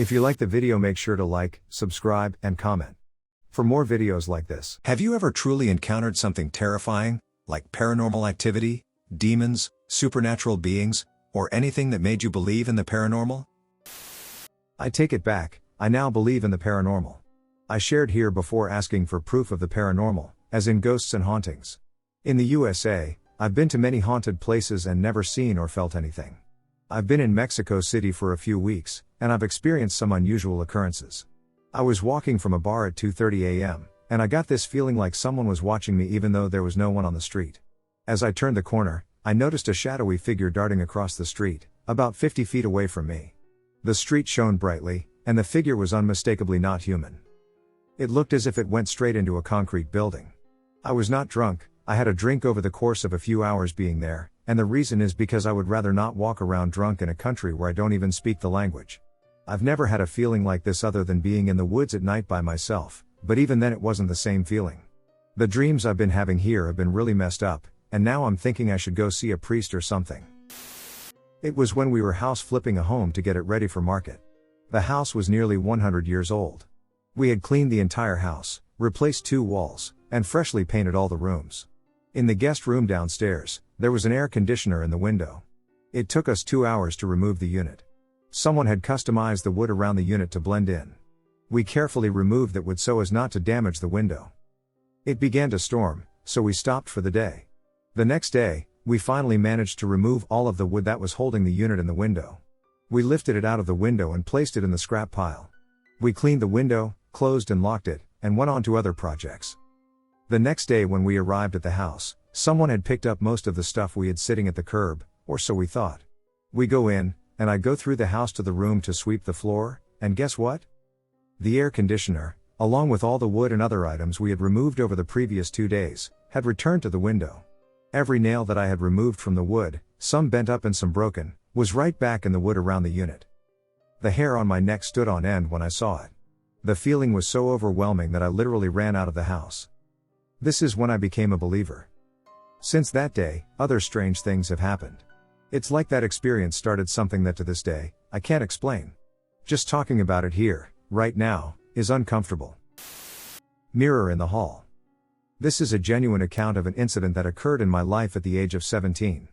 If you like the video, make sure to like, subscribe, and comment for more videos like this. Have you ever truly encountered something terrifying, like paranormal activity, demons, supernatural beings, or anything that made you believe in the paranormal? I take it back, I now believe in the paranormal. I shared here before asking for proof of the paranormal, as in ghosts and hauntings. In the USA, I've been to many haunted places and never seen or felt anything. I've been in Mexico City for a few weeks, and I've experienced some unusual occurrences. I was walking from a bar at 2:30 a.m., and I got this feeling like someone was watching me even though there was no one on the street. As I turned the corner, I noticed a shadowy figure darting across the street, about 50 feet away from me. The street shone brightly, and the figure was unmistakably not human. It looked as if it went straight into a concrete building. I was not drunk, I had a drink over the course of a few hours being there, and the reason is because I would rather not walk around drunk in a country where I don't even speak the language. I've never had a feeling like this other than being in the woods at night by myself, but even then it wasn't the same feeling. The dreams I've been having here have been really messed up, and now I'm thinking I should go see a priest or something. It was when we were house flipping a home to get it ready for market. The house was nearly 100 years old. We had cleaned the entire house, replaced 2 walls, and freshly painted all the rooms. In the guest room downstairs, there was an air conditioner in the window. It took us 2 hours to remove the unit. Someone had customized the wood around the unit to blend in. We carefully removed that wood so as not to damage the window. It began to storm, so we stopped for the day. The next day, we finally managed to remove all of the wood that was holding the unit in the window. We lifted it out of the window and placed it in the scrap pile. We cleaned the window, closed and locked it, and went on to other projects. The next day when we arrived at the house, someone had picked up most of the stuff we had sitting at the curb, or so we thought. We go in, and I go through the house to the room to sweep the floor, and guess what? The air conditioner, along with all the wood and other items we had removed over the previous 2 days, had returned to the window. Every nail that I had removed from the wood, some bent up and some broken, was right back in the wood around the unit. The hair on my neck stood on end when I saw it. The feeling was so overwhelming that I literally ran out of the house. This is when I became a believer. Since that day, other strange things have happened. It's like that experience started something that to this day, I can't explain. Just talking about it here, right now, is uncomfortable. Mirror in the hall. This is a genuine account of an incident that occurred in my life at the age of 17.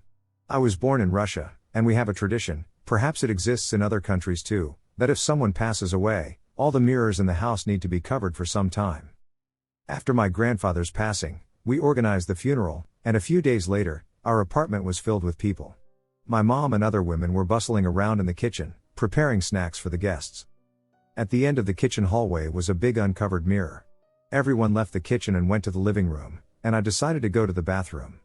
I was born in Russia, and we have a tradition, perhaps it exists in other countries too, that if someone passes away, all the mirrors in the house need to be covered for some time. After my grandfather's passing, we organized the funeral, and a few days later, our apartment was filled with people. My mom and other women were bustling around in the kitchen, preparing snacks for the guests. At the end of the kitchen hallway was a big uncovered mirror. Everyone left the kitchen and went to the living room, and I decided to go to the bathroom.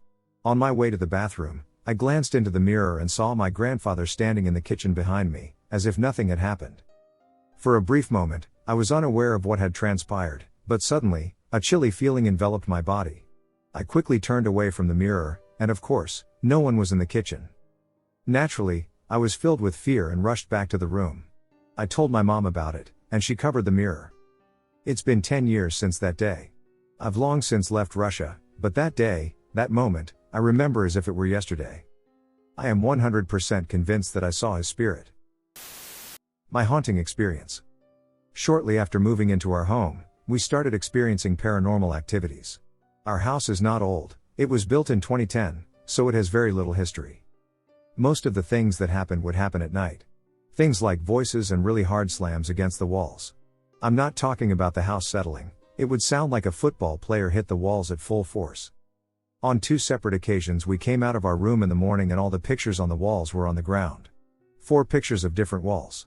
On my way to the bathroom, I glanced into the mirror and saw my grandfather standing in the kitchen behind me, as if nothing had happened. For a brief moment, I was unaware of what had transpired, but suddenly, a chilly feeling enveloped my body. I quickly turned away from the mirror, and of course, no one was in the kitchen. Naturally, I was filled with fear and rushed back to the room. I told my mom about it, and she covered the mirror. It's been 10 years since that day. I've long since left Russia, but that day, that moment, I remember as if it were yesterday. I am 100% convinced that I saw his spirit. My haunting experience. Shortly after moving into our home, we started experiencing paranormal activities. Our house is not old, it was built in 2010, so it has very little history. Most of the things that happened would happen at night. Things like voices and really hard slams against the walls. I'm not talking about the house settling, it would sound like a football player hit the walls at full force. On 2 separate occasions we came out of our room in the morning and all the pictures on the walls were on the ground. 4 pictures of different walls.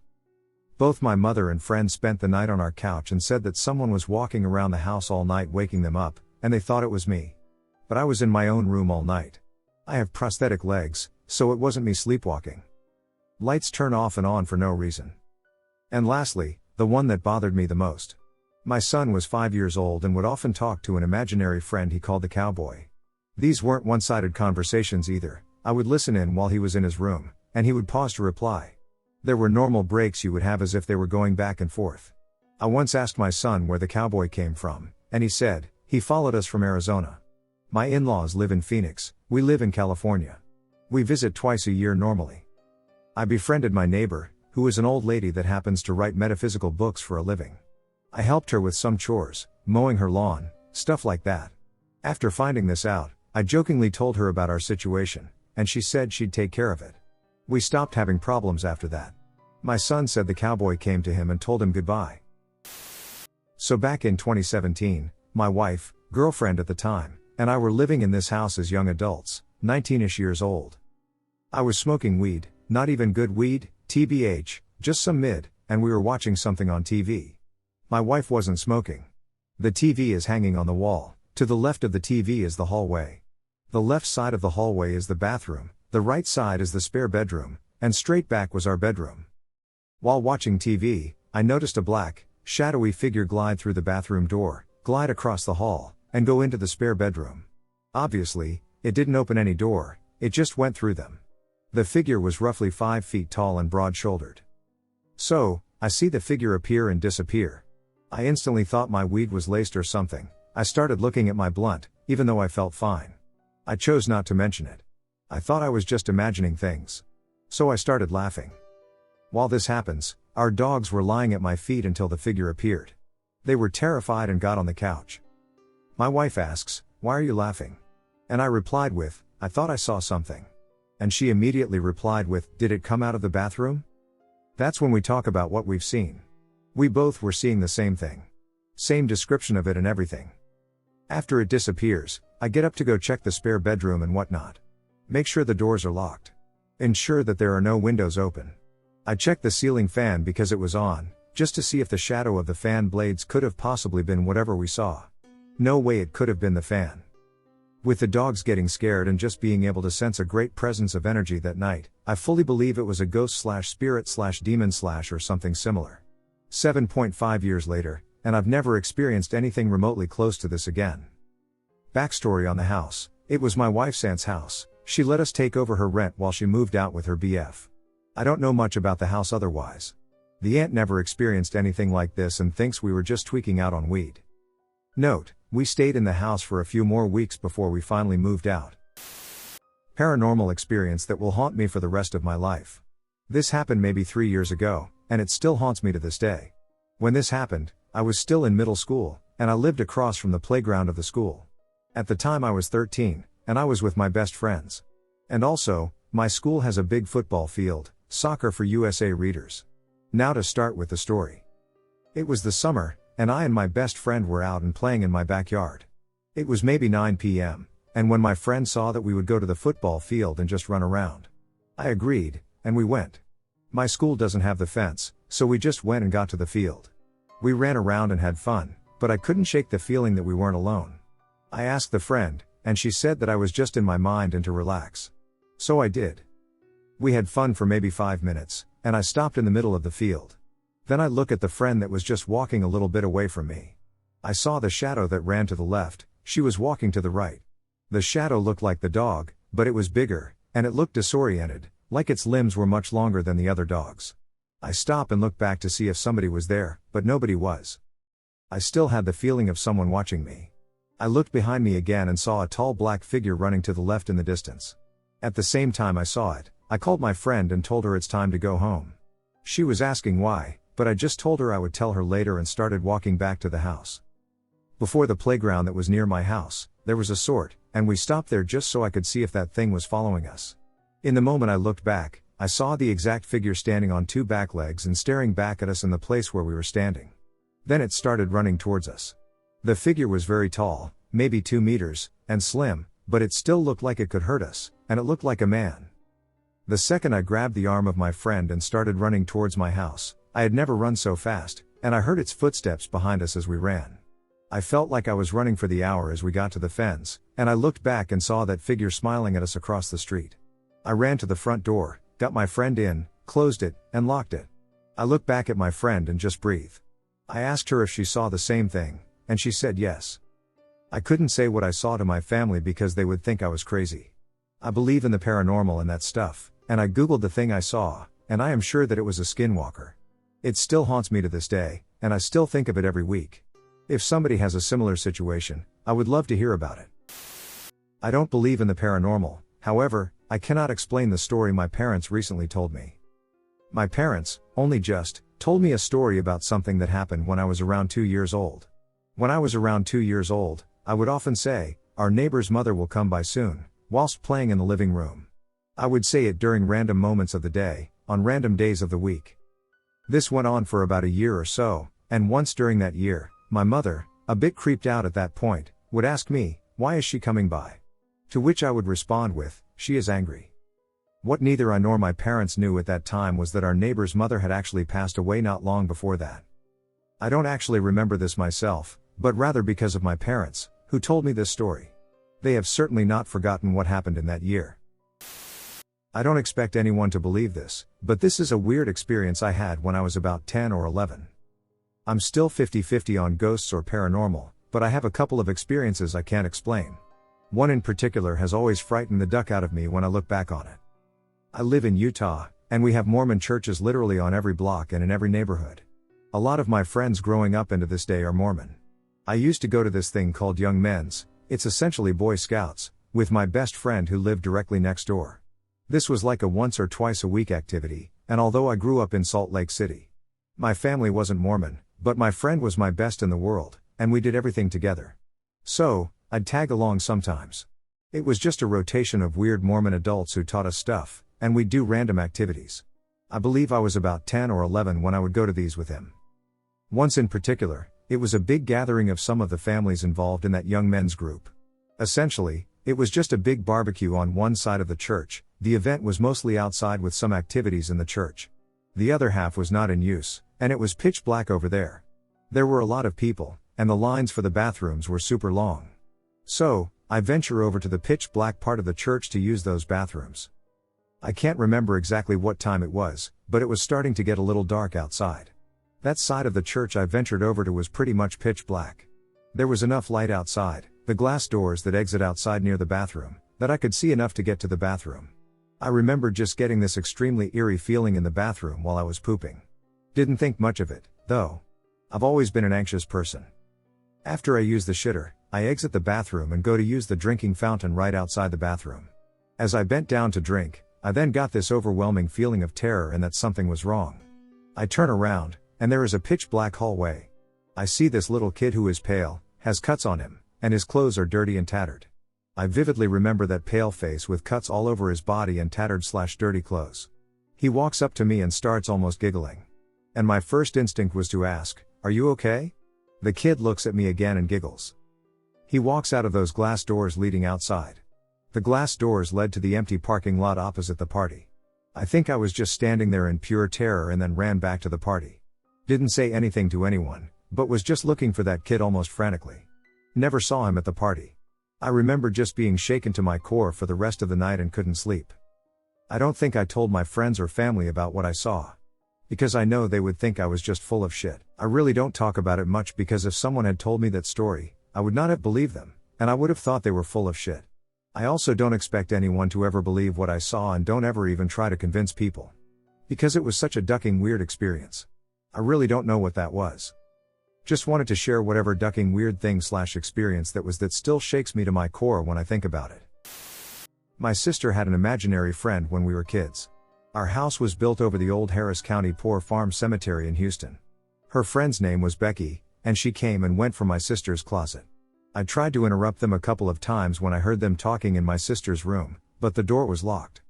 Both my mother and friend spent the night on our couch and said that someone was walking around the house all night waking them up, and they thought it was me. But I was in my own room all night. I have prosthetic legs, so it wasn't me sleepwalking. Lights turn off and on for no reason. And lastly, the one that bothered me the most. My son was 5 years old and would often talk to an imaginary friend he called the cowboy. These weren't one-sided conversations either. I would listen in while he was in his room, and he would pause to reply. There were normal breaks you would have as if they were going back and forth. I once asked my son where the cowboy came from, and he said, he followed us from Arizona. My in-laws live in Phoenix, we live in California. We visit twice a year normally. I befriended my neighbor, who is an old lady that happens to write metaphysical books for a living. I helped her with some chores, mowing her lawn, stuff like that. After finding this out, I jokingly told her about our situation, and she said she'd take care of it. We stopped having problems after that. My son said the cowboy came to him and told him goodbye. So back in 2017, my wife, girlfriend at the time, and I were living in this house as young adults, 19-ish years old. I was smoking weed, not even good weed, TBH, just some mid, and we were watching something on TV. My wife wasn't smoking. The TV is hanging on the wall. To the left of the TV is the hallway. The left side of the hallway is the bathroom, the right side is the spare bedroom, and straight back was our bedroom. While watching TV, I noticed a black, shadowy figure glide through the bathroom door, glide across the hall, and go into the spare bedroom. Obviously, it didn't open any door, it just went through them. The figure was roughly 5 feet tall and broad-shouldered. So, I see the figure appear and disappear. I instantly thought my weed was laced or something. I started looking at my blunt, even though I felt fine. I chose not to mention it. I thought I was just imagining things. So I started laughing. While this happens, our dogs were lying at my feet until the figure appeared. They were terrified and got on the couch. My wife asks, "Why are you laughing?" And I replied with, "I thought I saw something." And she immediately replied with, "Did it come out of the bathroom?" That's when we talk about what we've seen. We both were seeing the same thing. Same description of it and everything. After it disappears, I get up to go check the spare bedroom and whatnot. Make sure the doors are locked. Ensure that there are no windows open. I checked the ceiling fan because it was on, just to see if the shadow of the fan blades could have possibly been whatever we saw. No way it could have been the fan. With the dogs getting scared and just being able to sense a great presence of energy that night, I fully believe it was a ghost/spirit/demon/ or something similar. 7.5 years later, and I've never experienced anything remotely close to this again. Backstory on the house: it was my wife's aunt's house. She let us take over her rent while she moved out with her BF. I don't know much about the house otherwise. The aunt never experienced anything like this and thinks we were just tweaking out on weed. Note: we stayed in the house for a few more weeks before we finally moved out. Paranormal experience that will haunt me for the rest of my life. This happened maybe 3 years ago, and it still haunts me to this day. When this happened, I was still in middle school, and I lived across from the playground of the school. At the time I was 13, and I was with my best friends. And also, my school has a big football field, soccer for USA readers. Now to start with the story. It was the summer, and I and my best friend were out and playing in my backyard. It was maybe 9 p.m., and when my friend saw that we would go to the football field and just run around, I agreed, and we went. My school doesn't have the fence, so we just went and got to the field. We ran around and had fun, but I couldn't shake the feeling that we weren't alone. I asked the friend, and she said that I was just in my mind and to relax. So I did. We had fun for maybe 5 minutes, and I stopped in the middle of the field. Then I look at the friend that was just walking a little bit away from me. I saw the shadow that ran to the left, she was walking to the right. The shadow looked like the dog, but it was bigger, and it looked disoriented, like its limbs were much longer than the other dogs. I stop and look back to see if somebody was there, but nobody was. I still had the feeling of someone watching me. I looked behind me again and saw a tall black figure running to the left in the distance. At the same time I saw it, I called my friend and told her it's time to go home. She was asking why, but I just told her I would tell her later and started walking back to the house. Before the playground that was near my house, there was a sort, and we stopped there just so I could see if that thing was following us. In the moment I looked back, I saw the exact figure standing on 2 back legs and staring back at us in the place where we were standing. Then it started running towards us. The figure was very tall, maybe 2 meters, and slim, but it still looked like it could hurt us, and it looked like a man. The second I grabbed the arm of my friend and started running towards my house, I had never run so fast, and I heard its footsteps behind us as we ran. I felt like I was running for the hour as we got to the fence, and I looked back and saw that figure smiling at us across the street. I ran to the front door, got my friend in, closed it, and locked it. I looked back at my friend and just breathed. I asked her if she saw the same thing, and she said yes. I couldn't say what I saw to my family because they would think I was crazy. I believe in the paranormal and that stuff, and I googled the thing I saw, and I am sure that it was a skinwalker. It still haunts me to this day, and I still think of it every week. If somebody has a similar situation, I would love to hear about it. I don't believe in the paranormal, however, I cannot explain the story my parents recently told me. My parents, only just, told me a story about something that happened when I was around 2 years old. When I was around 2 years old, I would often say, "Our neighbor's mother will come by soon," whilst playing in the living room. I would say it during random moments of the day, on random days of the week. This went on for about a year or so, and once during that year, my mother, a bit creeped out at that point, would ask me, "Why is she coming by?" To which I would respond with, "She is angry." What neither I nor my parents knew at that time was that our neighbor's mother had actually passed away not long before that. I don't actually remember this myself, but rather because of my parents, who told me this story. They have certainly not forgotten what happened in that year. I don't expect anyone to believe this, but this is a weird experience I had when I was about 10 or 11. I'm still 50-50 on ghosts or paranormal, but I have a couple of experiences I can't explain. One in particular has always frightened the duck out of me when I look back on it. I live in Utah, and we have Mormon churches literally on every block and in every neighborhood. A lot of my friends growing up into this day are Mormon. I used to go to this thing called Young Men's, it's essentially Boy Scouts, with my best friend who lived directly next door. This was like a once or twice a week activity, and although I grew up in Salt Lake City, my family wasn't Mormon, but my friend was my best in the world, and we did everything together. So, I'd tag along sometimes. It was just a rotation of weird Mormon adults who taught us stuff, and we'd do random activities. I believe I was about 10 or 11 when I would go to these with him. Once in particular, it was a big gathering of some of the families involved in that young men's group. Essentially, it was just a big barbecue on one side of the church. The event was mostly outside with some activities in the church. The other half was not in use, and it was pitch black over there. There were a lot of people, and the lines for the bathrooms were super long. So, I venture over to the pitch black part of the church to use those bathrooms. I can't remember exactly what time it was, but it was starting to get a little dark outside. That side of the church I ventured over to was pretty much pitch black. There was enough light outside, the glass doors that exit outside near the bathroom, that I could see enough to get to the bathroom. I remember just getting this extremely eerie feeling in the bathroom while I was pooping. Didn't think much of it, though. I've always been an anxious person. After I use the shitter, I exit the bathroom and go to use the drinking fountain right outside the bathroom. As I bent down to drink, I then got this overwhelming feeling of terror and that something was wrong. I turn around, and there is a pitch black hallway. I see this little kid who is pale, has cuts on him, and his clothes are dirty and tattered. I vividly remember that pale face with cuts all over his body and tattered/dirty clothes. He walks up to me and starts almost giggling. And my first instinct was to ask, "Are you okay?" The kid looks at me again and giggles. He walks out of those glass doors leading outside. The glass doors led to the empty parking lot opposite the party. I think I was just standing there in pure terror and then ran back to the party. Didn't say anything to anyone, but was just looking for that kid almost frantically. Never saw him at the party. I remember just being shaken to my core for the rest of the night and couldn't sleep. I don't think I told my friends or family about what I saw. Because I know they would think I was just full of shit. I really don't talk about it much because if someone had told me that story, I would not have believed them, and I would have thought they were full of shit. I also don't expect anyone to ever believe what I saw and don't ever even try to convince people. Because it was such a ducking weird experience. I really don't know what that was. Just wanted to share whatever ducking weird thing/experience that still shakes me to my core when I think about it. My sister had an imaginary friend when we were kids. Our house was built over the old Harris County Poor Farm Cemetery in Houston. Her friend's name was Becky, and she came and went from my sister's closet. I tried to interrupt them a couple of times when I heard them talking in my sister's room, but the door was locked.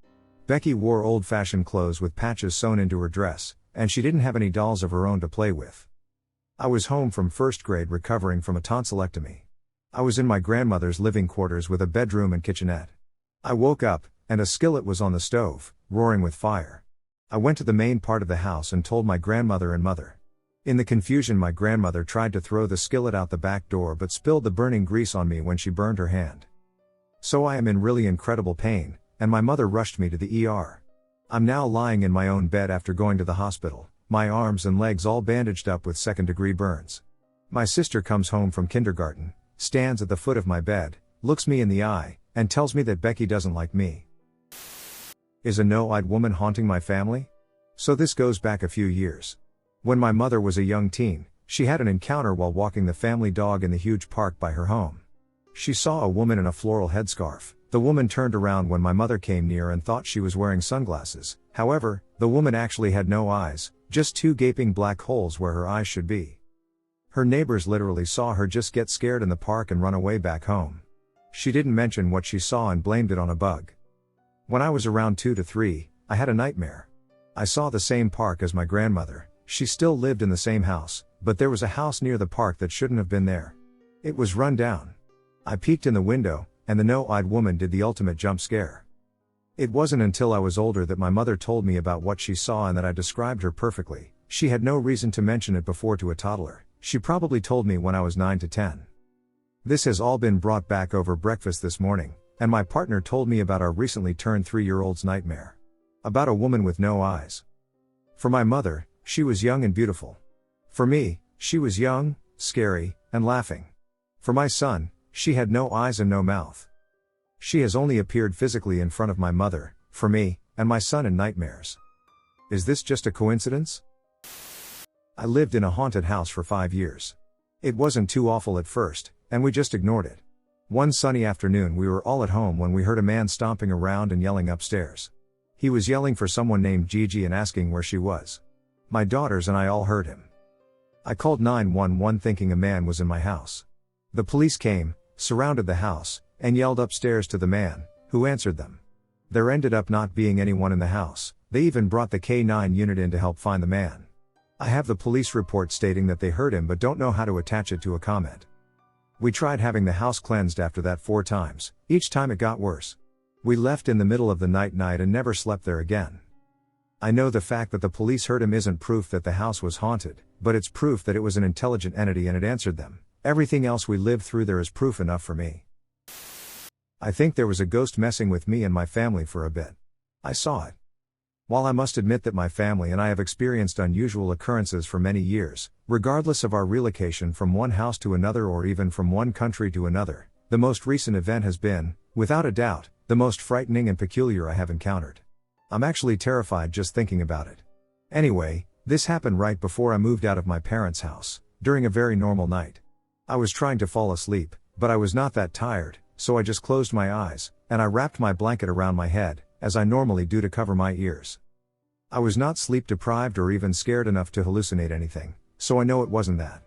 Becky wore old-fashioned clothes with patches sewn into her dress, and she didn't have any dolls of her own to play with. I was home from first grade recovering from a tonsillectomy. I was in my grandmother's living quarters with a bedroom and kitchenette. I woke up, and a skillet was on the stove, roaring with fire. I went to the main part of the house and told my grandmother and mother. In the confusion, my grandmother tried to throw the skillet out the back door but spilled the burning grease on me when she burned her hand. So I am in really incredible pain, and my mother rushed me to the ER. I'm now lying in my own bed after going to the hospital, my arms and legs all bandaged up with second-degree burns. My sister comes home from kindergarten, stands at the foot of my bed, looks me in the eye, and tells me that Becky doesn't like me. Is a no-eyed woman haunting my family? So this goes back a few years. When my mother was a young teen, she had an encounter while walking the family dog in the huge park by her home. She saw a woman in a floral headscarf, The woman turned around when my mother came near and thought she was wearing sunglasses. However, the woman actually had no eyes, just two gaping black holes where her eyes should be. Her neighbors literally saw her just get scared in the park and run away back home. She didn't mention what she saw and blamed it on a bug. When I was around 2 to 3, I had a nightmare. I saw the same park as my grandmother. She still lived in the same house, but there was a house near the park that shouldn't have been there. It was run down. I peeked in the window, and the no-eyed woman did the ultimate jump scare. It wasn't until I was older that my mother told me about what she saw and that I described her perfectly. She had no reason to mention it before to a toddler. She probably told me when I was 9 to 10. This has all been brought back over breakfast this morning, and my partner told me about our recently turned 3-year-old's nightmare. About a woman with no eyes. For my mother, she was young and beautiful. For me, she was young, scary, and laughing. For my son, she had no eyes and no mouth. She has only appeared physically in front of my mother, for me, and my son in nightmares. Is this just a coincidence? I lived in a haunted house for 5 years. It wasn't too awful at first, and we just ignored it. One sunny afternoon we were all at home when we heard a man stomping around and yelling upstairs. He was yelling for someone named Gigi and asking where she was. My daughters and I all heard him. I called 911 thinking a man was in my house. The police came, surrounded the house, and yelled upstairs to the man, who answered them. There ended up not being anyone in the house. They even brought the K9 unit in to help find the man. I have the police report stating that they heard him but don't know how to attach it to a comment. We tried having the house cleansed after that 4 times, each time it got worse. We left in the middle of the night and never slept there again. I know the fact that the police heard him isn't proof that the house was haunted, but it's proof that it was an intelligent entity and it answered them. Everything else we lived through there is proof enough for me. I think there was a ghost messing with me and my family for a bit. I saw it. While I must admit that my family and I have experienced unusual occurrences for many years, regardless of our relocation from one house to another or even from one country to another, the most recent event has been, without a doubt, the most frightening and peculiar I have encountered. I'm actually terrified just thinking about it. Anyway, this happened right before I moved out of my parents' house, during a very normal night. I was trying to fall asleep, but I was not that tired, so I just closed my eyes, and I wrapped my blanket around my head, as I normally do to cover my ears. I was not sleep deprived or even scared enough to hallucinate anything, so I know it wasn't that.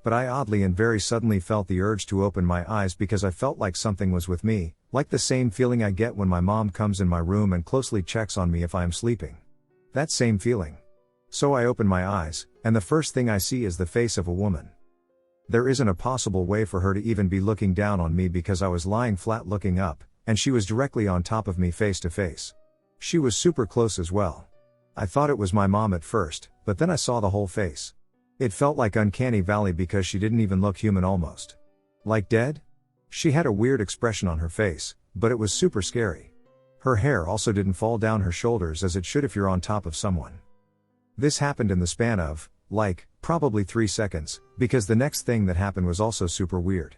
But I oddly and very suddenly felt the urge to open my eyes because I felt like something was with me, like the same feeling I get when my mom comes in my room and closely checks on me if I am sleeping. That same feeling. So I open my eyes, and the first thing I see is the face of a woman. There isn't a possible way for her to even be looking down on me because I was lying flat looking up, and she was directly on top of me face to face. She was super close as well. I thought it was my mom at first, but then I saw the whole face. It felt like Uncanny Valley because she didn't even look human almost. Like dead? She had a weird expression on her face, but it was super scary. Her hair also didn't fall down her shoulders as it should if you're on top of someone. This happened in the span of, probably 3 seconds, because the next thing that happened was also super weird.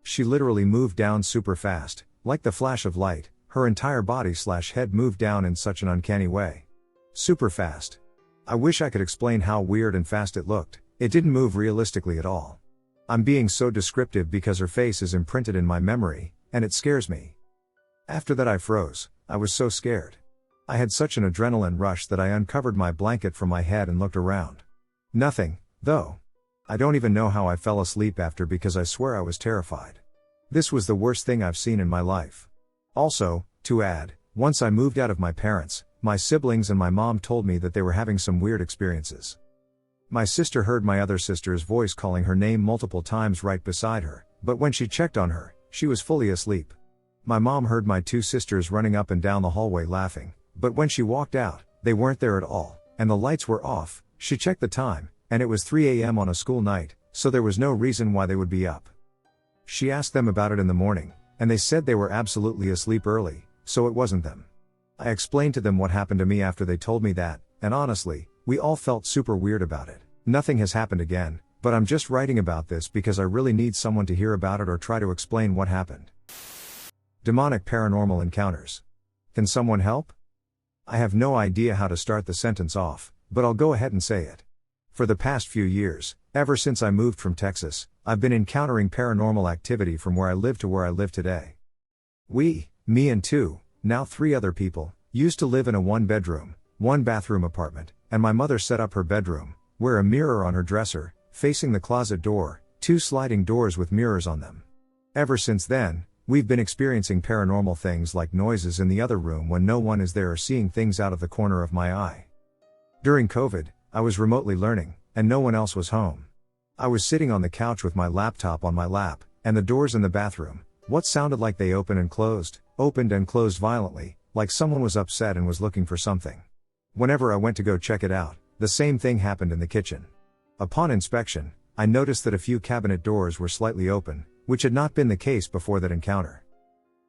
She literally moved down super fast, like the flash of light. Her entire body/head moved down in such an uncanny way. Super fast. I wish I could explain how weird and fast it looked. It didn't move realistically at all. I'm being so descriptive because her face is imprinted in my memory, and it scares me. After that I froze. I was so scared. I had such an adrenaline rush that I uncovered my blanket from my head and looked around. Nothing, though. I don't even know how I fell asleep after because I swear I was terrified. This was the worst thing I've seen in my life. Also, to add, once I moved out of my parents, my siblings and my mom told me that they were having some weird experiences. My sister heard my other sister's voice calling her name multiple times right beside her, but when she checked on her, she was fully asleep. My mom heard my 2 sisters running up and down the hallway laughing, but when she walked out, they weren't there at all, and the lights were off. She checked the time, and it was 3 a.m. on a school night, so there was no reason why they would be up. She asked them about it in the morning, and they said they were absolutely asleep early, so it wasn't them. I explained to them what happened to me after they told me that, and honestly, we all felt super weird about it. Nothing has happened again, but I'm just writing about this because I really need someone to hear about it or try to explain what happened. Demonic paranormal encounters. Can someone help? I have no idea how to start the sentence off, but I'll go ahead and say it. For the past few years, ever since I moved from Texas, I've been encountering paranormal activity from where I live to where I live today. Me and two, now three other people, used to live in a 1-bedroom, 1-bathroom apartment, and my mother set up her bedroom, where a mirror on her dresser, facing the closet door, 2 sliding doors with mirrors on them. Ever since then, we've been experiencing paranormal things like noises in the other room when no one is there or seeing things out of the corner of my eye. During COVID, I was remotely learning, and no one else was home. I was sitting on the couch with my laptop on my lap, and the doors in the bathroom, what sounded like they opened and closed violently, like someone was upset and was looking for something. Whenever I went to go check it out, the same thing happened in the kitchen. Upon inspection, I noticed that a few cabinet doors were slightly open, which had not been the case before that encounter.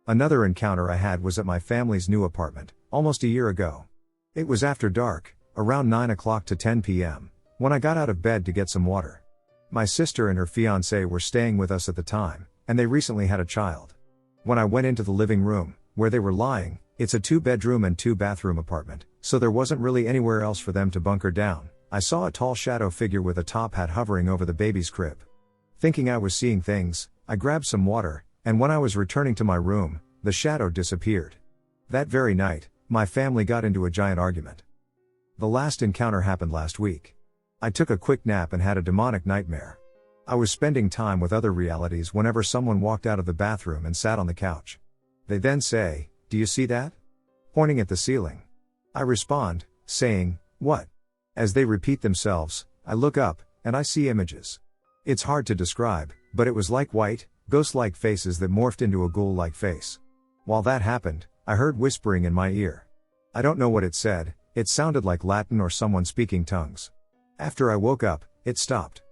Another encounter I had was at my family's new apartment, almost a year ago. It was after dark, around 9 o'clock to 10 p.m., when I got out of bed to get some water. My sister and her fiancé were staying with us at the time, and they recently had a child. When I went into the living room, where they were lying, it's a 2-bedroom and 2-bathroom apartment, so there wasn't really anywhere else for them to bunker down. I saw a tall shadow figure with a top hat hovering over the baby's crib. Thinking I was seeing things, I grabbed some water, and when I was returning to my room, the shadow disappeared. That very night, my family got into a giant argument. The last encounter happened last week. I took a quick nap and had a demonic nightmare. I was spending time with other realities whenever someone walked out of the bathroom and sat on the couch. They then say, "Do you see that?" Pointing at the ceiling. I respond, saying, "What?" As they repeat themselves, I look up, and I see images. It's hard to describe, but it was like white, ghost-like faces that morphed into a ghoul-like face. While that happened, I heard whispering in my ear. I don't know what it said, it sounded like Latin or someone speaking tongues. After I woke up, it stopped.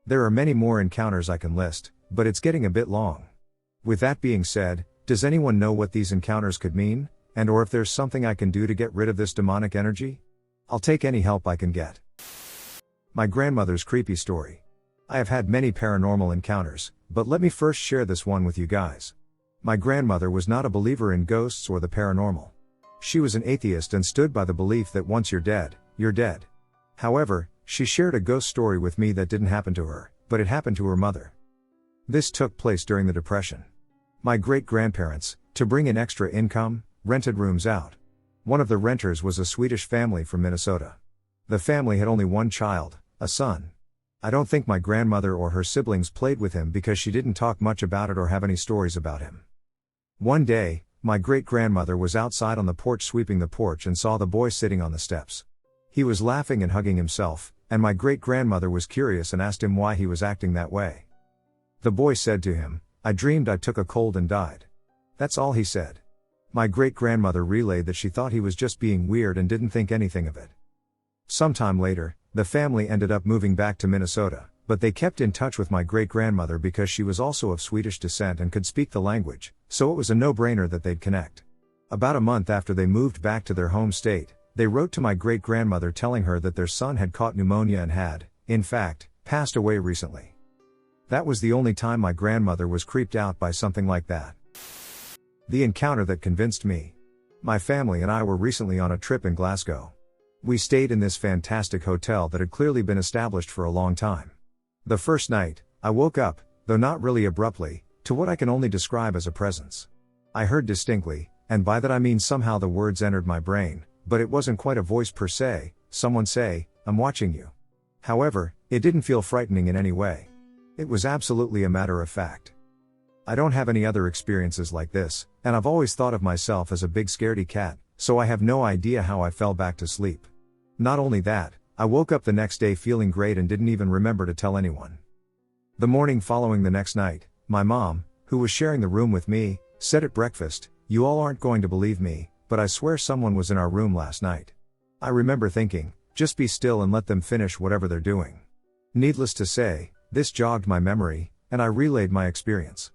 There are many more encounters I can list, but it's getting a bit long. With that being said, does anyone know what these encounters could mean, and or if there's something I can do to get rid of this demonic energy? I'll take any help I can get. My grandmother's creepy story. I have had many paranormal encounters, but let me first share this one with you guys. My grandmother was not a believer in ghosts or the paranormal. She was an atheist and stood by the belief that once you're dead, you're dead. However, she shared a ghost story with me that didn't happen to her, but it happened to her mother. This took place during the Depression. My great-grandparents, to bring in extra income, rented rooms out. One of the renters was a Swedish family from Minnesota. The family had only one child, a son. I don't think my grandmother or her siblings played with him because she didn't talk much about it or have any stories about him. One day, my great-grandmother was outside on the porch sweeping the porch and saw the boy sitting on the steps. He was laughing and hugging himself, and my great-grandmother was curious and asked him why he was acting that way. The boy said to him, "I dreamed I took a cold and died." That's all he said. My great-grandmother relayed that she thought he was just being weird and didn't think anything of it. Sometime later, the family ended up moving back to Minnesota, but they kept in touch with my great-grandmother because she was also of Swedish descent and could speak the language, so it was a no-brainer that they'd connect. About a month after they moved back to their home state, they wrote to my great-grandmother telling her that their son had caught pneumonia and had, in fact, passed away recently. That was the only time my grandmother was creeped out by something like that. The encounter that convinced me. My family and I were recently on a trip in Glasgow. We stayed in this fantastic hotel that had clearly been established for a long time. The first night, I woke up, though not really abruptly, to what I can only describe as a presence. I heard distinctly, and by that I mean somehow the words entered my brain, but it wasn't quite a voice per se, someone say, "I'm watching you." However, it didn't feel frightening in any way. It was absolutely a matter of fact. I don't have any other experiences like this, and I've always thought of myself as a big scaredy cat, so I have no idea how I fell back to sleep. Not only that, I woke up the next day feeling great and didn't even remember to tell anyone. The morning following the next night, my mom, who was sharing the room with me, said at breakfast, "You all aren't going to believe me, but I swear someone was in our room last night." I remember thinking, just be still and let them finish whatever they're doing. Needless to say, this jogged my memory, and I relayed my experience.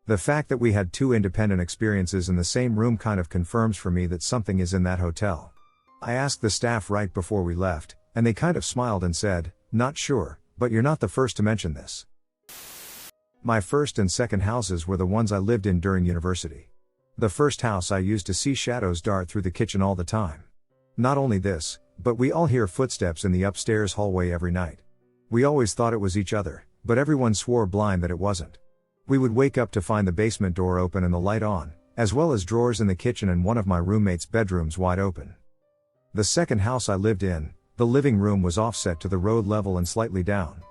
The fact that we had 2 independent experiences in the same room kind of confirms for me that something is in that hotel. I asked the staff right before we left, and they kind of smiled and said, "Not sure, but you're not the first to mention this." My first and second houses were the ones I lived in during university. The first house I used to see shadows dart through the kitchen all the time. Not only this, but we all hear footsteps in the upstairs hallway every night. We always thought it was each other, but everyone swore blind that it wasn't. We would wake up to find the basement door open and the light on, as well as drawers in the kitchen and one of my roommate's bedrooms wide open. The second house I lived in, the living room was offset to the road level and slightly down.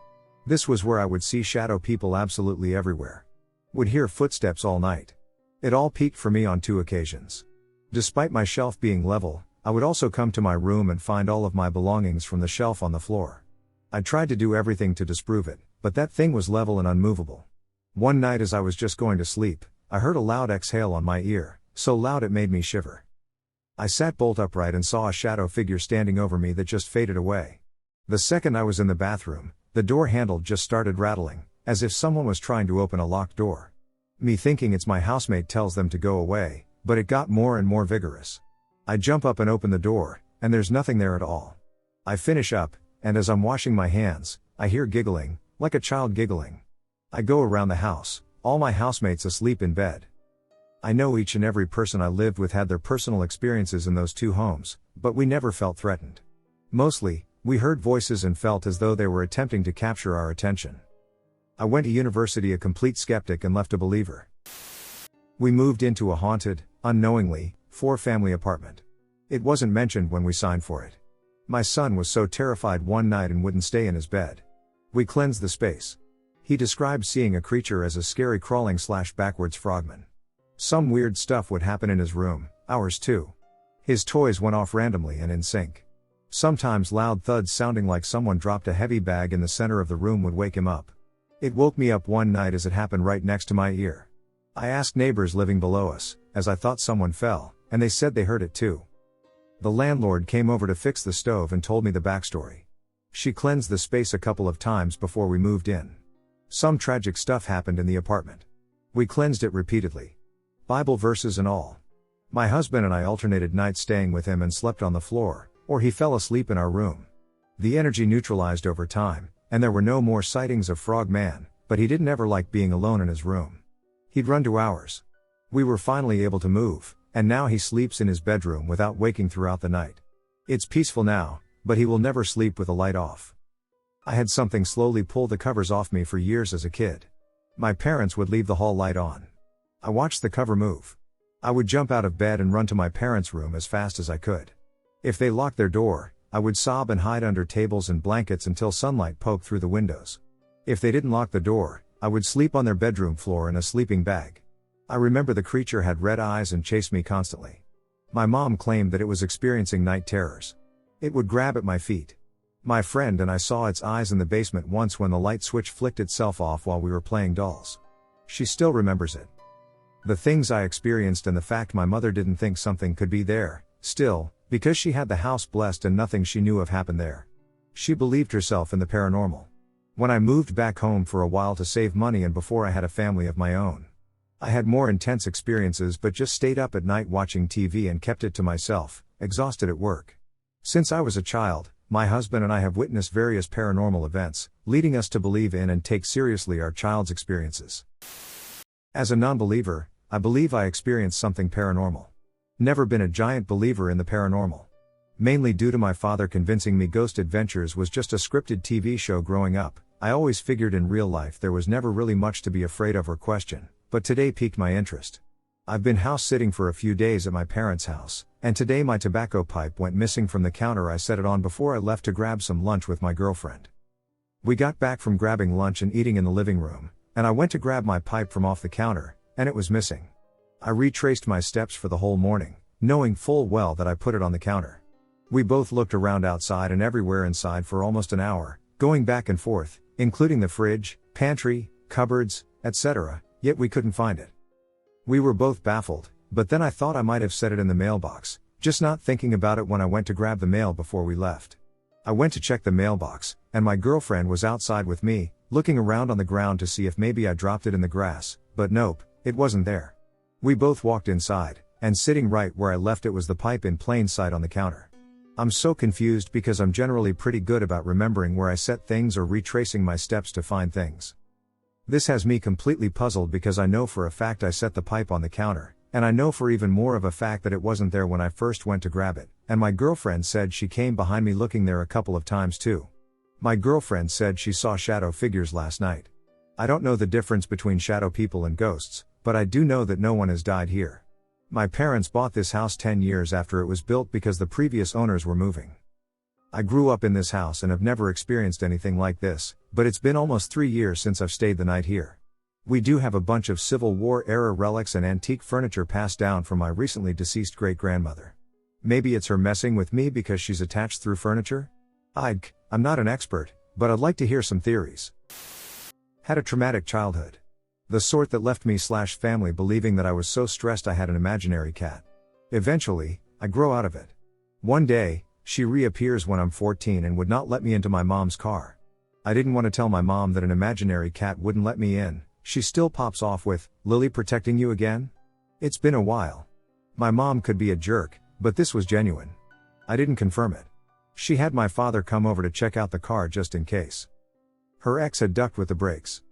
This was where I would see shadow people absolutely everywhere. Would hear footsteps all night. It all peaked for me on 2 occasions. Despite my shelf being level, I would also come to my room and find all of my belongings from the shelf on the floor. I tried to do everything to disprove it, but that thing was level and unmovable. One night as I was just going to sleep, I heard a loud exhale on my ear, so loud it made me shiver. I sat bolt upright and saw a shadow figure standing over me that just faded away. The second I was in the bathroom, the door handle just started rattling, as if someone was trying to open a locked door. Me thinking it's my housemate tells them to go away, but it got more and more vigorous. I jump up and open the door, and there's nothing there at all. I finish up, and as I'm washing my hands, I hear giggling, like a child giggling. I go around the house, all my housemates asleep in bed. I know each and every person I lived with had their personal experiences in those 2 homes, but we never felt threatened. Mostly, we heard voices and felt as though they were attempting to capture our attention. I went to university a complete skeptic and left a believer. We moved into a haunted, unknowingly, 4-family apartment. It wasn't mentioned when we signed for it. My son was so terrified one night and wouldn't stay in his bed. We cleansed the space. He described seeing a creature as a scary crawling/backwards frogman. Some weird stuff would happen in his room, ours too. His toys went off randomly and in sync. Sometimes loud thuds sounding like someone dropped a heavy bag in the center of the room would wake him up. It woke me up one night as it happened right next to my ear. I asked neighbors living below us, as I thought someone fell, and they said they heard it too. The landlord came over to fix the stove and told me the backstory. She cleansed the space a couple of times before we moved in. Some tragic stuff happened in the apartment. We cleansed it repeatedly. Bible verses and all. My husband and I alternated nights staying with him and slept on the floor, or he fell asleep in our room. The energy neutralized over time, and there were no more sightings of frogman, but he didn't ever like being alone in his room. He'd run to ours. We were finally able to move, and now he sleeps in his bedroom without waking throughout the night. It's peaceful now, but he will never sleep with the light off. I had something slowly pull the covers off me for years as a kid. My parents would leave the hall light on. I watched the cover move. I would jump out of bed and run to my parents' room as fast as I could. If they locked their door, I would sob and hide under tables and blankets until sunlight poked through the windows. If they didn't lock the door, I would sleep on their bedroom floor in a sleeping bag. I remember the creature had red eyes and chased me constantly. My mom claimed that it was experiencing night terrors. It would grab at my feet. My friend and I saw its eyes in the basement once when the light switch flicked itself off while we were playing dolls. She still remembers it. The things I experienced and the fact my mother didn't think something could be there, still, because she had the house blessed and nothing she knew of happened there. She believed herself in the paranormal. When I moved back home for a while to save money and before I had a family of my own, I had more intense experiences but just stayed up at night watching TV and kept it to myself, exhausted at work. Since I was a child, my husband and I have witnessed various paranormal events, leading us to believe in and take seriously our child's experiences. As a non-believer, I believe I experienced something paranormal. Never been a giant believer in the paranormal. Mainly due to my father convincing me Ghost Adventures was just a scripted TV show growing up, I always figured in real life there was never really much to be afraid of or question, but today piqued my interest. I've been house sitting for a few days at my parents' house, and today my tobacco pipe went missing from the counter I set it on before I left to grab some lunch with my girlfriend. We got back from grabbing lunch and eating in the living room, and I went to grab my pipe from off the counter, and it was missing. I retraced my steps for the whole morning, knowing full well that I put it on the counter. We both looked around outside and everywhere inside for almost an hour, going back and forth, including the fridge, pantry, cupboards, etc., yet we couldn't find it. We were both baffled, but then I thought I might have set it in the mailbox, just not thinking about it when I went to grab the mail before we left. I went to check the mailbox, and my girlfriend was outside with me, looking around on the ground to see if maybe I dropped it in the grass, but nope, it wasn't there. We both walked inside, and sitting right where I left it was the pipe in plain sight on the counter. I'm so confused because I'm generally pretty good about remembering where I set things or retracing my steps to find things. This has me completely puzzled because I know for a fact I set the pipe on the counter, and I know for even more of a fact that it wasn't there when I first went to grab it, and my girlfriend said she came behind me looking there a couple of times too. My girlfriend said she saw shadow figures last night. I don't know the difference between shadow people and ghosts, but I do know that no one has died here. My parents bought this house 10 years after it was built because the previous owners were moving. I grew up in this house and have never experienced anything like this, but it's been almost 3 years since I've stayed the night here. We do have a bunch of Civil War era relics and antique furniture passed down from my recently deceased great-grandmother. Maybe it's her messing with me because she's attached through furniture? I'm not an expert, but I'd like to hear some theories. Had a traumatic childhood. The sort that left me/family believing that I was so stressed I had an imaginary cat. Eventually, I grow out of it. One day, she reappears when I'm 14 and would not let me into my mom's car. I didn't want to tell my mom that an imaginary cat wouldn't let me in. She still pops off with, "Lily protecting you again?" It's been a while. My mom could be a jerk, but this was genuine. I didn't confirm it. She had my father come over to check out the car just in case. Her ex had ducked with the brakes.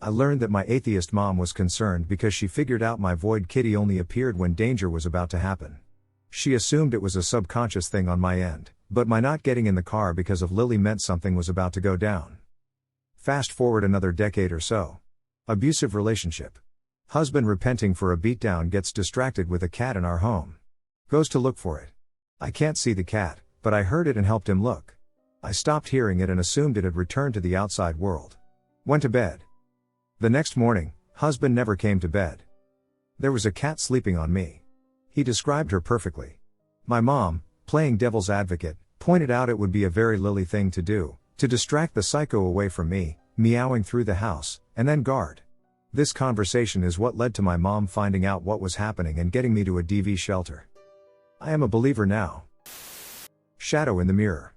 I learned that my atheist mom was concerned because she figured out my void kitty only appeared when danger was about to happen. She assumed it was a subconscious thing on my end, but my not getting in the car because of Lily meant something was about to go down. Fast forward another decade or so. Abusive relationship. Husband repenting for a beatdown gets distracted with a cat in our home. Goes to look for it. I can't see the cat, but I heard it and helped him look. I stopped hearing it and assumed it had returned to the outside world. Went to bed. The next morning, husband never came to bed. There was a cat sleeping on me. He described her perfectly. My mom, playing devil's advocate, pointed out it would be a very Lily thing to do, to distract the psycho away from me, meowing through the house, and then guard. This conversation is what led to my mom finding out what was happening and getting me to a DV shelter. I am a believer now. Shadow in the mirror.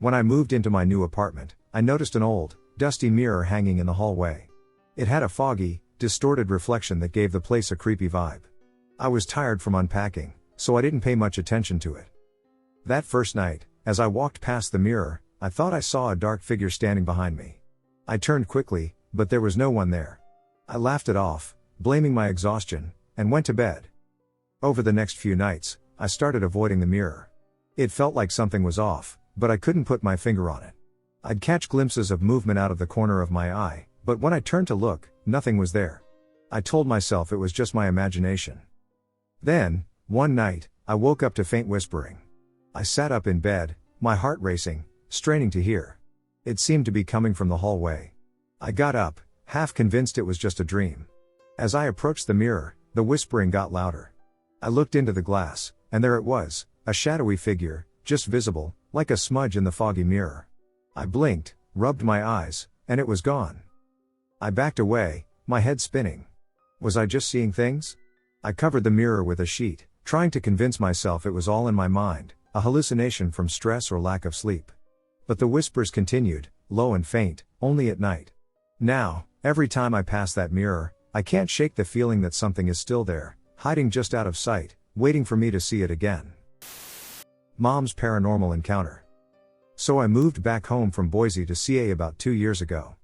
When I moved into my new apartment, I noticed an old, dusty mirror hanging in the hallway. It had a foggy, distorted reflection that gave the place a creepy vibe. I was tired from unpacking, so I didn't pay much attention to it. That first night, as I walked past the mirror, I thought I saw a dark figure standing behind me. I turned quickly, but there was no one there. I laughed it off, blaming my exhaustion, and went to bed. Over the next few nights, I started avoiding the mirror. It felt like something was off, but I couldn't put my finger on it. I'd catch glimpses of movement out of the corner of my eye, but when I turned to look, nothing was there. I told myself it was just my imagination. Then, one night, I woke up to faint whispering. I sat up in bed, my heart racing, straining to hear. It seemed to be coming from the hallway. I got up, half convinced it was just a dream. As I approached the mirror, the whispering got louder. I looked into the glass, and there it was, a shadowy figure, just visible, like a smudge in the foggy mirror. I blinked, rubbed my eyes, and it was gone. I backed away, my head spinning. Was I just seeing things? I covered the mirror with a sheet, trying to convince myself it was all in my mind, a hallucination from stress or lack of sleep. But the whispers continued, low and faint, only at night. Now, every time I pass that mirror, I can't shake the feeling that something is still there, hiding just out of sight, waiting for me to see it again. Mom's paranormal encounter. So I moved back home from Boise to CA about 2 years ago.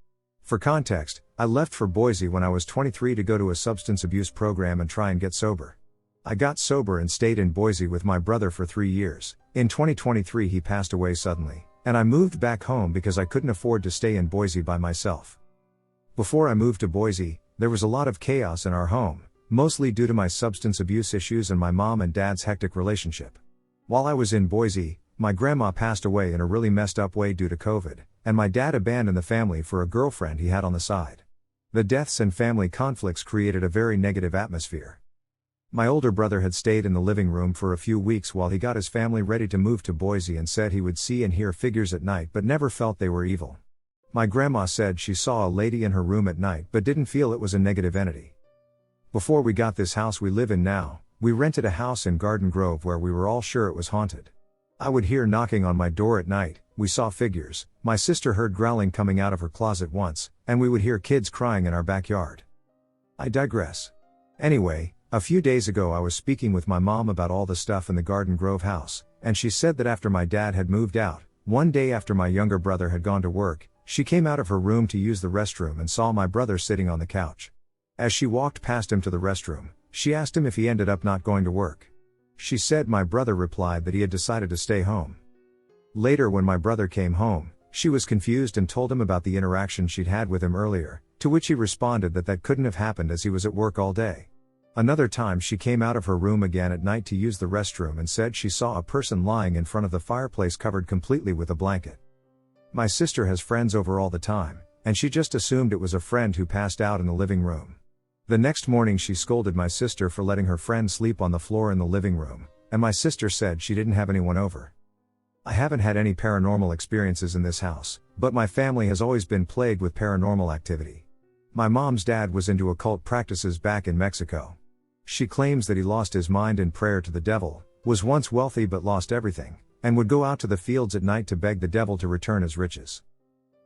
For context, I left for Boise when I was 23 to go to a substance abuse program and try and get sober. I got sober and stayed in Boise with my brother for 3 years. In 2023 he passed away suddenly, and I moved back home because I couldn't afford to stay in Boise by myself. Before I moved to Boise, there was a lot of chaos in our home, mostly due to my substance abuse issues and my mom and dad's hectic relationship. While I was in Boise, my grandma passed away in a really messed up way due to COVID, and my dad abandoned the family for a girlfriend he had on the side. The deaths and family conflicts created a very negative atmosphere. My older brother had stayed in the living room for a few weeks while he got his family ready to move to Boise and said he would see and hear figures at night but never felt they were evil. My grandma said she saw a lady in her room at night but didn't feel it was a negative entity. Before we got this house we live in now, we rented a house in Garden Grove where we were all sure it was haunted. I would hear knocking on my door at night, we saw figures, my sister heard growling coming out of her closet once, and we would hear kids crying in our backyard. I digress. Anyway, a few days ago I was speaking with my mom about all the stuff in the Garden Grove house, and she said that after my dad had moved out, one day after my younger brother had gone to work, she came out of her room to use the restroom and saw my brother sitting on the couch. As she walked past him to the restroom, she asked him if he ended up not going to work. She said my brother replied that he had decided to stay home. Later when my brother came home, she was confused and told him about the interaction she'd had with him earlier, to which he responded that couldn't have happened as he was at work all day. Another time she came out of her room again at night to use the restroom and said she saw a person lying in front of the fireplace covered completely with a blanket. My sister has friends over all the time, and she just assumed it was a friend who passed out in the living room. The next morning she scolded my sister for letting her friend sleep on the floor in the living room, and my sister said she didn't have anyone over. I haven't had any paranormal experiences in this house, but my family has always been plagued with paranormal activity. My mom's dad was into occult practices back in Mexico. She claims that he lost his mind in prayer to the devil, was once wealthy but lost everything, and would go out to the fields at night to beg the devil to return his riches.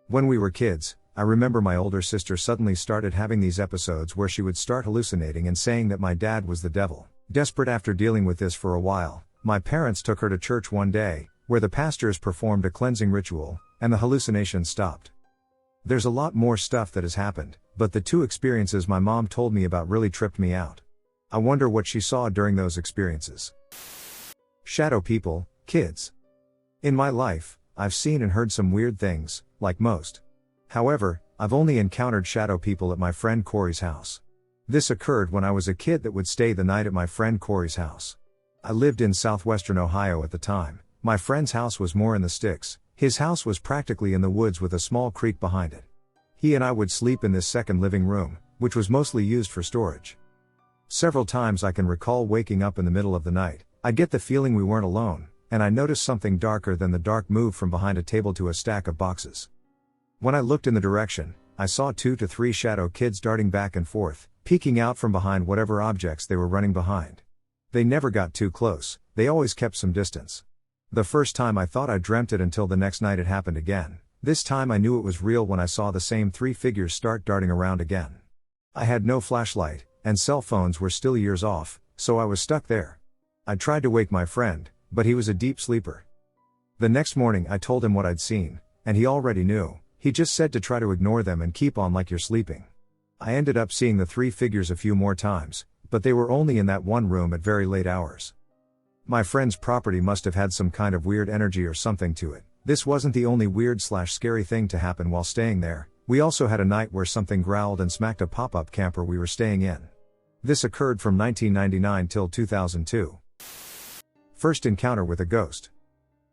When we were kids, I remember my older sister suddenly started having these episodes where she would start hallucinating and saying that my dad was the devil. Desperate after dealing with this for a while, my parents took her to church one day, where the pastors performed a cleansing ritual, and the hallucinations stopped. There's a lot more stuff that has happened, but the two experiences my mom told me about really tripped me out. I wonder what she saw during those experiences. Shadow people, kids. In my life, I've seen and heard some weird things, like most. However, I've only encountered shadow people at my friend Corey's house. This occurred when I was a kid that would stay the night at my friend Corey's house. I lived in southwestern Ohio at the time. My friend's house was more in the sticks. His house was practically in the woods with a small creek behind it. He and I would sleep in this second living room, which was mostly used for storage. Several times I can recall waking up in the middle of the night. I'd get the feeling we weren't alone, and I noticed something darker than the dark move from behind a table to a stack of boxes. When I looked in the direction, I saw 2 to 3 shadow kids darting back and forth, peeking out from behind whatever objects they were running behind. They never got too close, they always kept some distance. The first time I thought I dreamt it until the next night it happened again. This time I knew it was real when I saw the same 3 figures start darting around again. I had no flashlight, and cell phones were still years off, so I was stuck there. I tried to wake my friend, but he was a deep sleeper. The next morning I told him what I'd seen, and he already knew. He just said to try to ignore them and keep on like you're sleeping. I ended up seeing the 3 figures a few more times, but they were only in that one room at very late hours. My friend's property must have had some kind of weird energy or something to it. This wasn't the only weird/scary thing to happen while staying there. We also had a night where something growled and smacked a pop-up camper we were staying in. This occurred from 1999 till 2002. First encounter with a ghost.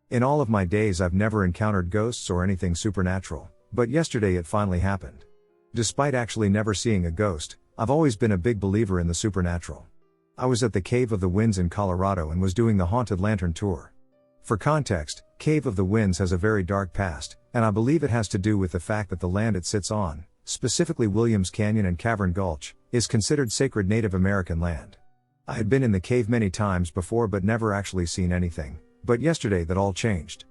In all of my days I've never encountered ghosts or anything supernatural, but yesterday it finally happened. Despite actually never seeing a ghost, I've always been a big believer in the supernatural. I was at the Cave of the Winds in Colorado and was doing the Haunted Lantern Tour. For context, Cave of the Winds has a very dark past, and I believe it has to do with the fact that the land it sits on, specifically Williams Canyon and Cavern Gulch, is considered sacred Native American land. I had been in the cave many times before but never actually seen anything, but yesterday that all changed.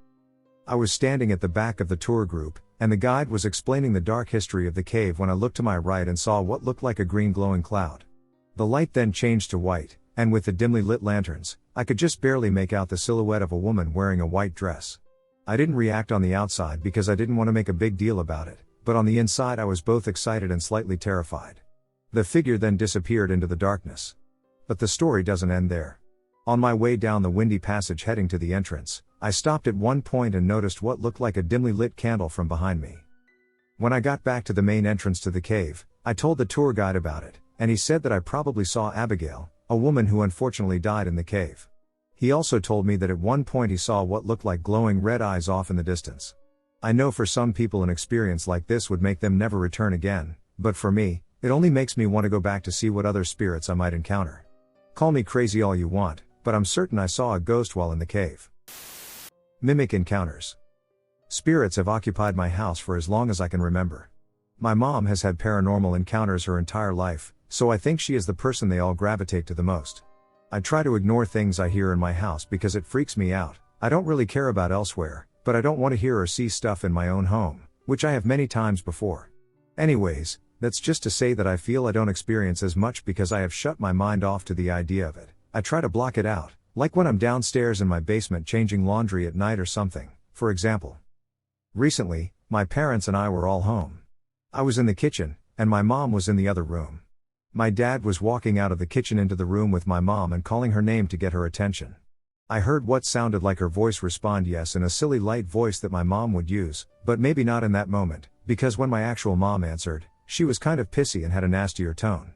I was standing at the back of the tour group, and the guide was explaining the dark history of the cave when I looked to my right and saw what looked like a green glowing cloud. The light then changed to white, and with the dimly lit lanterns, I could just barely make out the silhouette of a woman wearing a white dress. I didn't react on the outside because I didn't want to make a big deal about it, but on the inside I was both excited and slightly terrified. The figure then disappeared into the darkness. But the story doesn't end there. On my way down the windy passage heading to the entrance, I stopped at one point and noticed what looked like a dimly lit candle from behind me. When I got back to the main entrance to the cave, I told the tour guide about it, and he said that I probably saw Abigail, a woman who unfortunately died in the cave. He also told me that at one point he saw what looked like glowing red eyes off in the distance. I know for some people an experience like this would make them never return again, but for me, it only makes me want to go back to see what other spirits I might encounter. Call me crazy all you want, but I'm certain I saw a ghost while in the cave. Mimic encounters. Spirits have occupied my house for as long as I can remember. My mom has had paranormal encounters her entire life, so I think she is the person they all gravitate to the most. I try to ignore things I hear in my house because it freaks me out. I don't really care about elsewhere, but I don't want to hear or see stuff in my own home, which I have many times before. Anyways, that's just to say that I feel I don't experience as much because I have shut my mind off to the idea of it. I try to block it out, like when I'm downstairs in my basement changing laundry at night or something, for example. Recently, my parents and I were all home. I was in the kitchen, and my mom was in the other room. My dad was walking out of the kitchen into the room with my mom and calling her name to get her attention. I heard what sounded like her voice respond yes in a silly light voice that my mom would use, but maybe not in that moment, because when my actual mom answered, she was kind of pissy and had a nastier tone.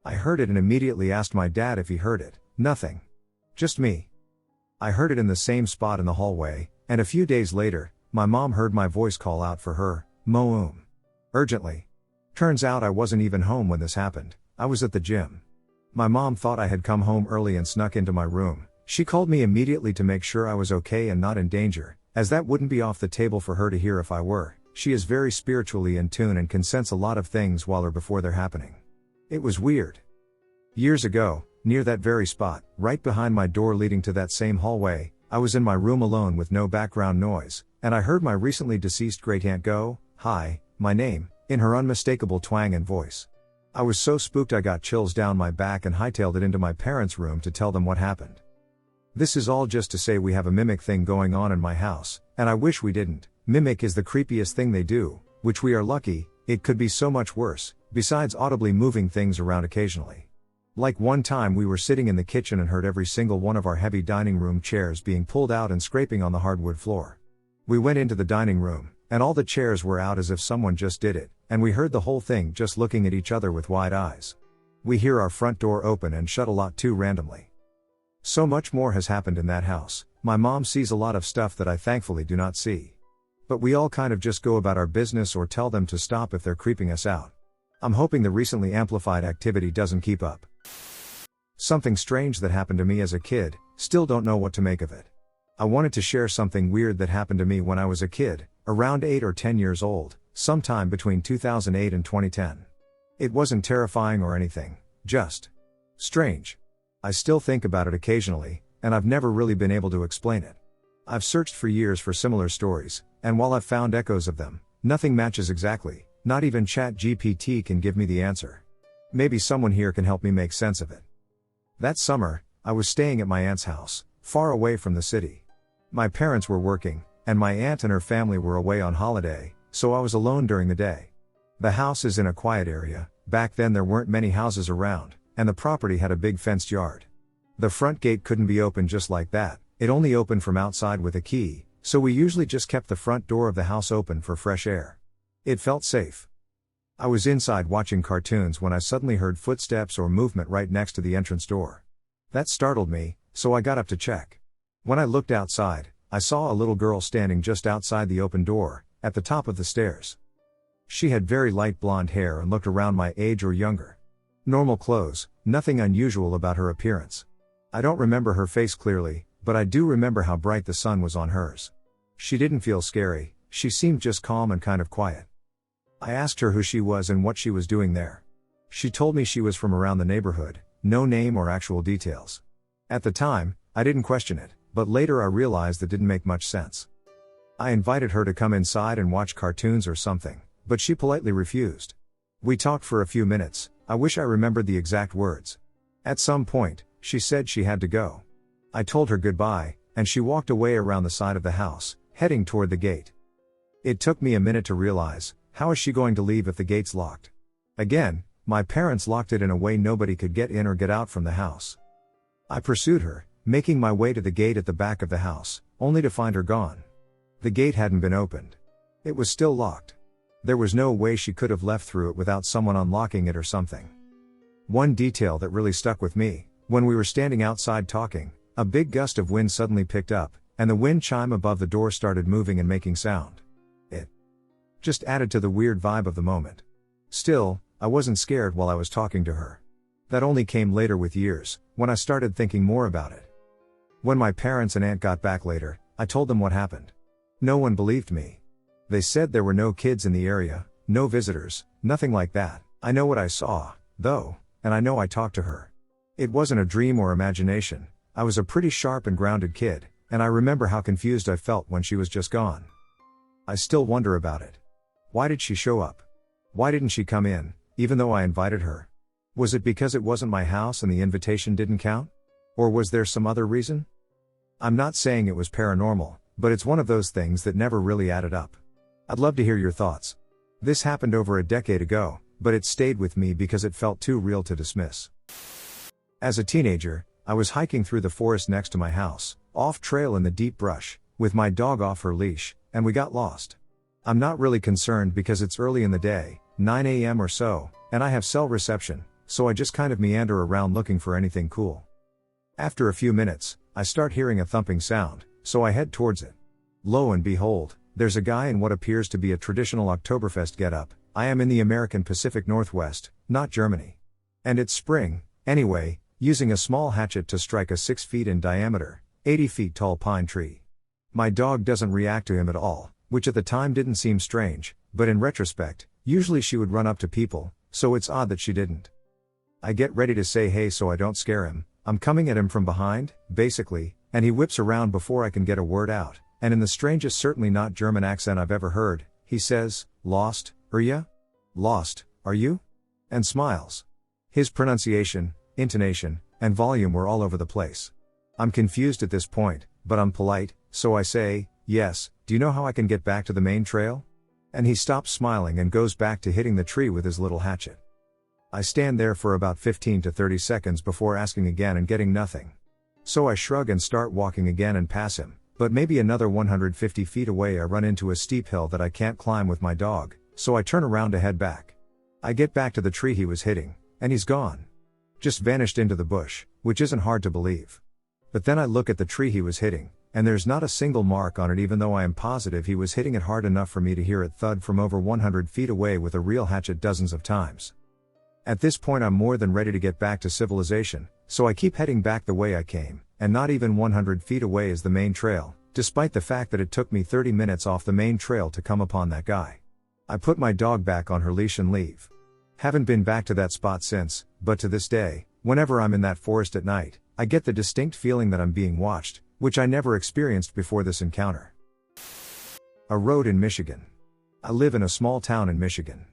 I heard it and immediately asked my dad if he heard it. Nothing. Just me. I heard it in the same spot in the hallway, and a few days later, my mom heard my voice call out for her, Moum. Urgently. Turns out I wasn't even home when this happened. I was at the gym. My mom thought I had come home early and snuck into my room. She called me immediately to make sure I was okay and not in danger, as that wouldn't be off the table for her to hear if I were. She is very spiritually in tune and can sense a lot of things while or before they're happening. It was weird. Years ago, near that very spot, right behind my door leading to that same hallway, I was in my room alone with no background noise, and I heard my recently deceased great-aunt go, "Hi, my name," in her unmistakable twang and voice. I was so spooked I got chills down my back and hightailed it into my parents' room to tell them what happened. This is all just to say we have a mimic thing going on in my house, and I wish we didn't. Mimic is the creepiest thing they do, which we are lucky. It could be so much worse, besides audibly moving things around occasionally. Like one time we were sitting in the kitchen and heard every single one of our heavy dining room chairs being pulled out and scraping on the hardwood floor. We went into the dining room, and all the chairs were out as if someone just did it, and we heard the whole thing just looking at each other with wide eyes. We hear our front door open and shut a lot too randomly. So much more has happened in that house. My mom sees a lot of stuff that I thankfully do not see. But we all kind of just go about our business or tell them to stop if they're creeping us out. I'm hoping the recently amplified activity doesn't keep up. Something strange that happened to me as a kid, still don't know what to make of it. I wanted to share something weird that happened to me when I was a kid, around 8 or 10 years old, sometime between 2008 and 2010. It wasn't terrifying or anything, just strange. I still think about it occasionally, and I've never really been able to explain it. I've searched for years for similar stories, and while I've found echoes of them, nothing matches exactly. Not even ChatGPT can give me the answer. Maybe someone here can help me make sense of it. That summer, I was staying at my aunt's house, far away from the city. My parents were working, and my aunt and her family were away on holiday, so I was alone during the day. The house is in a quiet area. Back then there weren't many houses around, and the property had a big fenced yard. The front gate couldn't be opened just like that, it only opened from outside with a key, so we usually just kept the front door of the house open for fresh air. It felt safe. I was inside watching cartoons when I suddenly heard footsteps or movement right next to the entrance door. That startled me, so I got up to check. When I looked outside, I saw a little girl standing just outside the open door, at the top of the stairs. She had very light blonde hair and looked around my age or younger. Normal clothes, nothing unusual about her appearance. I don't remember her face clearly, but I do remember how bright the sun was on hers. She didn't feel scary, she seemed just calm and kind of quiet. I asked her who she was and what she was doing there. She told me she was from around the neighborhood, no name or actual details. At the time, I didn't question it, but later I realized that didn't make much sense. I invited her to come inside and watch cartoons or something, but she politely refused. We talked for a few minutes. I wish I remembered the exact words. At some point, she said she had to go. I told her goodbye, and she walked away around the side of the house, heading toward the gate. It took me a minute to realize, how is she going to leave if the gate's locked? Again, my parents locked it in a way nobody could get in or get out from the house. I pursued her, making my way to the gate at the back of the house, only to find her gone. The gate hadn't been opened. It was still locked. There was no way she could have left through it without someone unlocking it or something. One detail that really stuck with me, when we were standing outside talking, a big gust of wind suddenly picked up, and the wind chime above the door started moving and making sound. It just added to the weird vibe of the moment. Still, I wasn't scared while I was talking to her. That only came later with years, when I started thinking more about it. When my parents and aunt got back later, I told them what happened. No one believed me. They said there were no kids in the area, no visitors, nothing like that. I know what I saw, though, and I know I talked to her. It wasn't a dream or imagination. I was a pretty sharp and grounded kid, and I remember how confused I felt when she was just gone. I still wonder about it. Why did she show up? Why didn't she come in, even though I invited her? Was it because it wasn't my house and the invitation didn't count? Or was there some other reason? I'm not saying it was paranormal, but it's one of those things that never really added up. I'd love to hear your thoughts. This happened over a decade ago, but it stayed with me because it felt too real to dismiss. As a teenager, I was hiking through the forest next to my house, off trail in the deep brush, with my dog off her leash, and we got lost. I'm not really concerned because it's early in the day, 9 a.m. or so, and I have cell reception, so I just kind of meander around looking for anything cool. After a few minutes, I start hearing a thumping sound, so I head towards it. Lo and behold, there's a guy in what appears to be a traditional Oktoberfest getup. I am in the American Pacific Northwest, not Germany. And it's spring, anyway, using a small hatchet to strike a 6 feet in diameter, 80 feet tall pine tree. My dog doesn't react to him at all, which at the time didn't seem strange, but in retrospect, usually she would run up to people, so it's odd that she didn't. I get ready to say hey so I don't scare him. I'm coming at him from behind, basically, and he whips around before I can get a word out, and in the strangest certainly not German accent I've ever heard, he says, "Lost, are ya? Lost, are you?" and smiles. His pronunciation, intonation, and volume were all over the place. I'm confused at this point, but I'm polite, so I say, "Yes, do you know how I can get back to the main trail?" And he stops smiling and goes back to hitting the tree with his little hatchet. I stand there for about 15 to 30 seconds before asking again and getting nothing. So I shrug and start walking again and pass him, but maybe another 150 feet away I run into a steep hill that I can't climb with my dog, so I turn around to head back. I get back to the tree he was hitting, and he's gone. Just vanished into the bush, which isn't hard to believe. But then I look at the tree he was hitting, and there's not a single mark on it even though I am positive he was hitting it hard enough for me to hear it thud from over 100 feet away with a real hatchet dozens of times. At this point I'm more than ready to get back to civilization, so I keep heading back the way I came, and not even 100 feet away is the main trail, despite the fact that it took me 30 minutes off the main trail to come upon that guy. I put my dog back on her leash and leave. Haven't been back to that spot since, but to this day, whenever I'm in that forest at night, I get the distinct feeling that I'm being watched, which I never experienced before this encounter. A road in Michigan. I live in a small town in Michigan.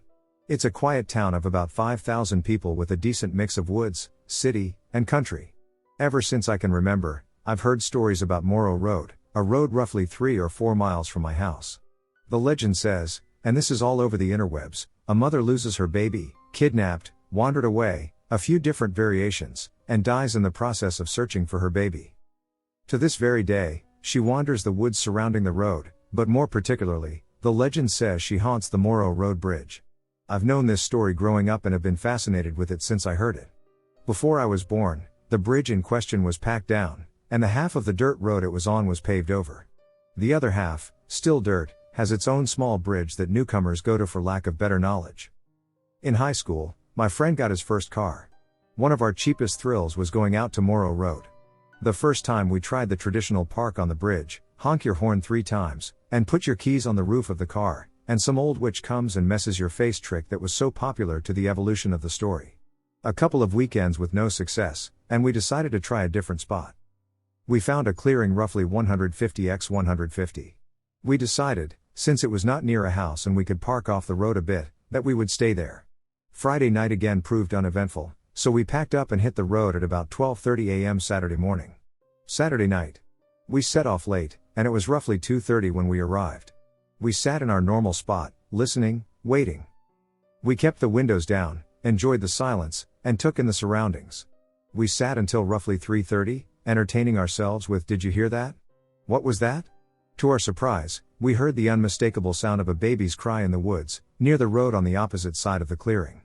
It's a quiet town of about 5,000 people with a decent mix of woods, city, and country. Ever since I can remember, I've heard stories about Morrow Road, a road roughly 3 or 4 miles from my house. The legend says, and this is all over the interwebs, a mother loses her baby, kidnapped, wandered away, a few different variations, and dies in the process of searching for her baby. To this very day, she wanders the woods surrounding the road, but more particularly, the legend says she haunts the Morrow Road bridge. I've known this story growing up and have been fascinated with it since I heard it. Before I was born, the bridge in question was packed down, and the half of the dirt road it was on was paved over. The other half, still dirt, has its own small bridge that newcomers go to for lack of better knowledge. In high school, my friend got his first car. One of our cheapest thrills was going out to Morrow Road. The first time we tried the traditional park on the bridge, honk your horn 3 times, and put your keys on the roof of the car, and some old witch comes and messes your face trick that was so popular to the evolution of the story. A couple of weekends with no success, and we decided to try a different spot. We found a clearing roughly 150 x 150. We decided, since it was not near a house and we could park off the road a bit, that we would stay there. Friday night again proved uneventful, so we packed up and hit the road at about 12:30 a.m. Saturday morning. Saturday night. We set off late, and it was roughly 2:30 when we arrived. We sat in our normal spot, listening, waiting. We kept the windows down, enjoyed the silence, and took in the surroundings. We sat until roughly 3:30, entertaining ourselves with "Did you hear that? What was that?" To our surprise, we heard the unmistakable sound of a baby's cry in the woods, near the road on the opposite side of the clearing.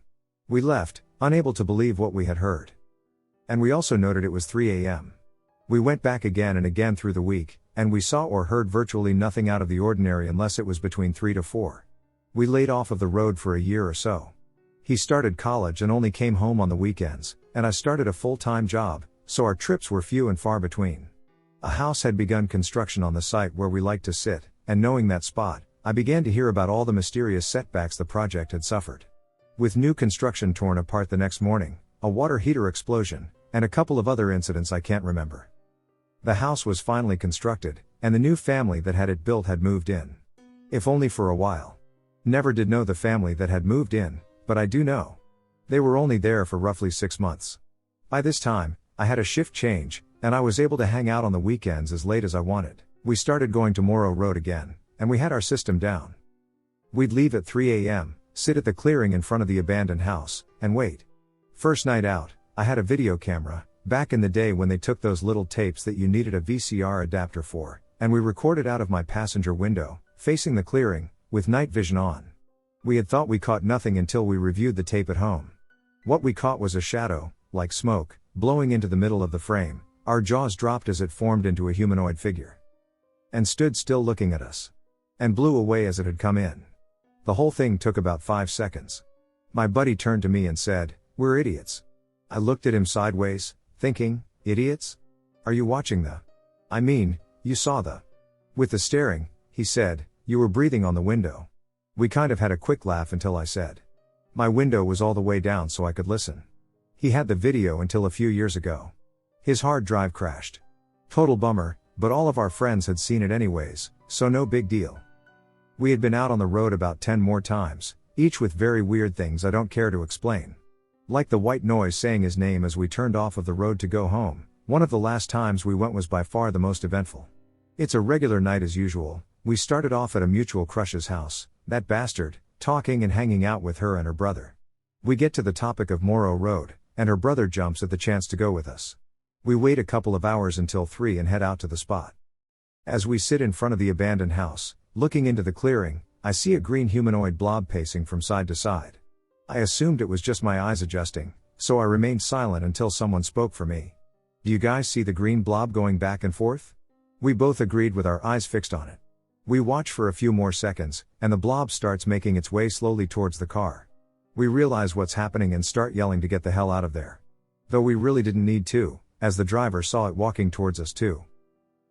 We left, unable to believe what we had heard. And we also noted it was 3 a.m. We went back again and again through the week, and we saw or heard virtually nothing out of the ordinary unless it was between 3 to 4. We laid off of the road for a year or so. He started college and only came home on the weekends, and I started a full-time job, so our trips were few and far between. A house had begun construction on the site where we liked to sit, and knowing that spot, I began to hear about all the mysterious setbacks the project had suffered. With new construction torn apart the next morning, a water heater explosion, and a couple of other incidents I can't remember. The house was finally constructed, and the new family that had it built had moved in. If only for a while. Never did know the family that had moved in, but I do know. They were only there for roughly 6 months. By this time, I had a shift change, and I was able to hang out on the weekends as late as I wanted. We started going to Morrow Road again, and we had our system down. We'd leave at 3 a.m., sit at the clearing in front of the abandoned house, and wait. First night out, I had a video camera, back in the day when they took those little tapes that you needed a VCR adapter for, and we recorded out of my passenger window, facing the clearing, with night vision on. We had thought we caught nothing until we reviewed the tape at home. What we caught was a shadow, like smoke, blowing into the middle of the frame. Our jaws dropped as it formed into a humanoid figure. And stood still looking at us. And blew away as it had come in. The whole thing took about 5 seconds. My buddy turned to me and said, "We're idiots." I looked at him sideways, thinking, idiots? Are you watching you saw the. With the staring, he said, "You were breathing on the window." We kind of had a quick laugh until I said. My window was all the way down so I could listen. He had the video until a few years ago. His hard drive crashed. Total bummer, but all of our friends had seen it anyways, so no big deal. We had been out on the road about 10 more times, each with very weird things I don't care to explain. Like the white noise saying his name as we turned off of the road to go home. One of the last times we went was by far the most eventful. It's a regular night as usual. We started off at a mutual crush's house, that bastard, talking and hanging out with her and her brother. We get to the topic of Morrow Road, and her brother jumps at the chance to go with us. We wait a couple of hours until 3 and head out to the spot. As we sit in front of the abandoned house, looking into the clearing, I see a green humanoid blob pacing from side to side. I assumed it was just my eyes adjusting, so I remained silent until someone spoke for me. "Do you guys see the green blob going back and forth?" We both agreed with our eyes fixed on it. We watch for a few more seconds, and the blob starts making its way slowly towards the car. We realize what's happening and start yelling to get the hell out of there. Though we really didn't need to, as the driver saw it walking towards us too.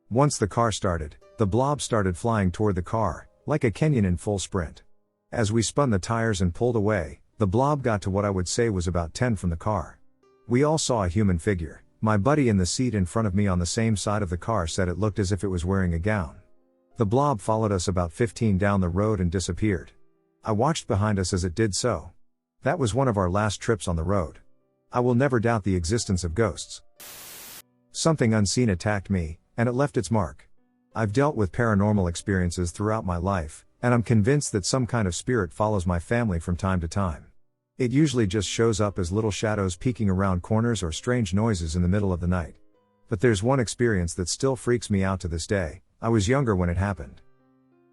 Once the car started, the blob started flying toward the car, like a Kenyan in full sprint. As we spun the tires and pulled away, the blob got to what I would say was about 10 from the car. We all saw a human figure. My buddy in the seat in front of me on the same side of the car said it looked as if it was wearing a gown. The blob followed us about 15 down the road and disappeared. I watched behind us as it did so. That was one of our last trips on the road. I will never doubt the existence of ghosts. Something unseen attacked me, and it left its mark. I've dealt with paranormal experiences throughout my life, and I'm convinced that some kind of spirit follows my family from time to time. It usually just shows up as little shadows peeking around corners or strange noises in the middle of the night. But there's one experience that still freaks me out to this day. I was younger when it happened.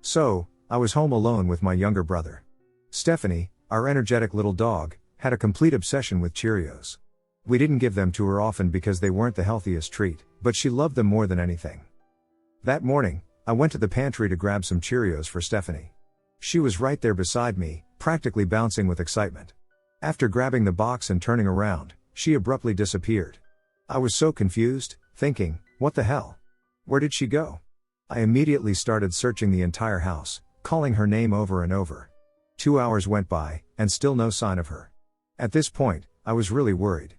So, I was home alone with my younger brother. Stephanie, our energetic little dog, had a complete obsession with Cheerios. We didn't give them to her often because they weren't the healthiest treat, but she loved them more than anything. That morning, I went to the pantry to grab some Cheerios for Stephanie. She was right there beside me, practically bouncing with excitement. After grabbing the box and turning around, she abruptly disappeared. I was so confused, thinking, what the hell? Where did she go? I immediately started searching the entire house, calling her name over and over. 2 hours went by, and still no sign of her. At this point, I was really worried.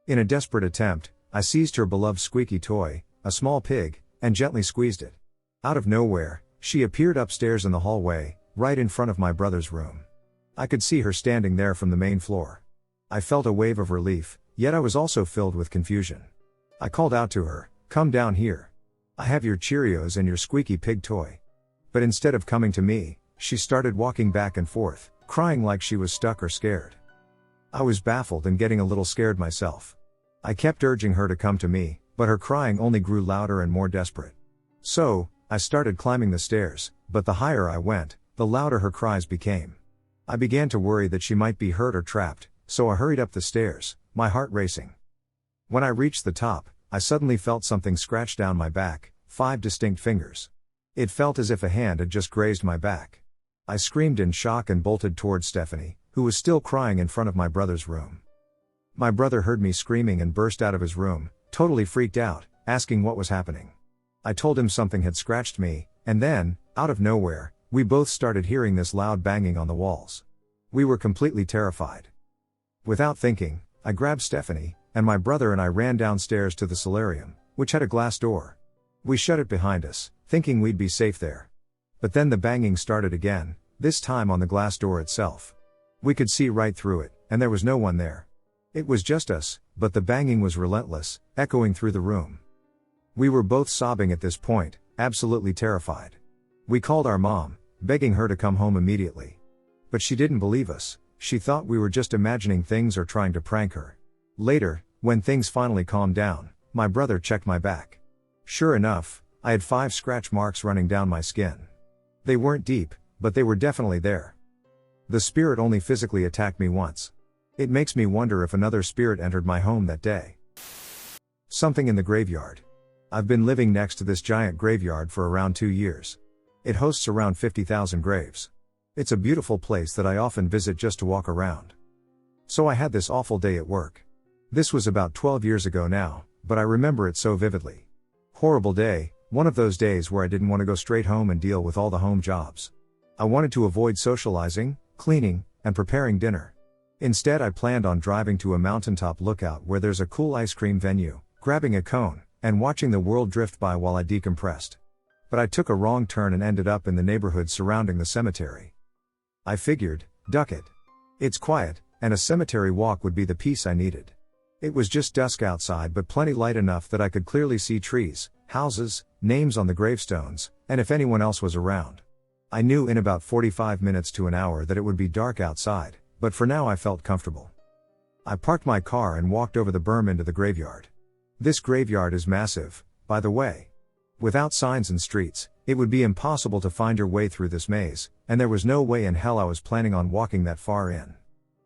In a desperate attempt, I seized her beloved squeaky toy, a small pig, and gently squeezed it. Out of nowhere, she appeared upstairs in the hallway, right in front of my brother's room. I could see her standing there from the main floor. I felt a wave of relief, yet I was also filled with confusion. I called out to her, "Come down here. I have your Cheerios and your squeaky pig toy." But instead of coming to me, she started walking back and forth, crying like she was stuck or scared. I was baffled and getting a little scared myself. I kept urging her to come to me, but her crying only grew louder and more desperate. So, I started climbing the stairs, but the higher I went, the louder her cries became. I began to worry that she might be hurt or trapped, so I hurried up the stairs, my heart racing. When I reached the top, I suddenly felt something scratch down my back, 5 distinct fingers. It felt as if a hand had just grazed my back. I screamed in shock and bolted towards Stephanie, who was still crying in front of my brother's room. My brother heard me screaming and burst out of his room, totally freaked out, asking what was happening. I told him something had scratched me, and then, out of nowhere, we both started hearing this loud banging on the walls. We were completely terrified. Without thinking, I grabbed Stephanie, and my brother and I ran downstairs to the solarium, which had a glass door. We shut it behind us, thinking we'd be safe there. But then the banging started again, this time on the glass door itself. We could see right through it, and there was no one there. It was just us, but the banging was relentless, echoing through the room. We were both sobbing at this point, absolutely terrified. We called our mom, begging her to come home immediately. But she didn't believe us. She thought we were just imagining things or trying to prank her. Later, when things finally calmed down, my brother checked my back. Sure enough, I had 5 scratch marks running down my skin. They weren't deep, but they were definitely there. The spirit only physically attacked me once. It makes me wonder if another spirit entered my home that day. Something in the graveyard. I've been living next to this giant graveyard for around 2 years. It hosts around 50,000 graves. It's a beautiful place that I often visit just to walk around. So I had this awful day at work. This was about 12 years ago now, but I remember it so vividly. Horrible day, one of those days where I didn't want to go straight home and deal with all the home jobs. I wanted to avoid socializing, cleaning, and preparing dinner. Instead, I planned on driving to a mountaintop lookout where there's a cool ice cream venue, grabbing a cone, and watching the world drift by while I decompressed. But I took a wrong turn and ended up in the neighborhood surrounding the cemetery. I figured, duck it. It's quiet, and a cemetery walk would be the peace I needed. It was just dusk outside but plenty light enough that I could clearly see trees, houses, names on the gravestones, and if anyone else was around. I knew in about 45 minutes to an hour that it would be dark outside, but for now I felt comfortable. I parked my car and walked over the berm into the graveyard. This graveyard is massive, by the way. Without signs and streets, it would be impossible to find your way through this maze, and there was no way in hell I was planning on walking that far in.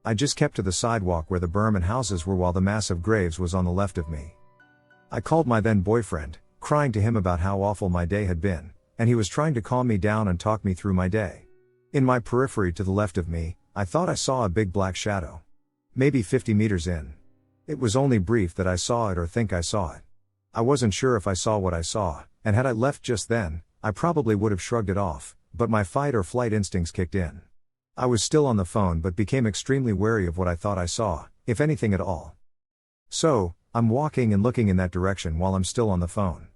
I just kept to the sidewalk where the berm and houses were while the mass of graves was on the left of me. I called my then boyfriend, crying to him about how awful my day had been, and he was trying to calm me down and talk me through my day. In my periphery to the left of me, I thought I saw a big black shadow. Maybe 50 meters in. It was only brief that I saw it or think I saw it. I wasn't sure if I saw what I saw, and had I left just then, I probably would have shrugged it off, but my fight or flight instincts kicked in. I was still on the phone but became extremely wary of what I thought I saw, if anything at all. So, I'm walking and looking in that direction while I'm still on the phone.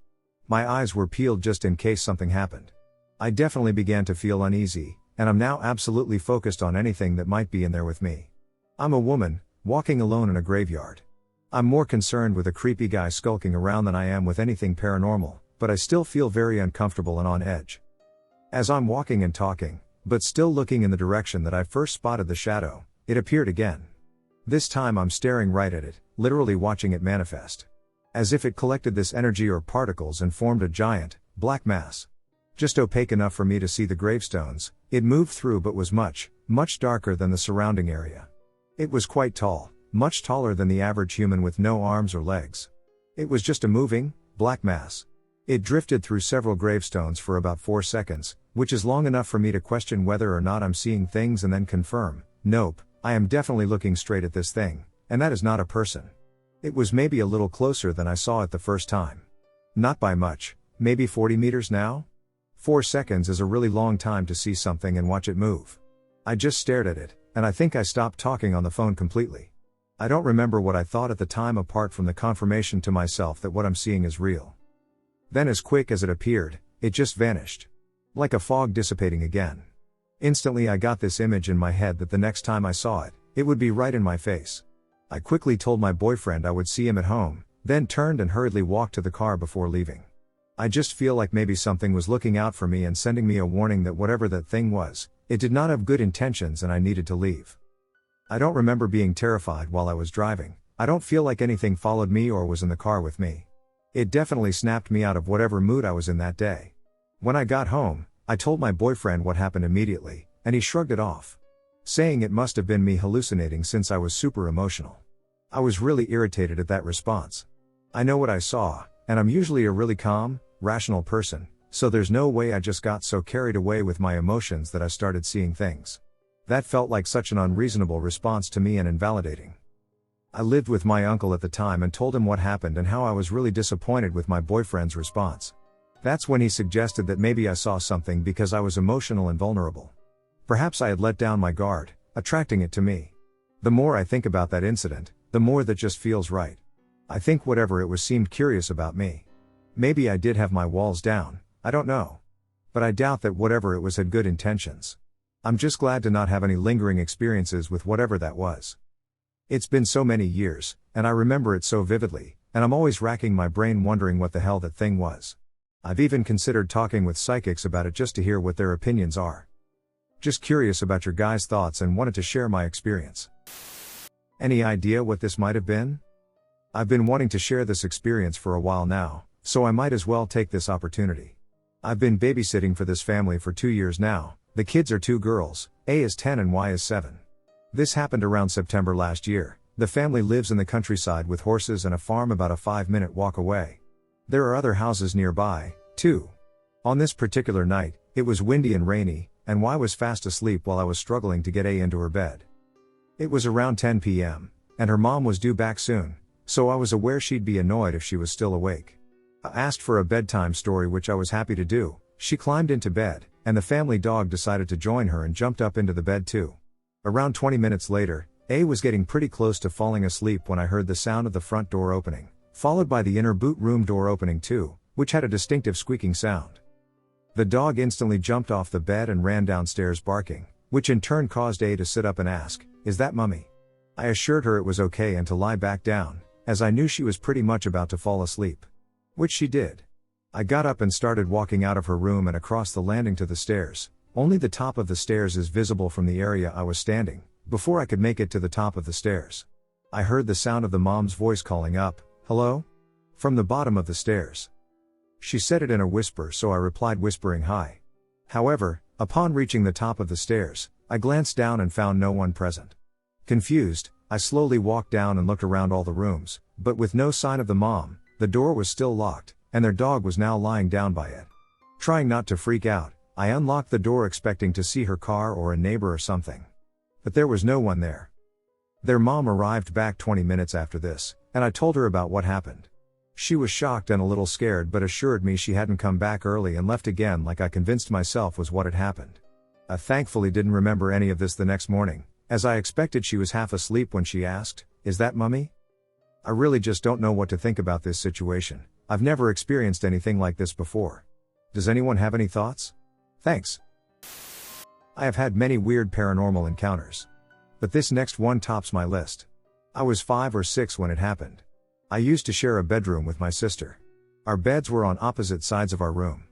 My eyes were peeled just in case something happened. I definitely began to feel uneasy, and I'm now absolutely focused on anything that might be in there with me. I'm a woman, walking alone in a graveyard. I'm more concerned with a creepy guy skulking around than I am with anything paranormal, but I still feel very uncomfortable and on edge. As I'm walking and talking, but still looking in the direction that I first spotted the shadow, it appeared again. This time I'm staring right at it, literally watching it manifest. As if it collected this energy or particles and formed a giant, black mass. Just opaque enough for me to see the gravestones, it moved through but was much, much darker than the surrounding area. It was quite tall, much taller than the average human with no arms or legs. It was just a moving, black mass. It drifted through several gravestones for about 4 seconds, which is long enough for me to question whether or not I'm seeing things and then confirm, nope, I am definitely looking straight at this thing, and that is not a person. It was maybe a little closer than I saw it the first time. Not by much, maybe 40 meters now? 4 seconds is a really long time to see something and watch it move. I just stared at it, and I think I stopped talking on the phone completely. I don't remember what I thought at the time apart from the confirmation to myself that what I'm seeing is real. Then as quick as it appeared, it just vanished. Like a fog dissipating again. Instantly I got this image in my head that the next time I saw it, it would be right in my face. I quickly told my boyfriend I would see him at home, then turned and hurriedly walked to the car before leaving. I just feel like maybe something was looking out for me and sending me a warning that whatever that thing was, it did not have good intentions and I needed to leave. I don't remember being terrified while I was driving. I don't feel like anything followed me or was in the car with me. It definitely snapped me out of whatever mood I was in that day. When I got home, I told my boyfriend what happened immediately, and he shrugged it off, saying it must have been me hallucinating since I was super emotional. I was really irritated at that response. I know what I saw, and I'm usually a really calm, rational person, so there's no way I just got so carried away with my emotions that I started seeing things. That felt like such an unreasonable response to me and invalidating. I lived with my uncle at the time and told him what happened and how I was really disappointed with my boyfriend's response. That's when he suggested that maybe I saw something because I was emotional and vulnerable. Perhaps I had let down my guard, attracting it to me. The more I think about that incident, the more that just feels right. I think whatever it was seemed curious about me. Maybe I did have my walls down, I don't know. But I doubt that whatever it was had good intentions. I'm just glad to not have any lingering experiences with whatever that was. It's been so many years, and I remember it so vividly, and I'm always racking my brain wondering what the hell that thing was. I've even considered talking with psychics about it just to hear what their opinions are. Just curious about your guys' thoughts and wanted to share my experience. Any idea what this might have been? I've been wanting to share this experience for a while now, so I might as well take this opportunity. I've been babysitting for this family for 2 years now. The kids are 2 girls, A is 10 and Y is 7. This happened around September last year. The family lives in the countryside with horses and a farm about a 5-minute walk away. There are other houses nearby, too. On this particular night, it was windy and rainy, and Y was fast asleep while I was struggling to get A into her bed. It was around 10 p.m., and her mom was due back soon, so I was aware she'd be annoyed if she was still awake. I asked for a bedtime story, which I was happy to do. She climbed into bed, and the family dog decided to join her and jumped up into the bed too. Around 20 minutes later, A was getting pretty close to falling asleep when I heard the sound of the front door opening, followed by the inner boot room door opening too, which had a distinctive squeaking sound. The dog instantly jumped off the bed and ran downstairs barking, which in turn caused A to sit up and ask, "Is that Mummy?" I assured her it was okay and to lie back down, as I knew she was pretty much about to fall asleep. Which she did. I got up and started walking out of her room and across the landing to the stairs. Only the top of the stairs is visible from the area I was standing. Before I could make it to the top of the stairs, I heard the sound of the mom's voice calling up, "Hello?" from the bottom of the stairs. She said it in a whisper, so I replied whispering hi. However, upon reaching the top of the stairs, I glanced down and found no one present. Confused, I slowly walked down and looked around all the rooms, but with no sign of the mom. The door was still locked, and their dog was now lying down by it. Trying not to freak out, I unlocked the door expecting to see her car or a neighbor or something. But there was no one there. Their mom arrived back 20 minutes after this, and I told her about what happened. She was shocked and a little scared but assured me she hadn't come back early and left again like I convinced myself was what had happened. I thankfully didn't remember any of this the next morning, as I expected she was half asleep when she asked, "Is that Mummy?" I really just don't know what to think about this situation. I've never experienced anything like this before. Does anyone have any thoughts? Thanks. I have had many weird paranormal encounters, but this next one tops my list. I was 5 or 6 when it happened. I used to share a bedroom with my sister. Our beds were on opposite sides of our room.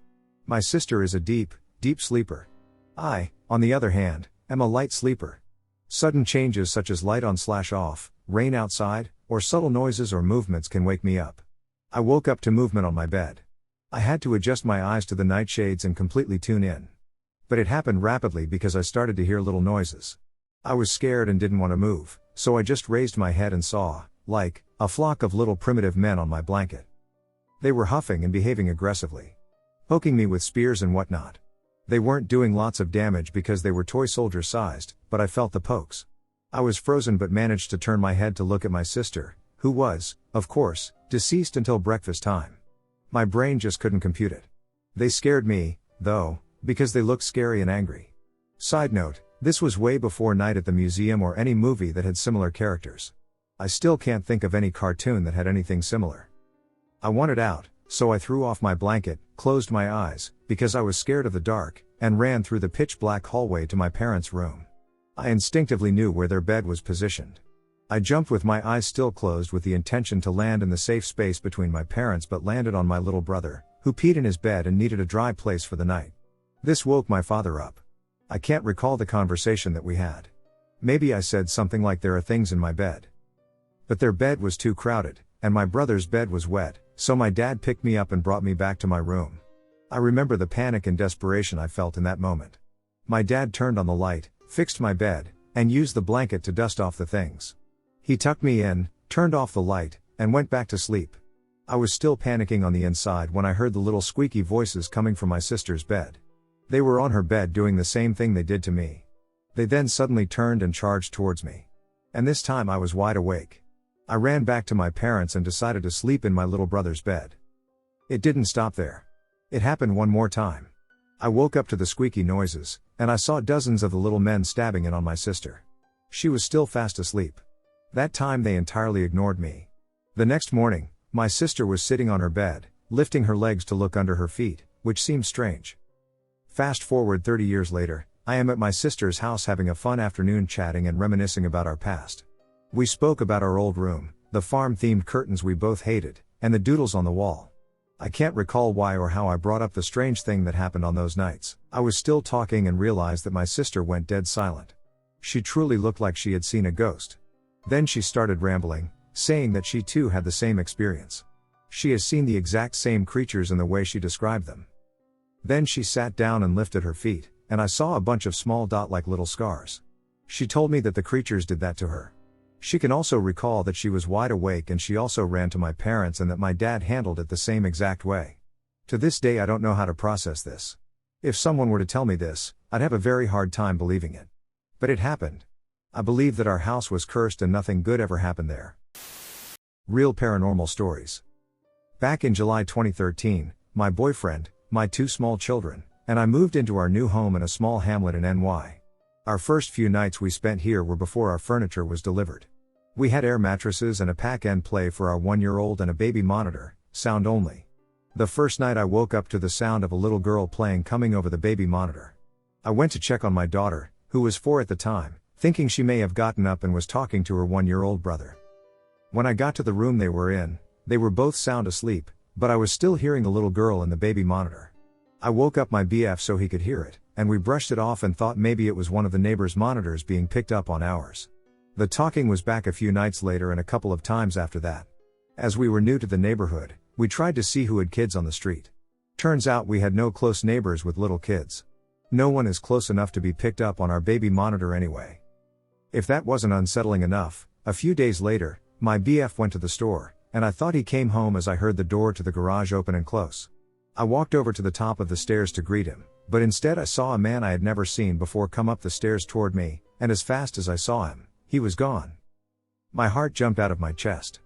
My sister is a deep, deep sleeper. I, on the other hand, am a light sleeper. Sudden changes such as light on/off, rain outside, or subtle noises or movements can wake me up. I woke up to movement on my bed. I had to adjust my eyes to the nightshades and completely tune in. But it happened rapidly because I started to hear little noises. I was scared and didn't want to move, so I just raised my head and saw, like, a flock of little primitive men on my blanket. They were huffing and behaving aggressively, poking me with spears and whatnot. They weren't doing lots of damage because they were toy soldier sized, but I felt the pokes. I was frozen but managed to turn my head to look at my sister, who was, of course, deceased until breakfast time. My brain just couldn't compute it. They scared me, though, because they looked scary and angry. Side note, this was way before Night at the Museum or any movie that had similar characters. I still can't think of any cartoon that had anything similar. I wanted out, so I threw off my blanket, closed my eyes, because I was scared of the dark, and ran through the pitch black hallway to my parents' room. I instinctively knew where their bed was positioned. I jumped with my eyes still closed with the intention to land in the safe space between my parents, but landed on my little brother, who peed in his bed and needed a dry place for the night. This woke my father up. I can't recall the conversation that we had. Maybe I said something like, "There are things in my bed." But their bed was too crowded, and my brother's bed was wet, so my dad picked me up and brought me back to my room. I remember the panic and desperation I felt in that moment. My dad turned on the light, fixed my bed, and used the blanket to dust off the things. He tucked me in, turned off the light, and went back to sleep. I was still panicking on the inside when I heard the little squeaky voices coming from my sister's bed. They were on her bed doing the same thing they did to me. They then suddenly turned and charged towards me. And this time I was wide awake. I ran back to my parents and decided to sleep in my little brother's bed. It didn't stop there. It happened one more time. I woke up to the squeaky noises, and I saw dozens of the little men stabbing in on my sister. She was still fast asleep. That time they entirely ignored me. The next morning, my sister was sitting on her bed, lifting her legs to look under her feet, which seemed strange. Fast forward 30 years later, I am at my sister's house having a fun afternoon chatting and reminiscing about our past. We spoke about our old room, the farm-themed curtains we both hated, and the doodles on the wall. I can't recall why or how I brought up the strange thing that happened on those nights. I was still talking and realized that my sister went dead silent. She truly looked like she had seen a ghost. Then she started rambling, saying that she too had the same experience. She has seen the exact same creatures in the way she described them. Then she sat down and lifted her feet, and I saw a bunch of small dot-like little scars. She told me that the creatures did that to her. She can also recall that she was wide awake and she also ran to my parents and that my dad handled it the same exact way. To this day I don't know how to process this. If someone were to tell me this, I'd have a very hard time believing it. But it happened. I believe that our house was cursed and nothing good ever happened there. Real paranormal stories. Back in July 2013, my boyfriend, my 2 small children, and I moved into our new home in a small hamlet in NY. Our first few nights we spent here were before our furniture was delivered. We had air mattresses and a pack-and play for our 1-year-old and a baby monitor, sound only. The first night I woke up to the sound of a little girl playing coming over the baby monitor. I went to check on my daughter, who was 4 at the time, thinking she may have gotten up and was talking to her 1-year-old brother. When I got to the room they were in, they were both sound asleep, but I was still hearing the little girl in the baby monitor. I woke up my BF so he could hear it, and we brushed it off and thought maybe it was one of the neighbors' monitors being picked up on ours. The talking was back a few nights later and a couple of times after that. As we were new to the neighborhood, we tried to see who had kids on the street. Turns out we had no close neighbors with little kids. No one is close enough to be picked up on our baby monitor anyway. If that wasn't unsettling enough, a few days later, my BF went to the store, and I thought he came home as I heard the door to the garage open and close. I walked over to the top of the stairs to greet him, but instead I saw a man I had never seen before come up the stairs toward me, and as fast as I saw him, he was gone. My heart jumped out of my chest.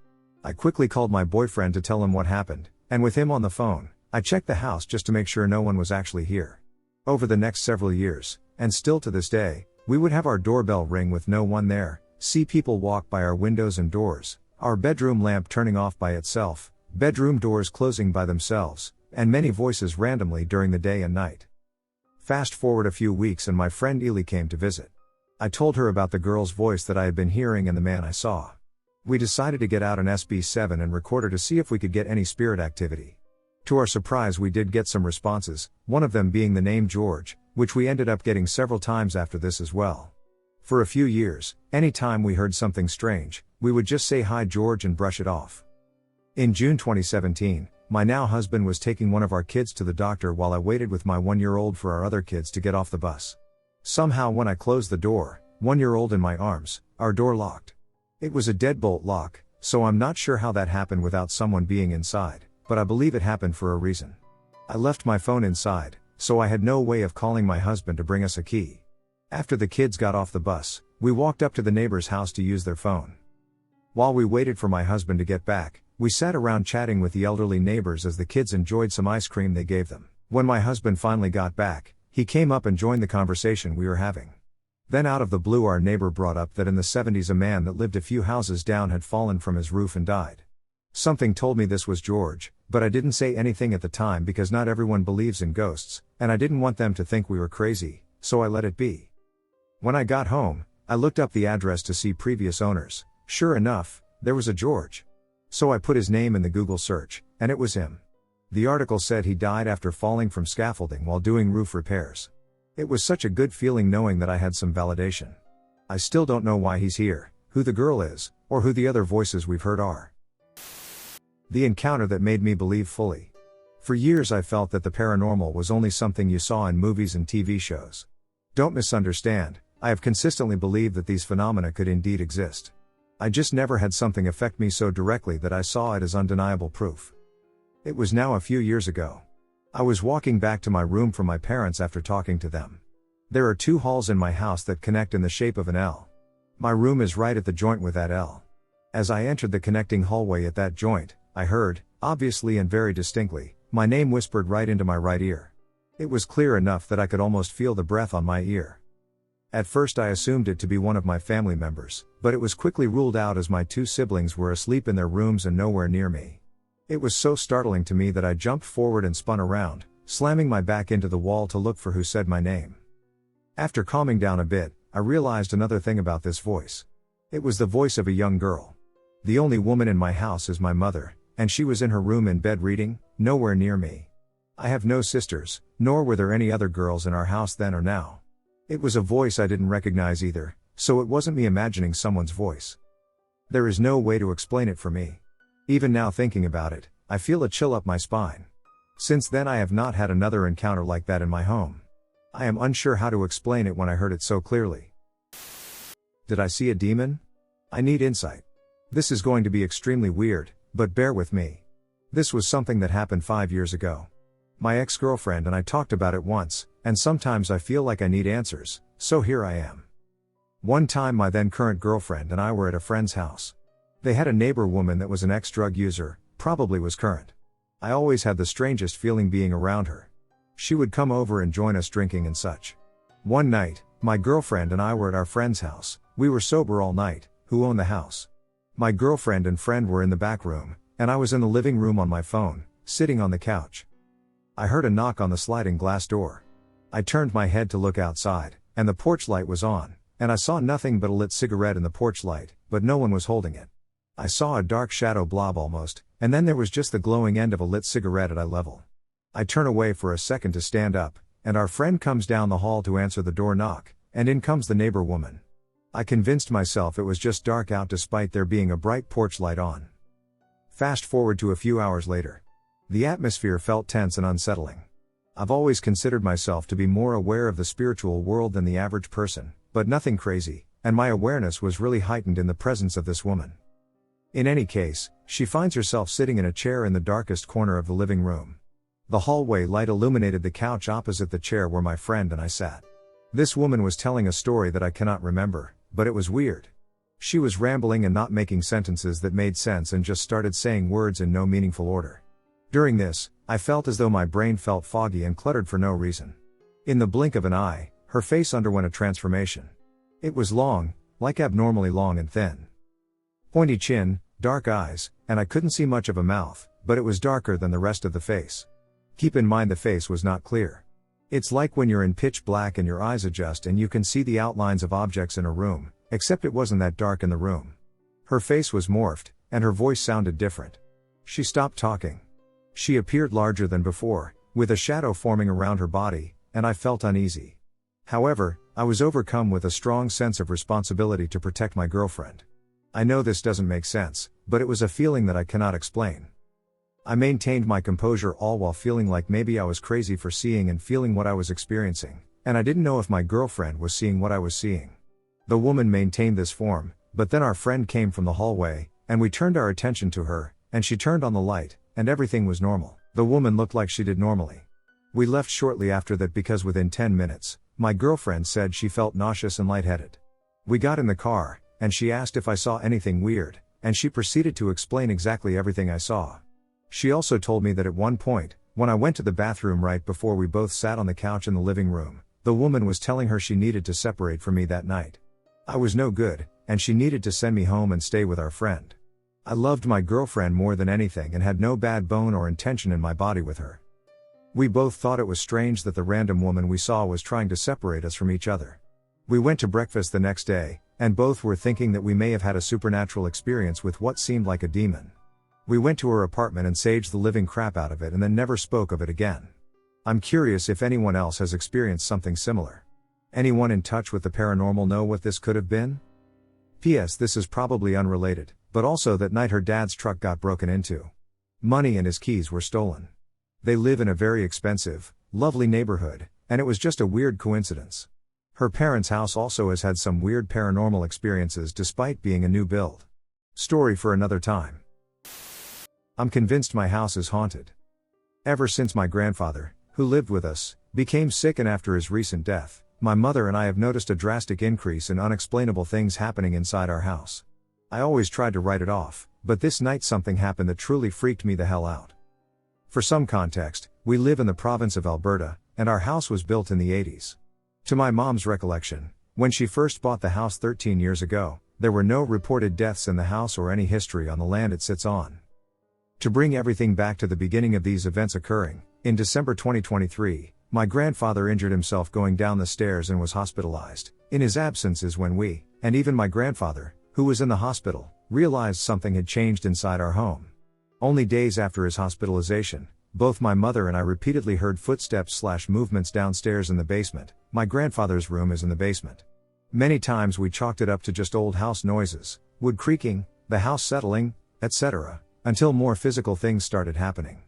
I quickly called my boyfriend to tell him what happened, and with him on the phone, I checked the house just to make sure no one was actually here. Over the next several years, and still to this day, we would have our doorbell ring with no one there, see people walk by our windows and doors, our bedroom lamp turning off by itself, bedroom doors closing by themselves, and many voices randomly during the day and night. Fast forward a few weeks and my friend Ely came to visit. I told her about the girl's voice that I had been hearing and the man I saw. We decided to get out an SB7 and recorder to see if we could get any spirit activity. To our surprise we did get some responses, one of them being the name George, which we ended up getting several times after this as well. For a few years, anytime we heard something strange, we would just say hi George and brush it off. In June 2017, my now husband was taking one of our kids to the doctor while I waited with my 1-year-old for our other kids to get off the bus. Somehow when I closed the door, 1-year-old in my arms, our door locked. It was a deadbolt lock, so I'm not sure how that happened without someone being inside, but I believe it happened for a reason. I left my phone inside, so I had no way of calling my husband to bring us a key. After the kids got off the bus, we walked up to the neighbor's house to use their phone. While we waited for my husband to get back, we sat around chatting with the elderly neighbors as the kids enjoyed some ice cream they gave them. When my husband finally got back, he came up and joined the conversation we were having. Then out of the blue our neighbor brought up that in the 70s a man that lived a few houses down had fallen from his roof and died. Something told me this was George, but I didn't say anything at the time because not everyone believes in ghosts, and I didn't want them to think we were crazy, so I let it be. When I got home, I looked up the address to see previous owners. Sure enough, there was a George. So I put his name in the Google search, and it was him. The article said he died after falling from scaffolding while doing roof repairs. It was such a good feeling knowing that I had some validation. I still don't know why he's here, who the girl is, or who the other voices we've heard are. The encounter that made me believe fully. For years I felt that the paranormal was only something you saw in movies and TV shows. Don't misunderstand, I have consistently believed that these phenomena could indeed exist. I just never had something affect me so directly that I saw it as undeniable proof. It was now a few years ago. I was walking back to my room from my parents after talking to them. There are 2 halls in my house that connect in the shape of an L. My room is right at the joint with that L. As I entered the connecting hallway at that joint, I heard, obviously and very distinctly, my name whispered right into my right ear. It was clear enough that I could almost feel the breath on my ear. At first I assumed it to be one of my family members, but it was quickly ruled out as my 2 siblings were asleep in their rooms and nowhere near me. It was so startling to me that I jumped forward and spun around, slamming my back into the wall to look for who said my name. After calming down a bit, I realized another thing about this voice. It was the voice of a young girl. The only woman in my house is my mother, and she was in her room in bed reading, nowhere near me. I have no sisters, nor were there any other girls in our house then or now. It was a voice I didn't recognize either, so it wasn't me imagining someone's voice. There is no way to explain it for me. Even now thinking about it, I feel a chill up my spine. Since then I have not had another encounter like that in my home. I am unsure how to explain it when I heard it so clearly. Did I see a demon? I need insight. This is going to be extremely weird, but bear with me. This was something that happened 5 years ago. My ex-girlfriend and I talked about it once, and sometimes I feel like I need answers, so here I am. One time my then current girlfriend and I were at a friend's house. They had a neighbor woman that was an ex-drug user, probably was current. I always had the strangest feeling being around her. She would come over and join us drinking and such. One night, my girlfriend and I were at our friend's house. We were sober all night. Who owned the house? My girlfriend and friend were in the back room, and I was in the living room on my phone, sitting on the couch. I heard a knock on the sliding glass door. I turned my head to look outside, and the porch light was on, and I saw nothing but a lit cigarette in the porch light, but no one was holding it. I saw a dark shadow blob almost, and then there was just the glowing end of a lit cigarette at eye level. I turn away for a second to stand up, and our friend comes down the hall to answer the door knock, and in comes the neighbor woman. I convinced myself it was just dark out despite there being a bright porch light on. Fast forward to a few hours later. The atmosphere felt tense and unsettling. I've always considered myself to be more aware of the spiritual world than the average person, but nothing crazy, and my awareness was really heightened in the presence of this woman. In any case, she finds herself sitting in a chair in the darkest corner of the living room. The hallway light illuminated the couch opposite the chair where my friend and I sat. This woman was telling a story that I cannot remember, but it was weird. She was rambling and not making sentences that made sense and just started saying words in no meaningful order. During this, I felt as though my brain felt foggy and cluttered for no reason. In the blink of an eye, her face underwent a transformation. It was long, like abnormally long and thin. Pointy chin, dark eyes, and I couldn't see much of a mouth, but it was darker than the rest of the face. Keep in mind the face was not clear. It's like when you're in pitch black and your eyes adjust and you can see the outlines of objects in a room, except it wasn't that dark in the room. Her face was morphed, and her voice sounded different. She stopped talking. She appeared larger than before, with a shadow forming around her body, and I felt uneasy. However, I was overcome with a strong sense of responsibility to protect my girlfriend. I know this doesn't make sense, but it was a feeling that I cannot explain. I maintained my composure all while feeling like maybe I was crazy for seeing and feeling what I was experiencing, and I didn't know if my girlfriend was seeing what I was seeing. The woman maintained this form, but then our friend came from the hallway, and we turned our attention to her, and she turned on the light, and everything was normal. The woman looked like she did normally. We left shortly after that because within 10 minutes, my girlfriend said she felt nauseous and lightheaded. We got in the car, and she asked if I saw anything weird, and she proceeded to explain exactly everything I saw. She also told me that at one point, when I went to the bathroom right before we both sat on the couch in the living room, the woman was telling her she needed to separate from me that night. I was no good, and she needed to send me home and stay with our friend. I loved my girlfriend more than anything and had no bad bone or intention in my body with her. We both thought it was strange that the random woman we saw was trying to separate us from each other. We went to breakfast the next day, and both were thinking that we may have had a supernatural experience with what seemed like a demon. We went to her apartment and saged the living crap out of it and then never spoke of it again. I'm curious if anyone else has experienced something similar. Anyone in touch with the paranormal know what this could have been? P.S. This is probably unrelated, but also that night her dad's truck got broken into. Money and his keys were stolen. They live in a very expensive, lovely neighborhood, and it was just a weird coincidence. Her parents' house also has had some weird paranormal experiences despite being a new build. Story for another time. I'm convinced my house is haunted. Ever since my grandfather, who lived with us, became sick and after his recent death, my mother and I have noticed a drastic increase in unexplainable things happening inside our house. I always tried to write it off, but this night something happened that truly freaked me the hell out. For some context, we live in the province of Alberta, and our house was built in the 80s. To my mom's recollection, when she first bought the house 13 years ago, there were no reported deaths in the house or any history on the land it sits on. To bring everything back to the beginning of these events occurring, in December 2023, my grandfather injured himself going down the stairs and was hospitalized. In his absence is when we, and even my grandfather, who was in the hospital, realized something had changed inside our home. Only days after his hospitalization, both my mother and I repeatedly heard footsteps/movements downstairs in the basement. My grandfather's room is in the basement. Many times we chalked it up to just old house noises, wood creaking, the house settling, etc., until more physical things started happening.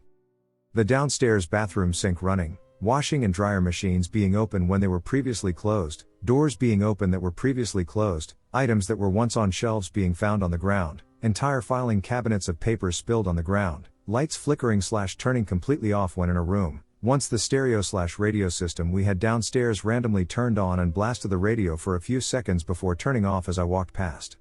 The downstairs bathroom sink running, washing and dryer machines being open when they were previously closed, doors being open that were previously closed, items that were once on shelves being found on the ground, entire filing cabinets of papers spilled on the ground, lights flickering/turning completely off when in a room. Once the stereo/radio system we had downstairs randomly turned on and blasted the radio for a few seconds before turning off as I walked past.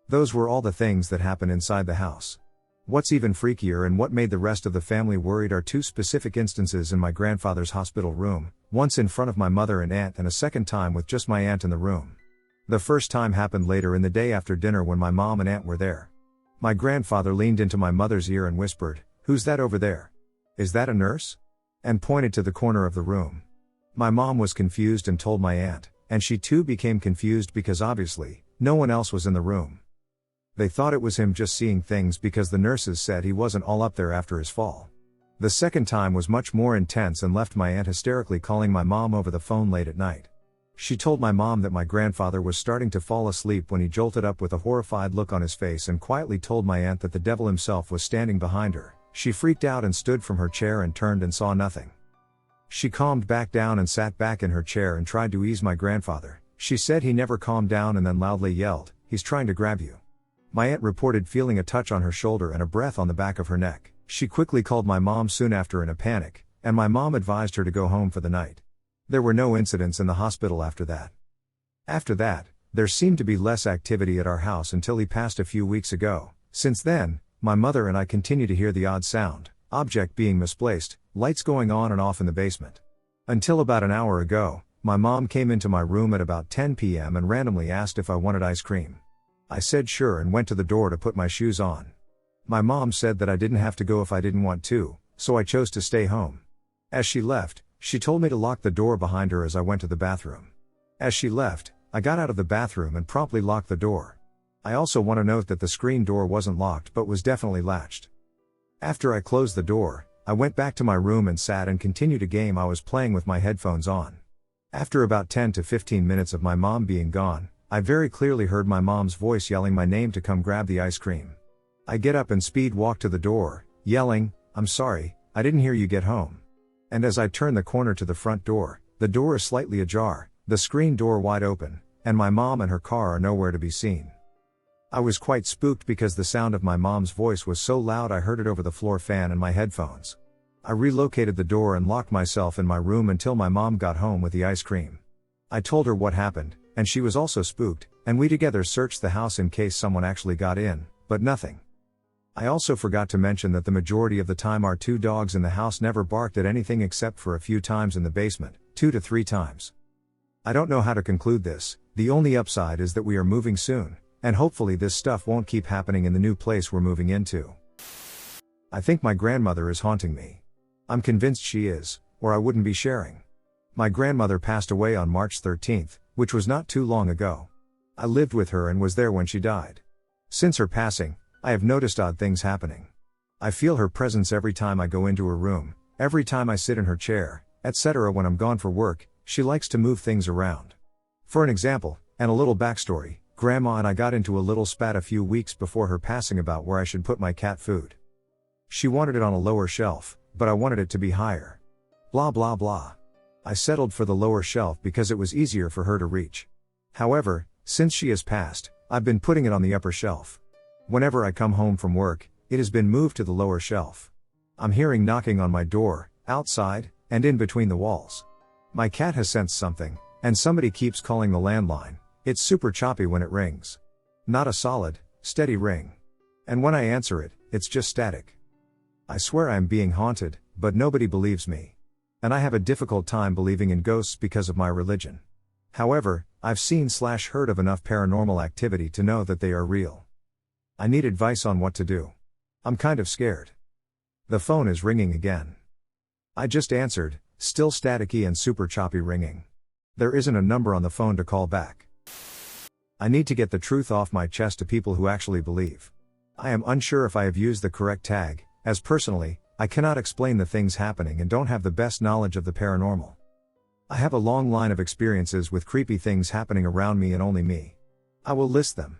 Those were all the things that happened inside the house. What's even freakier and what made the rest of the family worried are two specific instances in my grandfather's hospital room, once in front of my mother and aunt and a second time with just my aunt in the room. The first time happened later in the day after dinner when my mom and aunt were there. My grandfather leaned into my mother's ear and whispered, "Who's that over there? Is that a nurse?" and pointed to the corner of the room. My mom was confused and told my aunt, and she too became confused because obviously, no one else was in the room. They thought it was him just seeing things because the nurses said he wasn't all up there after his fall. The second time was much more intense and left my aunt hysterically calling my mom over the phone late at night. She told my mom that my grandfather was starting to fall asleep when he jolted up with a horrified look on his face and quietly told my aunt that the devil himself was standing behind her. She freaked out and stood from her chair and turned and saw nothing. She calmed back down and sat back in her chair and tried to ease my grandfather. She said he never calmed down and then loudly yelled, "He's trying to grab you." My aunt reported feeling a touch on her shoulder and a breath on the back of her neck. She quickly called my mom soon after in a panic, and my mom advised her to go home for the night. There were no incidents in the hospital after that. After that, there seemed to be less activity at our house until he passed a few weeks ago. Since then, my mother and I continue to hear the odd sound, object being misplaced, lights going on and off in the basement. Until about an hour ago, my mom came into my room at about 10 p.m. and randomly asked if I wanted ice cream. I said sure and went to the door to put my shoes on. My mom said that I didn't have to go if I didn't want to, so I chose to stay home. As she left, she told me to lock the door behind her as I went to the bathroom. As she left, I got out of the bathroom and promptly locked the door. I also want to note that the screen door wasn't locked but was definitely latched. After I closed the door, I went back to my room and sat and continued a game I was playing with my headphones on. After about 10 to 15 minutes of my mom being gone, I very clearly heard my mom's voice yelling my name to come grab the ice cream. I get up and speed walk to the door, yelling, "I'm sorry, I didn't hear you get home." And as I turn the corner to the front door, the door is slightly ajar, the screen door wide open, and my mom and her car are nowhere to be seen. I was quite spooked because the sound of my mom's voice was so loud I heard it over the floor fan and my headphones. I relocated the door and locked myself in my room until my mom got home with the ice cream. I told her what happened, and she was also spooked, and we together searched the house in case someone actually got in, but nothing. I also forgot to mention that the majority of the time our two dogs in the house never barked at anything except for a few times in the basement, 2 to 3 times. I don't know how to conclude this. The only upside is that we are moving soon, and hopefully this stuff won't keep happening in the new place we're moving into. I think my grandmother is haunting me. I'm convinced she is, or I wouldn't be sharing. My grandmother passed away on March 13th, which was not too long ago. I lived with her and was there when she died. Since her passing, I have noticed odd things happening. I feel her presence every time I go into her room, every time I sit in her chair, etc. When I'm gone for work, she likes to move things around. For an example, and a little backstory, Grandma and I got into a little spat a few weeks before her passing about where I should put my cat food. She wanted it on a lower shelf, but I wanted it to be higher. Blah blah blah. I settled for the lower shelf because it was easier for her to reach. However, since she has passed, I've been putting it on the upper shelf. Whenever I come home from work, it has been moved to the lower shelf. I'm hearing knocking on my door, outside, and in between the walls. My cat has sensed something, and somebody keeps calling the landline. It's super choppy when it rings. Not a solid, steady ring. And when I answer it, it's just static. I swear I'm being haunted, but nobody believes me. And I have a difficult time believing in ghosts because of my religion. However, I've seen/heard of enough paranormal activity to know that they are real. I need advice on what to do. I'm kind of scared. The phone is ringing again. I just answered, still staticky and super choppy ringing. There isn't a number on the phone to call back. I need to get the truth off my chest to people who actually believe. I am unsure if I have used the correct tag, as personally, I cannot explain the things happening and don't have the best knowledge of the paranormal. I have a long line of experiences with creepy things happening around me and only me. I will list them.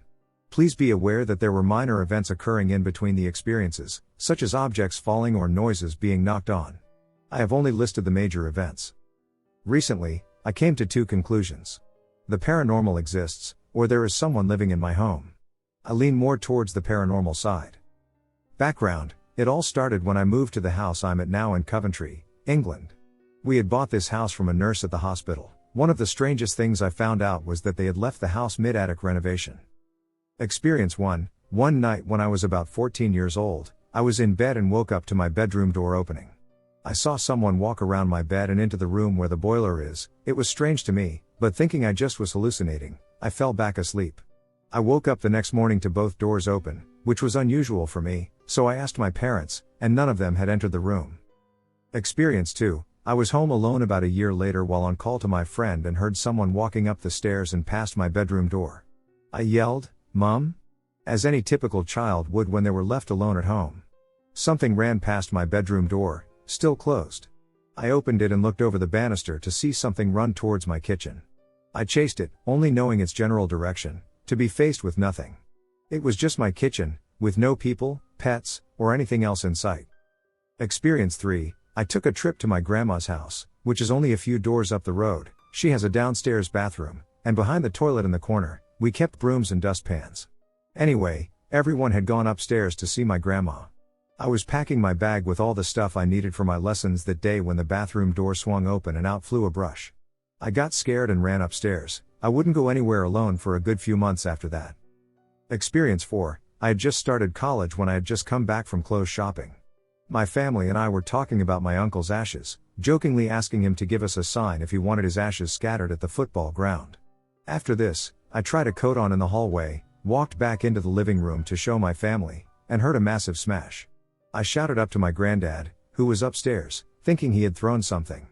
Please be aware that there were minor events occurring in between the experiences, such as objects falling or noises being knocked on. I have only listed the major events. Recently, I came to 2 conclusions. The paranormal exists, or there is someone living in my home. I lean more towards the paranormal side. Background: it all started when I moved to the house I'm at now in Coventry, England. We had bought this house from a nurse at the hospital. One of the strangest things I found out was that they had left the house mid-attic renovation. Experience 1. One night when I was about 14 years old, I was in bed and woke up to my bedroom door opening. I saw someone walk around my bed and into the room where the boiler is. It was strange to me, but thinking I just was hallucinating, I fell back asleep. I woke up the next morning to both doors open, which was unusual for me, so I asked my parents, and none of them had entered the room. Experience 2. I was home alone about a year later while on call to my friend and heard someone walking up the stairs and past my bedroom door. I yelled, "Mom?" as any typical child would when they were left alone at home. Something ran past my bedroom door, still closed. I opened it and looked over the banister to see something run towards my kitchen. I chased it, only knowing its general direction, to be faced with nothing. It was just my kitchen, with no people, pets, or anything else in sight. Experience 3. I took a trip to my grandma's house, which is only a few doors up the road. She has a downstairs bathroom, and behind the toilet in the corner, we kept brooms and dustpans. Anyway, everyone had gone upstairs to see my grandma. I was packing my bag with all the stuff I needed for my lessons that day when the bathroom door swung open and out flew a brush. I got scared and ran upstairs. I wouldn't go anywhere alone for a good few months after that. Experience 4. I had just started college when I had just come back from clothes shopping. My family and I were talking about my uncle's ashes, jokingly asking him to give us a sign if he wanted his ashes scattered at the football ground. After this, I tried a coat on in the hallway, walked back into the living room to show my family, and heard a massive smash. I shouted up to my granddad, who was upstairs, thinking he had thrown something.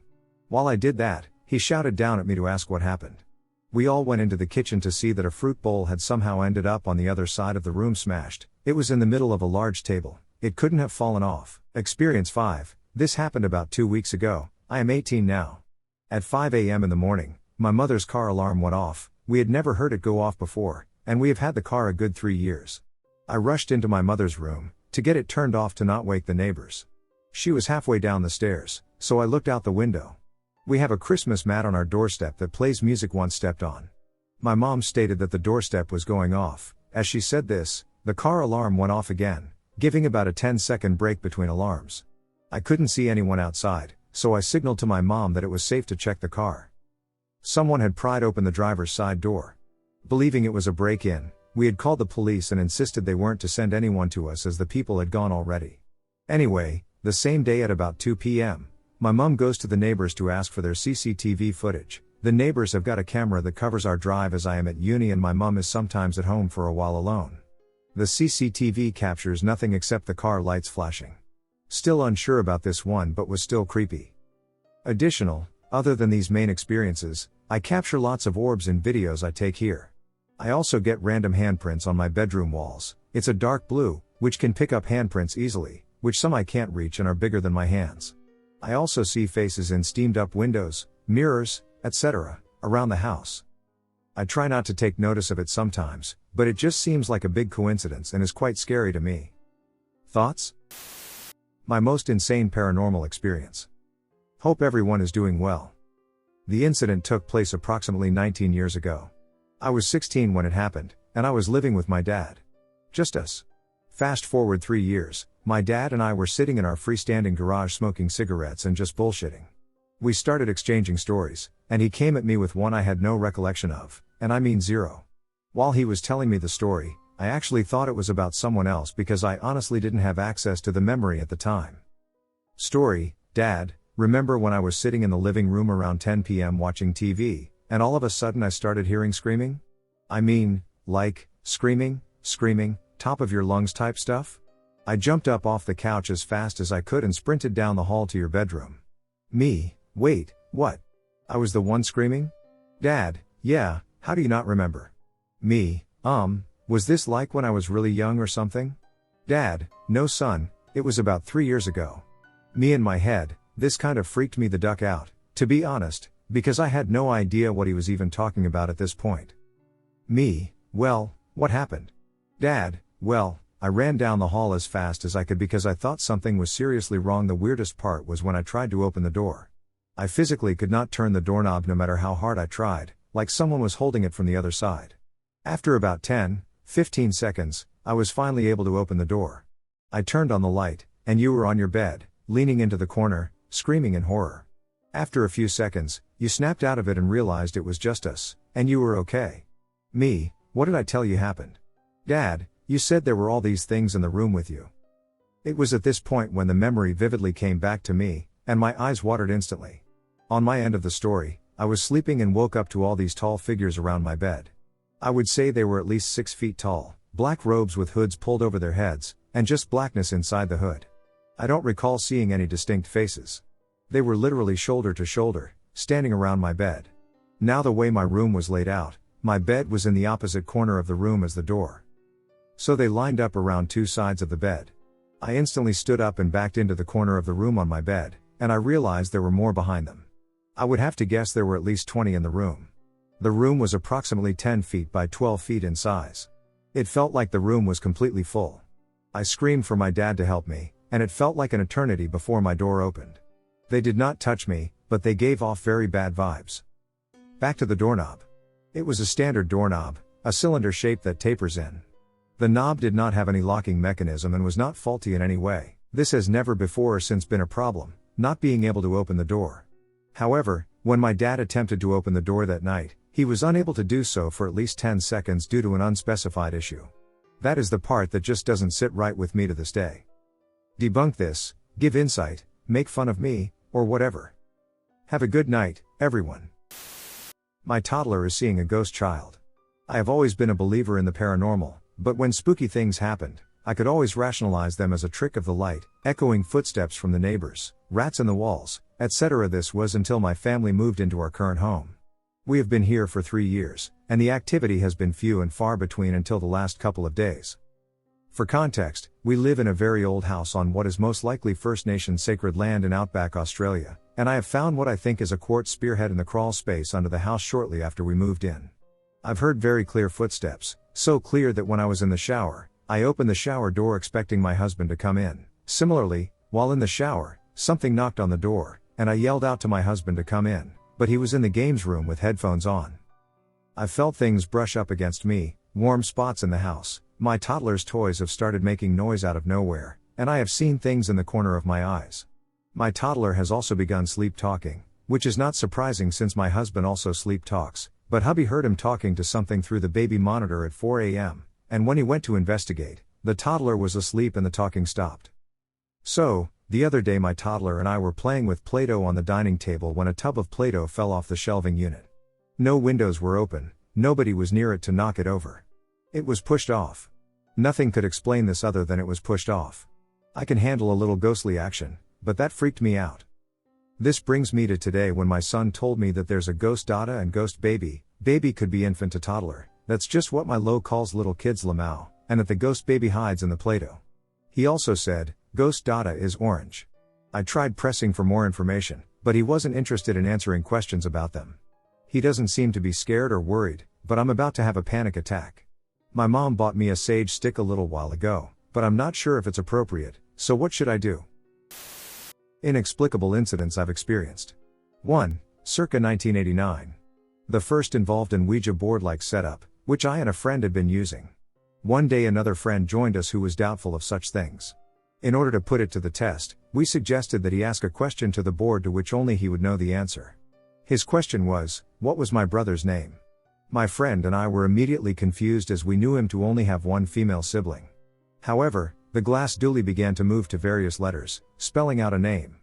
While I did that, he shouted down at me to ask what happened. We all went into the kitchen to see that a fruit bowl had somehow ended up on the other side of the room smashed. It was in the middle of a large table. It couldn't have fallen off. Experience 5. This happened about 2 weeks ago. I am 18 now. At 5 a.m. in the morning, my mother's car alarm went off. We had never heard it go off before, and we have had the car a good 3 years. I rushed into my mother's room to get it turned off to not wake the neighbors. She was halfway down the stairs, so I looked out the window. We have a Christmas mat on our doorstep that plays music once stepped on. My mom stated that the doorstep was going off. As she said this, the car alarm went off again, giving about a 10-second break between alarms. I couldn't see anyone outside, so I signaled to my mom that it was safe to check the car. Someone had pried open the driver's side door. Believing it was a break-in, we had called the police and insisted they weren't to send anyone to us as the people had gone already. Anyway, the same day at about 2 p.m., my mom goes to the neighbors to ask for their CCTV footage. The neighbors have got a camera that covers our drive as I am at uni and my mom is sometimes at home for a while alone. The CCTV captures nothing except the car lights flashing. Still unsure about this one, but was still creepy. Other than these main experiences, I capture lots of orbs in videos I take here. I also get random handprints on my bedroom walls. It's a dark blue, which can pick up handprints easily, which some I can't reach and are bigger than my hands. I also see faces in steamed up windows, mirrors, etc., around the house. I try not to take notice of it sometimes, but it just seems like a big coincidence and is quite scary to me. Thoughts? My most insane paranormal experience. Hope everyone is doing well. The incident took place approximately 19 years ago. I was 16 when it happened, and I was living with my dad. Just us. Fast forward 3 years, my dad and I were sitting in our freestanding garage smoking cigarettes and just bullshitting. We started exchanging stories, and he came at me with one I had no recollection of, and I mean zero. While he was telling me the story, I actually thought it was about someone else because I honestly didn't have access to the memory at the time. Story: Dad, remember when I was sitting in the living room around 10 p.m. watching TV, and all of a sudden I started hearing screaming? I mean, like, screaming, top of your lungs type stuff? I jumped up off the couch as fast as I could and sprinted down the hall to your bedroom. Me, wait, what? I was the one screaming? Dad, yeah, how do you not remember? Me, was this like when I was really young or something? Dad, no son, it was about 3 years ago. Me in my head, this kind of freaked me the duck out, to be honest, because I had no idea what he was even talking about at this point. Me, well, what happened? Dad, well, I ran down the hall as fast as I could because I thought something was seriously wrong. The weirdest part was when I tried to open the door. I physically could not turn the doorknob no matter how hard I tried, like someone was holding it from the other side. After about 10-15 seconds, I was finally able to open the door. I turned on the light, and you were on your bed, leaning into the corner, screaming in horror. After a few seconds, you snapped out of it and realized it was just us, and you were okay. Me, what did I tell you happened? Dad, you said there were all these things in the room with you. It was at this point when the memory vividly came back to me, and my eyes watered instantly. On my end of the story, I was sleeping and woke up to all these tall figures around my bed. I would say they were at least 6 feet tall, black robes with hoods pulled over their heads, and just blackness inside the hood. I don't recall seeing any distinct faces. They were literally shoulder to shoulder, standing around my bed. Now the way my room was laid out, my bed was in the opposite corner of the room as the door. So they lined up around 2 sides of the bed. I instantly stood up and backed into the corner of the room on my bed, and I realized there were more behind them. I would have to guess there were at least 20 in the room. The room was approximately 10 feet by 12 feet in size. It felt like the room was completely full. I screamed for my dad to help me, and it felt like an eternity before my door opened. They did not touch me, but they gave off very bad vibes. Back to the doorknob. It was a standard doorknob, a cylinder shape that tapers in. The knob did not have any locking mechanism and was not faulty in any way. This has never before or since been a problem, not being able to open the door. However, when my dad attempted to open the door that night, he was unable to do so for at least 10 seconds due to an unspecified issue. That is the part that just doesn't sit right with me to this day. Debunk this, give insight, make fun of me, or whatever. Have a good night, everyone. My toddler is seeing a ghost child. I have always been a believer in the paranormal, but when spooky things happened, I could always rationalize them as a trick of the light, echoing footsteps from the neighbors, rats in the walls, etc. This was until my family moved into our current home. We have been here for 3 years, and the activity has been few and far between until the last couple of days. For context, we live in a very old house on what is most likely First Nation sacred land in outback Australia, and I have found what I think is a quartz spearhead in the crawl space under the house shortly after we moved in. I've heard very clear footsteps, so clear that when I was in the shower, I opened the shower door expecting my husband to come in. Similarly, while in the shower, something knocked on the door, and I yelled out to my husband to come in, but he was in the games room with headphones on. I felt things brush up against me, warm spots in the house, my toddler's toys have started making noise out of nowhere, and I have seen things in the corner of my eyes. My toddler has also begun sleep talking, which is not surprising since my husband also sleep talks, but hubby heard him talking to something through the baby monitor at 4 a.m., and when he went to investigate, the toddler was asleep and the talking stopped. So, the other day my toddler and I were playing with Play-Doh on the dining table when a tub of Play-Doh fell off the shelving unit. No windows were open, nobody was near it to knock it over. It was pushed off. Nothing could explain this other than it was pushed off. I can handle a little ghostly action, but that freaked me out. This brings me to today when my son told me that there's a ghost dada and ghost baby. Baby could be infant to toddler, that's just what my low calls little kids lamau, and that the ghost baby hides in the Play-Doh. He also said, ghost dada is orange. I tried pressing for more information, but he wasn't interested in answering questions about them. He doesn't seem to be scared or worried, but I'm about to have a panic attack. My mom bought me a sage stick a little while ago, but I'm not sure if it's appropriate, so what should I do? Inexplicable incidents I've experienced. 1. Circa 1989. The first involved an Ouija board-like setup, which I and a friend had been using. One day another friend joined us who was doubtful of such things. In order to put it to the test, we suggested that he ask a question to the board to which only he would know the answer. His question was, what was my brother's name? My friend and I were immediately confused as we knew him to only have one female sibling. However, the glass duly began to move to various letters, spelling out a name.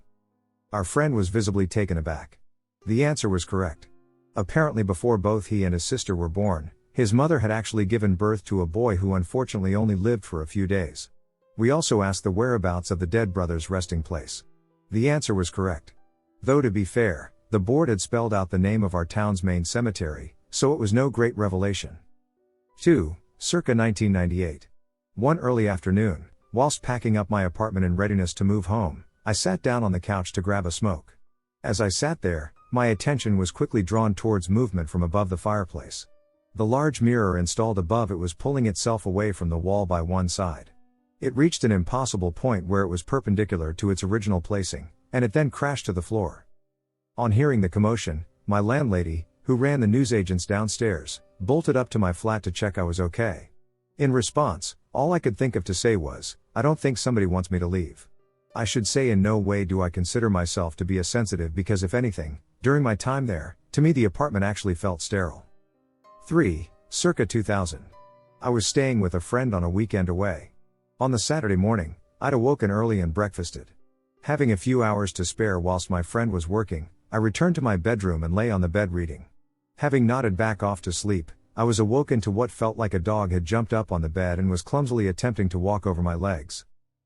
Our friend was visibly taken aback. The answer was correct. Apparently before both he and his sister were born, his mother had actually given birth to a boy who unfortunately only lived for a few days. We also asked the whereabouts of the dead brother's resting place. The answer was correct. Though to be fair, the board had spelled out the name of our town's main cemetery, so it was no great revelation. 2. Circa 1998. One early afternoon, whilst packing up my apartment in readiness to move home, I sat down on the couch to grab a smoke. As I sat there, my attention was quickly drawn towards movement from above the fireplace. The large mirror installed above it was pulling itself away from the wall by one side. It reached an impossible point where it was perpendicular to its original placing, and it then crashed to the floor. On hearing the commotion, my landlady, who ran the newsagents downstairs, bolted up to my flat to check I was okay. In response, all I could think of to say was, "I don't think somebody wants me to leave." I should say in no way do I consider myself to be a sensitive because if anything, during my time there, to me the apartment actually felt sterile. 3. Circa 2000. I was staying with a friend on a weekend away. On the Saturday morning, I'd awoken early and breakfasted. Having a few hours to spare whilst my friend was working, I returned to my bedroom and lay on the bed reading. Having nodded back off to sleep, I was awoken to what felt like a dog had jumped up on the bed and was clumsily attempting to walk over my legs.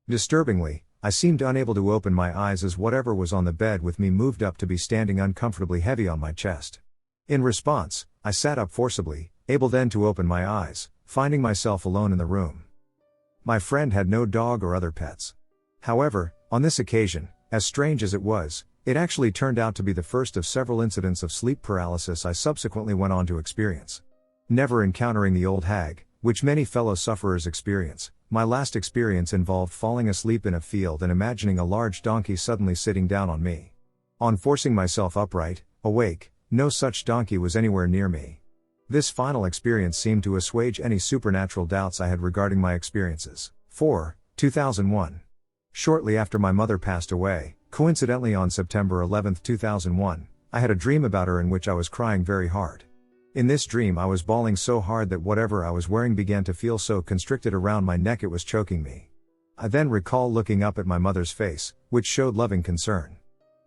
Disturbingly, I seemed unable to open my eyes as whatever was on the bed with me moved up to be standing uncomfortably heavy on my chest. In response, I sat up forcibly, able then to open my eyes, finding myself alone in the room. My friend had no dog or other pets. However, on this occasion, as strange as it was, it actually turned out to be the first of several incidents of sleep paralysis I subsequently went on to experience. Never encountering the old hag, which many fellow sufferers experience, my last experience involved falling asleep in a field and imagining a large donkey suddenly sitting down on me. On forcing myself upright, awake, no such donkey was anywhere near me. This final experience seemed to assuage any supernatural doubts I had regarding my experiences. 4. 2001. Shortly after my mother passed away, coincidentally on September 11, 2001, I had a dream about her in which I was crying very hard. In this dream I was bawling so hard that whatever I was wearing began to feel so constricted around my neck it was choking me. I then recall looking up at my mother's face, which showed loving concern.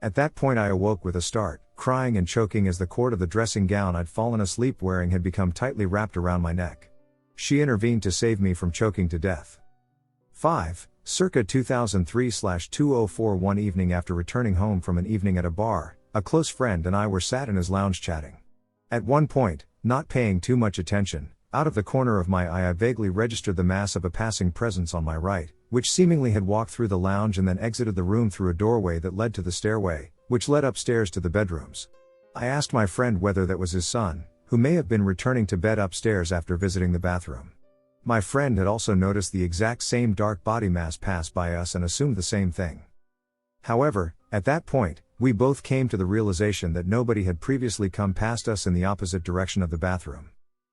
At that point I awoke with a start, crying and choking as the cord of the dressing gown I'd fallen asleep wearing had become tightly wrapped around my neck. She intervened to save me from choking to death. 5. Circa 2003/2004. One evening after returning home from an evening at a bar, a close friend and I were sat in his lounge chatting. At one point, not paying too much attention, out of the corner of my eye I vaguely registered the mass of a passing presence on my right, which seemingly had walked through the lounge and then exited the room through a doorway that led to the stairway, which led upstairs to the bedrooms. I asked my friend whether that was his son, who may have been returning to bed upstairs after visiting the bathroom. My friend had also noticed the exact same dark body mass pass by us and assumed the same thing. However, at that point, we both came to the realization that nobody had previously come past us in the opposite direction of the bathroom.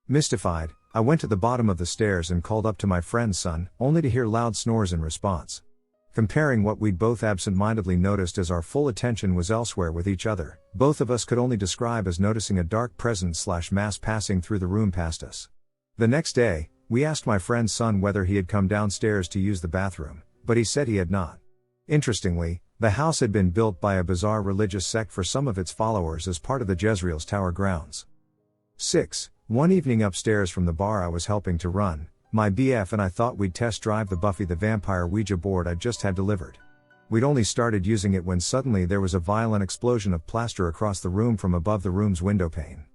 Mystified, I went to the bottom of the stairs and called up to my friend's son, only to hear loud snores in response. Comparing what we'd both absent-mindedly noticed as our full attention was elsewhere with each other, both of us could only describe as noticing a dark presence/mass passing through the room past us. The next day, we asked my friend's son whether he had come downstairs to use the bathroom, but he said he had not. Interestingly, the house had been built by a bizarre religious sect for some of its followers as part of the Jezreel's Tower grounds. 6. One evening upstairs from the bar I was helping to run, my BF and I thought we'd test drive the Buffy the Vampire Ouija board I'd just had delivered. We'd only started using it when suddenly there was a violent explosion of plaster across the room from above the room's window pane.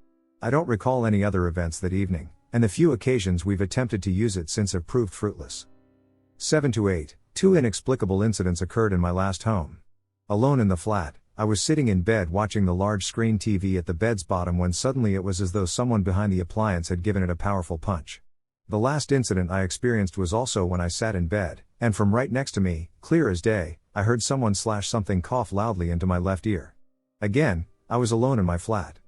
I don't recall any other events that evening, and the few occasions we've attempted to use it since have proved fruitless. 7 to 8. Two inexplicable incidents occurred in my last home. Alone in the flat, I was sitting in bed watching the large screen TV at the bed's bottom when suddenly it was as though someone behind the appliance had given it a powerful punch. The last incident I experienced was also when I sat in bed, and from right next to me, clear as day, I heard someone/something cough loudly into my left ear. Again, I was alone in my flat.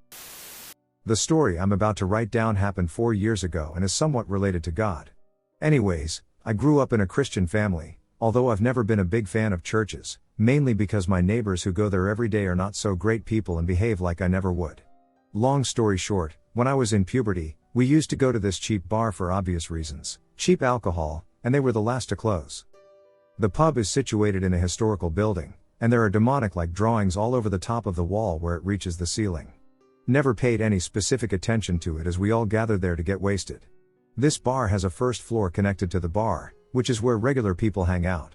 The story I'm about to write down happened 4 years ago and is somewhat related to God. Anyways, I grew up in a Christian family, although I've never been a big fan of churches, mainly because my neighbors who go there every day are not so great people and behave like I never would. Long story short, when I was in puberty, we used to go to this cheap bar for obvious reasons, cheap alcohol, and they were the last to close. The pub is situated in a historical building, and there are demonic-like drawings all over the top of the wall where it reaches the ceiling. Never paid any specific attention to it as we all gathered there to get wasted. This bar has a first floor connected to the bar, which is where regular people hang out.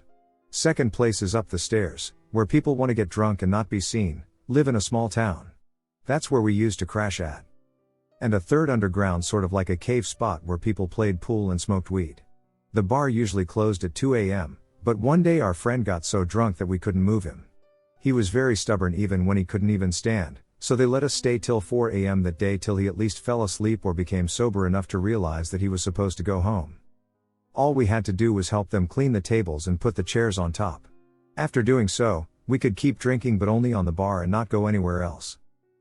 Second place is up the stairs, where people want to get drunk and not be seen, live in a small town. That's where we used to crash at. And a third underground, sort of like a cave spot where people played pool and smoked weed. The bar usually closed at 2 a.m., but one day our friend got so drunk that we couldn't move him. He was very stubborn even when he couldn't even stand, so they let us stay till 4 a.m. that day till he at least fell asleep or became sober enough to realize that he was supposed to go home. All we had to do was help them clean the tables and put the chairs on top. After doing so, we could keep drinking but only on the bar and not go anywhere else.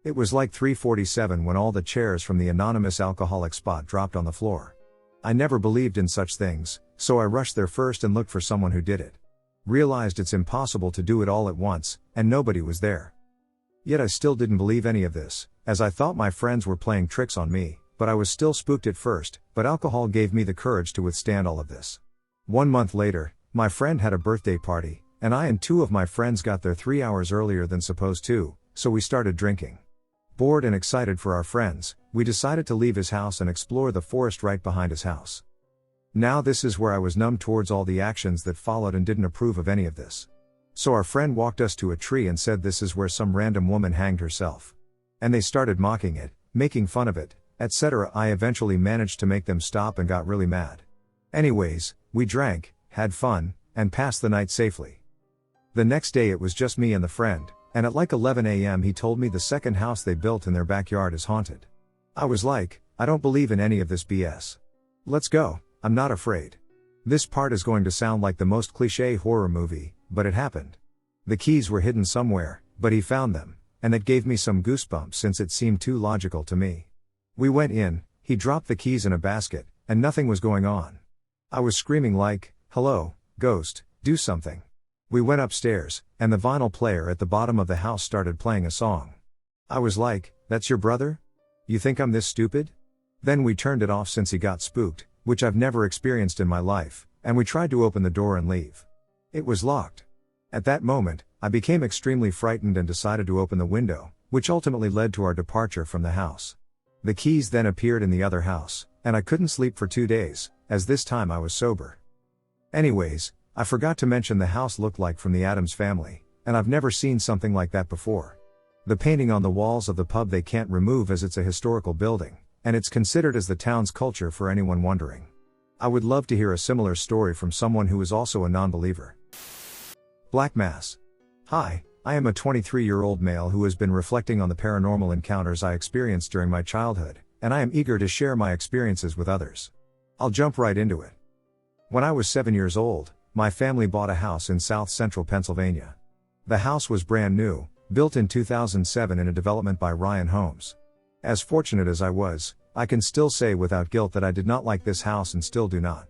It was like 3:47 when all the chairs from the anonymous alcoholic spot dropped on the floor. I never believed in such things, so I rushed there first and looked for someone who did it. Realized it's impossible to do it all at once, and nobody was there. Yet I still didn't believe any of this, as I thought my friends were playing tricks on me, but I was still spooked at first, but alcohol gave me the courage to withstand all of this. 1 month later, my friend had a birthday party, and I and 2 of my friends got there 3 hours earlier than supposed to, so we started drinking. Bored and excited for our friends, we decided to leave his house and explore the forest right behind his house. Now this is where I was numb towards all the actions that followed and didn't approve of any of this. So our friend walked us to a tree and said this is where some random woman hanged herself. And they started mocking it, making fun of it, etc. I eventually managed to make them stop and got really mad. Anyways, we drank, had fun, and passed the night safely. The next day it was just me and the friend, and at like 11 a.m. he told me the second house they built in their backyard is haunted. I was like, I don't believe in any of this BS. Let's go, I'm not afraid. This part is going to sound like the most cliché horror movie, but it happened. The keys were hidden somewhere, but he found them, and that gave me some goosebumps since it seemed too logical to me. We went in, he dropped the keys in a basket, and nothing was going on. I was screaming like, hello, ghost, do something. We went upstairs, and the vinyl player at the bottom of the house started playing a song. I was like, that's your brother? You think I'm this stupid? Then we turned it off since he got spooked, which I've never experienced in my life, and we tried to open the door and leave. It was locked. At that moment, I became extremely frightened and decided to open the window, which ultimately led to our departure from the house. The keys then appeared in the other house, and I couldn't sleep for 2 days, as this time I was sober. Anyways, I forgot to mention the house looked like from the Addams Family, and I've never seen something like that before. The painting on the walls of the pub they can't remove as it's a historical building, and it's considered as the town's culture for anyone wondering. I would love to hear a similar story from someone who is also a non-believer. Black Mass. Hi, I am a 23-year-old male who has been reflecting on the paranormal encounters I experienced during my childhood, and I am eager to share my experiences with others. I'll jump right into it. When I was 7 years old, my family bought a house in South Central Pennsylvania. The house was brand new, built in 2007 in a development by Ryan Homes. As fortunate as I was, I can still say without guilt that I did not like this house and still do not.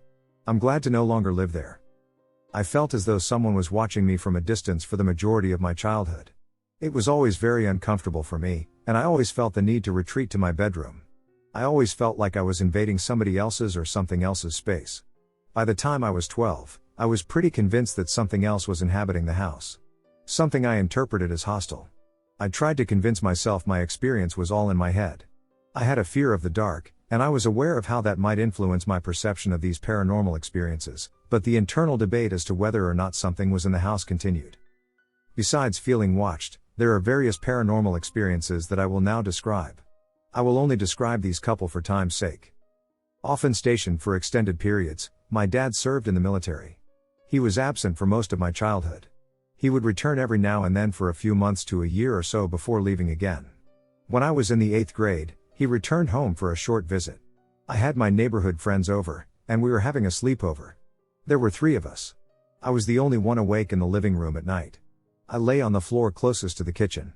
I'm glad to no longer live there. I felt as though someone was watching me from a distance for the majority of my childhood. It was always very uncomfortable for me, and I always felt the need to retreat to my bedroom. I always felt like I was invading somebody else's or something else's space. By the time I was 12, I was pretty convinced that something else was inhabiting the house. Something I interpreted as hostile. I tried to convince myself my experience was all in my head. I had a fear of the dark, and I was aware of how that might influence my perception of these paranormal experiences, but the internal debate as to whether or not something was in the house continued. Besides feeling watched, there are various paranormal experiences that I will now describe. I will only describe these couple for time's sake. Often stationed for extended periods, my dad served in the military. He was absent for most of my childhood. He would return every now and then for a few months to a year or so before leaving again. When I was in the 8th grade, he returned home for a short visit. I had my neighborhood friends over, and we were having a sleepover. There were 3 of us. I was the only one awake in the living room at night. I lay on the floor closest to the kitchen.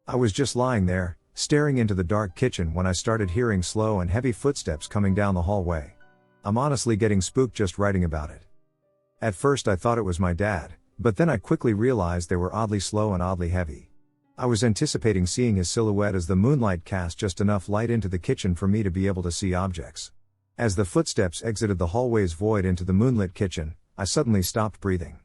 I was just lying there, staring into the dark kitchen when I started hearing slow and heavy footsteps coming down the hallway. I'm honestly getting spooked just writing about it. At first I thought it was my dad, but then I quickly realized they were oddly slow and oddly heavy. I was anticipating seeing his silhouette as the moonlight cast just enough light into the kitchen for me to be able to see objects. As the footsteps exited the hallway's void into the moonlit kitchen, I suddenly stopped breathing.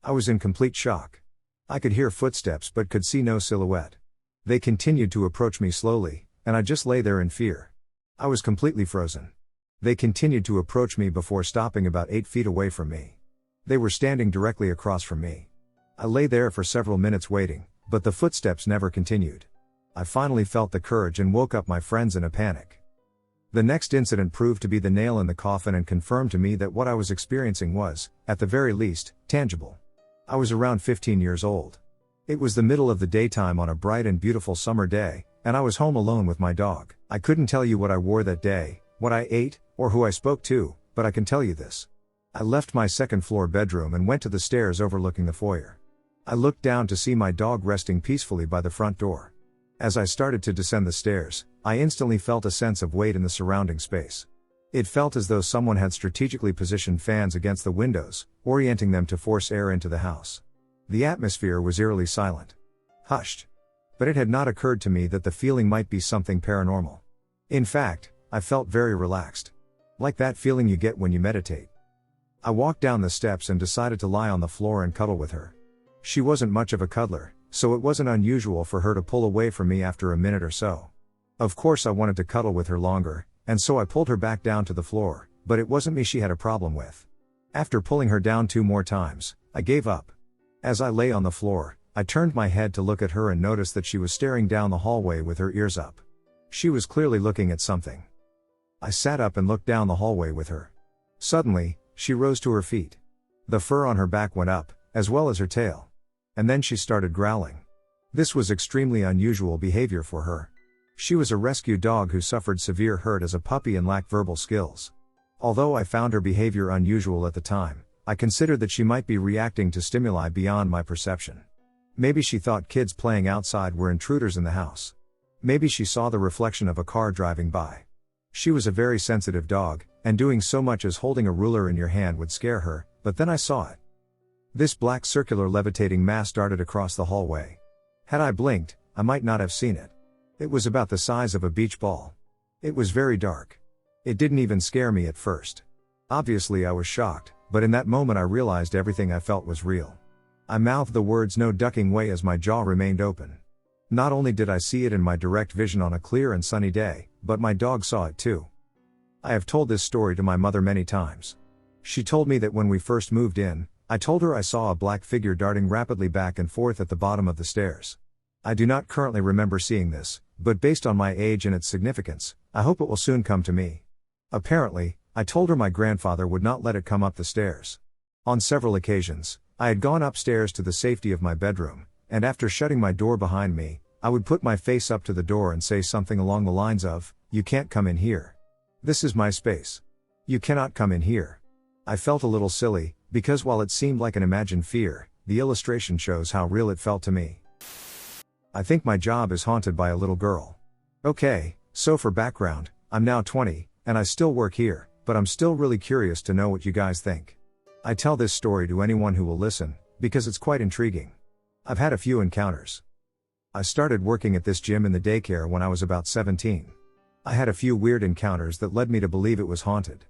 I was in complete shock. I could hear footsteps but could see no silhouette. They continued to approach me slowly, and I just lay there in fear. I was completely frozen. They continued to approach me before stopping about 8 feet away from me. They were standing directly across from me. I lay there for several minutes waiting, but the footsteps never continued. I finally felt the courage and woke up my friends in a panic. The next incident proved to be the nail in the coffin and confirmed to me that what I was experiencing was, at the very least, tangible. I was around 15 years old. It was the middle of the daytime on a bright and beautiful summer day, and I was home alone with my dog. I couldn't tell you what I wore that day, what I ate, or who I spoke to, but I can tell you this. I left my second-floor bedroom and went to the stairs overlooking the foyer. I looked down to see my dog resting peacefully by the front door. As I started to descend the stairs, I instantly felt a sense of weight in the surrounding space. It felt as though someone had strategically positioned fans against the windows, orienting them to force air into the house. The atmosphere was eerily silent. Hushed. But it had not occurred to me that the feeling might be something paranormal. In fact, I felt very relaxed. Like that feeling you get when you meditate. I walked down the steps and decided to lie on the floor and cuddle with her. She wasn't much of a cuddler, so it wasn't unusual for her to pull away from me after a minute or so. Of course I wanted to cuddle with her longer, and so I pulled her back down to the floor, but it wasn't me she had a problem with. After pulling her down 2 more times, I gave up. As I lay on the floor, I turned my head to look at her and noticed that she was staring down the hallway with her ears up. She was clearly looking at something. I sat up and looked down the hallway with her. Suddenly, she rose to her feet. The fur on her back went up, as well as her tail. And then she started growling. This was extremely unusual behavior for her. She was a rescue dog who suffered severe hurt as a puppy and lacked verbal skills. Although I found her behavior unusual at the time, I considered that she might be reacting to stimuli beyond my perception. Maybe she thought kids playing outside were intruders in the house. Maybe she saw the reflection of a car driving by. She was a very sensitive dog, and doing so much as holding a ruler in your hand would scare her, but then I saw it. This black circular levitating mass darted across the hallway. Had I blinked, I might not have seen it. It was about the size of a beach ball. It was very dark. It didn't even scare me at first. Obviously I was shocked, but in that moment I realized everything I felt was real. I mouthed the words "no ducking way" as my jaw remained open. Not only did I see it in my direct vision on a clear and sunny day, but my dog saw it too. I have told this story to my mother many times. She told me that when we first moved in, I told her I saw a black figure darting rapidly back and forth at the bottom of the stairs. I do not currently remember seeing this, but based on my age and its significance, I hope it will soon come to me. Apparently, I told her my grandfather would not let it come up the stairs. On several occasions, I had gone upstairs to the safety of my bedroom, and after shutting my door behind me, I would put my face up to the door and say something along the lines of, "You can't come in here. This is my space. You cannot come in here." I felt a little silly, because while it seemed like an imagined fear, the illustration shows how real it felt to me. I think my job is haunted by a little girl. Okay, so for background, I'm now 20, and I still work here, but I'm still really curious to know what you guys think. I tell this story to anyone who will listen, because it's quite intriguing. I've had a few encounters. I started working at this gym in the daycare when I was about 17. I had a few weird encounters that led me to believe it was haunted.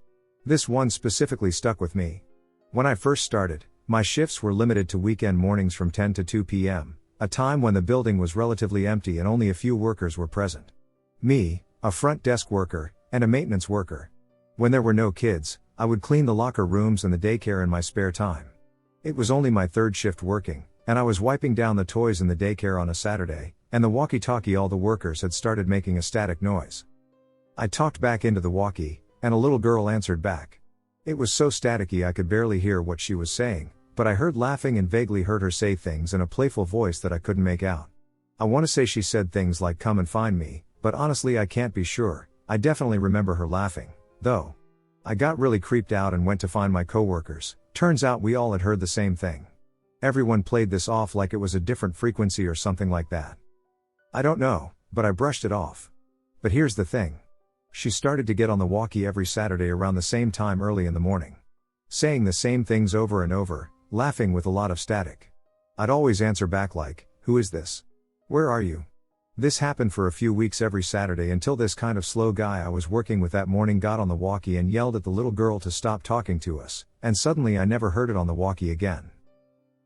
This one specifically stuck with me. When I first started, my shifts were limited to weekend mornings from 10 to 2 p.m., a time when the building was relatively empty and only a few workers were present. Me, a front desk worker, and a maintenance worker. When there were no kids, I would clean the locker rooms and the daycare in my spare time. It was only my third shift working, and I was wiping down the toys in the daycare on a Saturday, and the walkie-talkie all the workers had started making a static noise. I talked back into the walkie, and a little girl answered back. It was so staticky I could barely hear what she was saying, but I heard laughing and vaguely heard her say things in a playful voice that I couldn't make out. I want to say she said things like "come and find me," but honestly I can't be sure. I definitely remember her laughing, though. I got really creeped out and went to find my coworkers. Turns out we all had heard the same thing. Everyone played this off like it was a different frequency or something like that. I don't know, but I brushed it off. But here's the thing. She started to get on the walkie every Saturday around the same time early in the morning. Saying the same things over and over, laughing with a lot of static. I'd always answer back like, "Who is this? Where are you?" This happened for a few weeks every Saturday until this kind of slow guy I was working with that morning got on the walkie and yelled at the little girl to stop talking to us, and suddenly I never heard it on the walkie again.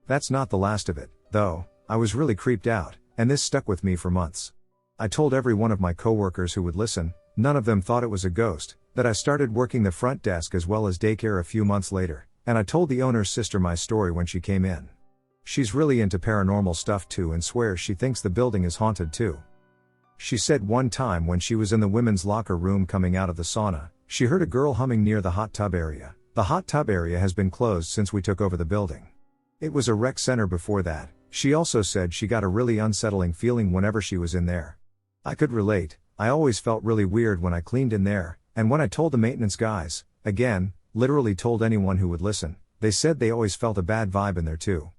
That's not the last of it, though. I was really creeped out, and this stuck with me for months. I told every one of my coworkers who would listen, none of them thought it was a ghost, that I started working the front desk as well as daycare a few months later, and I told the owner's sister my story when she came in. She's really into paranormal stuff too and swears she thinks the building is haunted too. She said one time when she was in the women's locker room coming out of the sauna, she heard a girl humming near the hot tub area. The hot tub area has been closed since we took over the building. It was a rec center before that. She also said she got a really unsettling feeling whenever she was in there. I could relate. I always felt really weird when I cleaned in there, and when I told the maintenance guys, again, literally told anyone who would listen, they said they always felt a bad vibe in there too.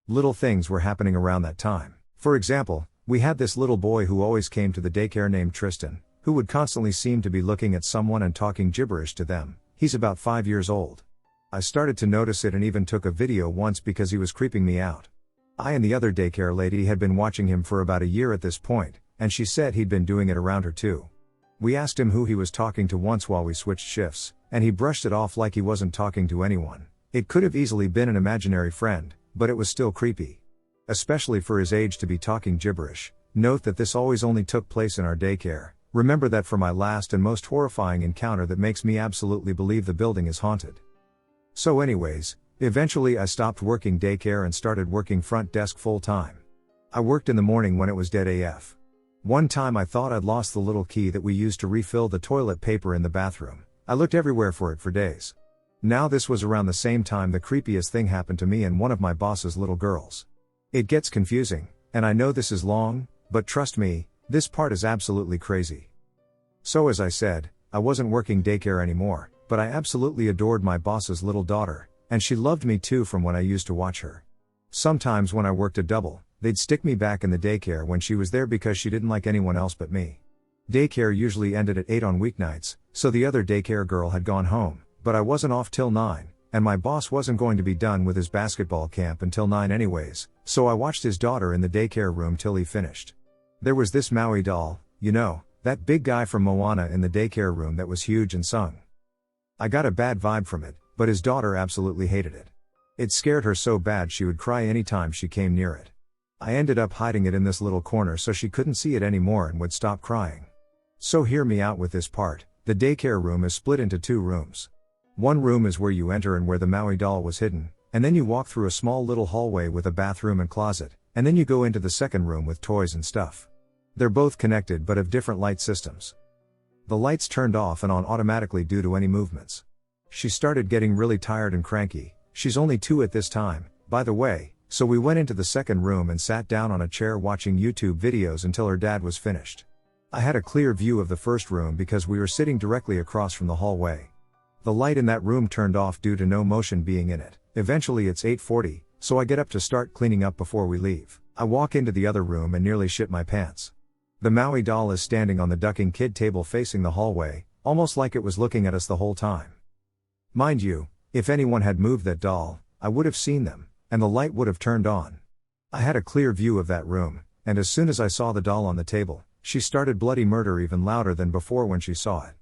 Little things were happening around that time. For example, We had this little boy who always came to the daycare named Tristan, who would constantly seem to be looking at someone and talking gibberish to them. He's about 5 years old. I started to notice it and even took a video once because he was creeping me out. I and the other daycare lady had been watching him for about a year at this point, and she said he'd been doing it around her too. We asked him who he was talking to once while we switched shifts, and he brushed it off like he wasn't talking to anyone. It could have easily been an imaginary friend, but it was still creepy. Especially for his age to be talking gibberish. Note that this always only took place in our daycare. Remember that for my last and most horrifying encounter that makes me absolutely believe the building is haunted. So anyways, eventually I stopped working daycare and started working front desk full time. I worked in the morning when it was dead AF. One time I thought I'd lost the little key that we used to refill the toilet paper in the bathroom. I looked everywhere for it for days. Now this was around the same time the creepiest thing happened to me and one of my boss's little girls. It gets confusing, and I know this is long, but trust me, this part is absolutely crazy. So as I said, I wasn't working daycare anymore, but I absolutely adored my boss's little daughter, and she loved me too from when I used to watch her. Sometimes when I worked a double, they'd stick me back in the daycare when she was there because she didn't like anyone else but me. Daycare usually ended at 8 on weeknights, so the other daycare girl had gone home, but I wasn't off till 9, and my boss wasn't going to be done with his basketball camp until 9 anyways, so I watched his daughter in the daycare room till he finished. There was this Maui doll, you know, that big guy from Moana in the daycare room that was huge and sung. I got a bad vibe from it, but his daughter absolutely hated it. It scared her so bad she would cry anytime she came near it. I ended up hiding it in this little corner so she couldn't see it anymore and would stop crying. So hear me out with this part. The daycare room is split into 2 rooms. One room is where you enter and where the Maui doll was hidden, and then you walk through a small little hallway with a bathroom and closet, and then you go into the second room with toys and stuff. They're both connected but have different light systems. The lights turned off and on automatically due to any movements. She started getting really tired and cranky. She's only 2 at this time, by the way, so we went into the second room and sat down on a chair watching YouTube videos until her dad was finished. I had a clear view of the first room because we were sitting directly across from the hallway. The light in that room turned off due to no motion being in it. Eventually it's 8:40, so I get up to start cleaning up before we leave. I walk into the other room and nearly shit my pants. The Maui doll is standing on the ducking kid table facing the hallway, almost like it was looking at us the whole time. Mind you, if anyone had moved that doll, I would have seen them, and the light would have turned on. I had a clear view of that room, and as soon as I saw the doll on the table, she started bloody murder even louder than before when she saw it.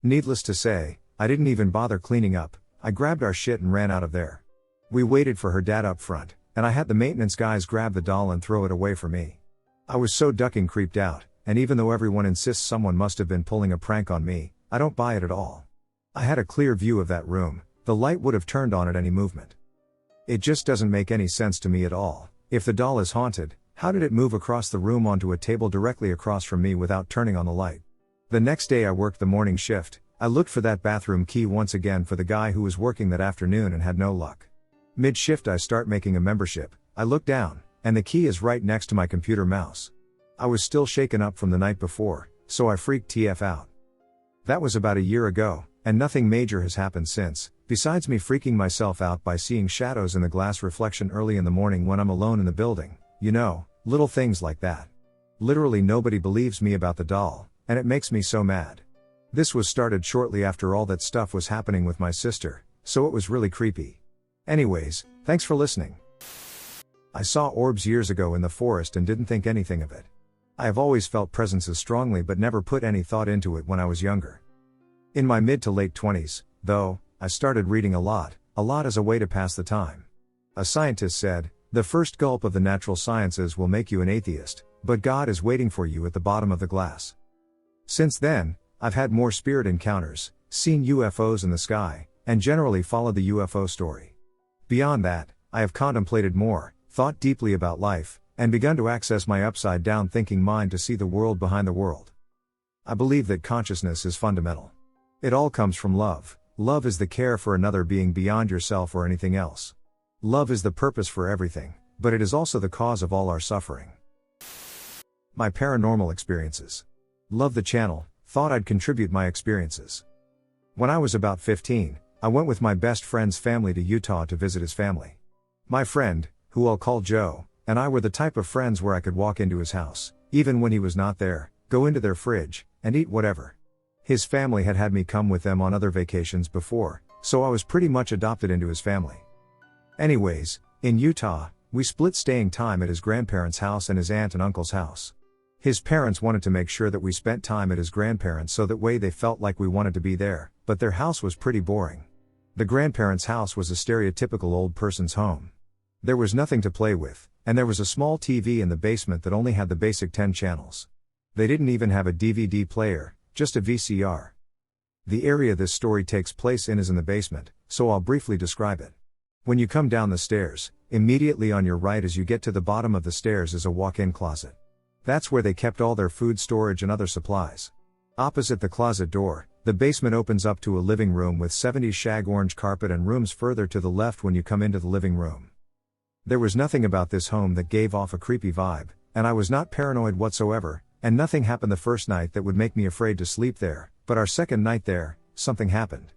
Needless to say, I didn't even bother cleaning up. I grabbed our shit and ran out of there. We waited for her dad up front, and I had the maintenance guys grab the doll and throw it away for me. I was so ducking creeped out, and even though everyone insists someone must have been pulling a prank on me, I don't buy it at all. I had a clear view of that room. The light would have turned on at any movement. It just doesn't make any sense to me at all. If the doll is haunted, how did it move across the room onto a table directly across from me without turning on the light? The next day I worked the morning shift. I looked for that bathroom key once again for the guy who was working that afternoon and had no luck. Mid-shift I start making a membership. I look down, and the key is right next to my computer mouse. I was still shaken up from the night before, so I freaked TF out. That was about a year ago, and nothing major has happened since, besides me freaking myself out by seeing shadows in the glass reflection early in the morning when I'm alone in the building. You know, little things like that. Literally nobody believes me about the doll, and it makes me so mad. This was started shortly after all that stuff was happening with my sister, so it was really creepy. Anyways, thanks for listening. I saw orbs years ago in the forest and didn't think anything of it. I have always felt presences strongly but never put any thought into it when I was younger. In my mid to late 20s, though, I started reading a lot as a way to pass the time. A scientist said, "The first gulp of the natural sciences will make you an atheist, but God is waiting for you at the bottom of the glass." Since then, I've had more spirit encounters, seen UFOs in the sky, and generally followed the UFO story. Beyond that, I have contemplated more, thought deeply about life, and begun to access my upside-down thinking mind to see the world behind the world. I believe that consciousness is fundamental. It all comes from love. Love is the care for another being beyond yourself or anything else. Love is the purpose for everything, but it is also the cause of all our suffering. My paranormal experiences. Love the channel, thought I'd contribute my experiences. When I was about 15, I went with my best friend's family to Utah to visit his family. My friend, who I'll call Joe, and I were the type of friends where I could walk into his house, even when he was not there, go into their fridge, and eat whatever. His family had had me come with them on other vacations before, so I was pretty much adopted into his family. Anyways, in Utah, we split staying time at his grandparents' house and his aunt and uncle's house. His parents wanted to make sure that we spent time at his grandparents so that way they felt like we wanted to be there, but their house was pretty boring. The grandparents' house was a stereotypical old person's home. There was nothing to play with, and there was a small TV in the basement that only had the basic 10 channels. They didn't even have a DVD player, just a VCR. The area this story takes place in is in the basement, so I'll briefly describe it. When you come down the stairs, immediately on your right as you get to the bottom of the stairs is a walk-in closet. That's where they kept all their food storage and other supplies. Opposite the closet door, the basement opens up to a living room with 70s shag orange carpet and rooms further to the left when you come into the living room. There was nothing about this home that gave off a creepy vibe, and I was not paranoid whatsoever, and nothing happened the first night that would make me afraid to sleep there, but our second night there, something happened.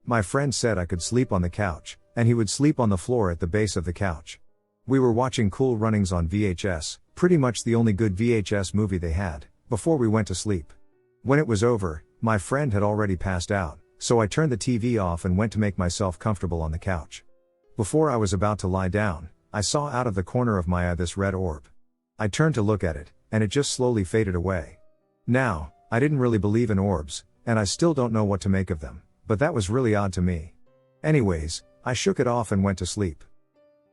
My friend said I could sleep on the couch, and he would sleep on the floor at the base of the couch. We were watching Cool Runnings on VHS, pretty much the only good VHS movie they had, before we went to sleep. When it was over, my friend had already passed out, so I turned the TV off and went to make myself comfortable on the couch. Before I was about to lie down, I saw out of the corner of my eye this red orb. I turned to look at it, and it just slowly faded away. Now, I didn't really believe in orbs, and I still don't know what to make of them, but that was really odd to me. Anyways, I shook it off and went to sleep.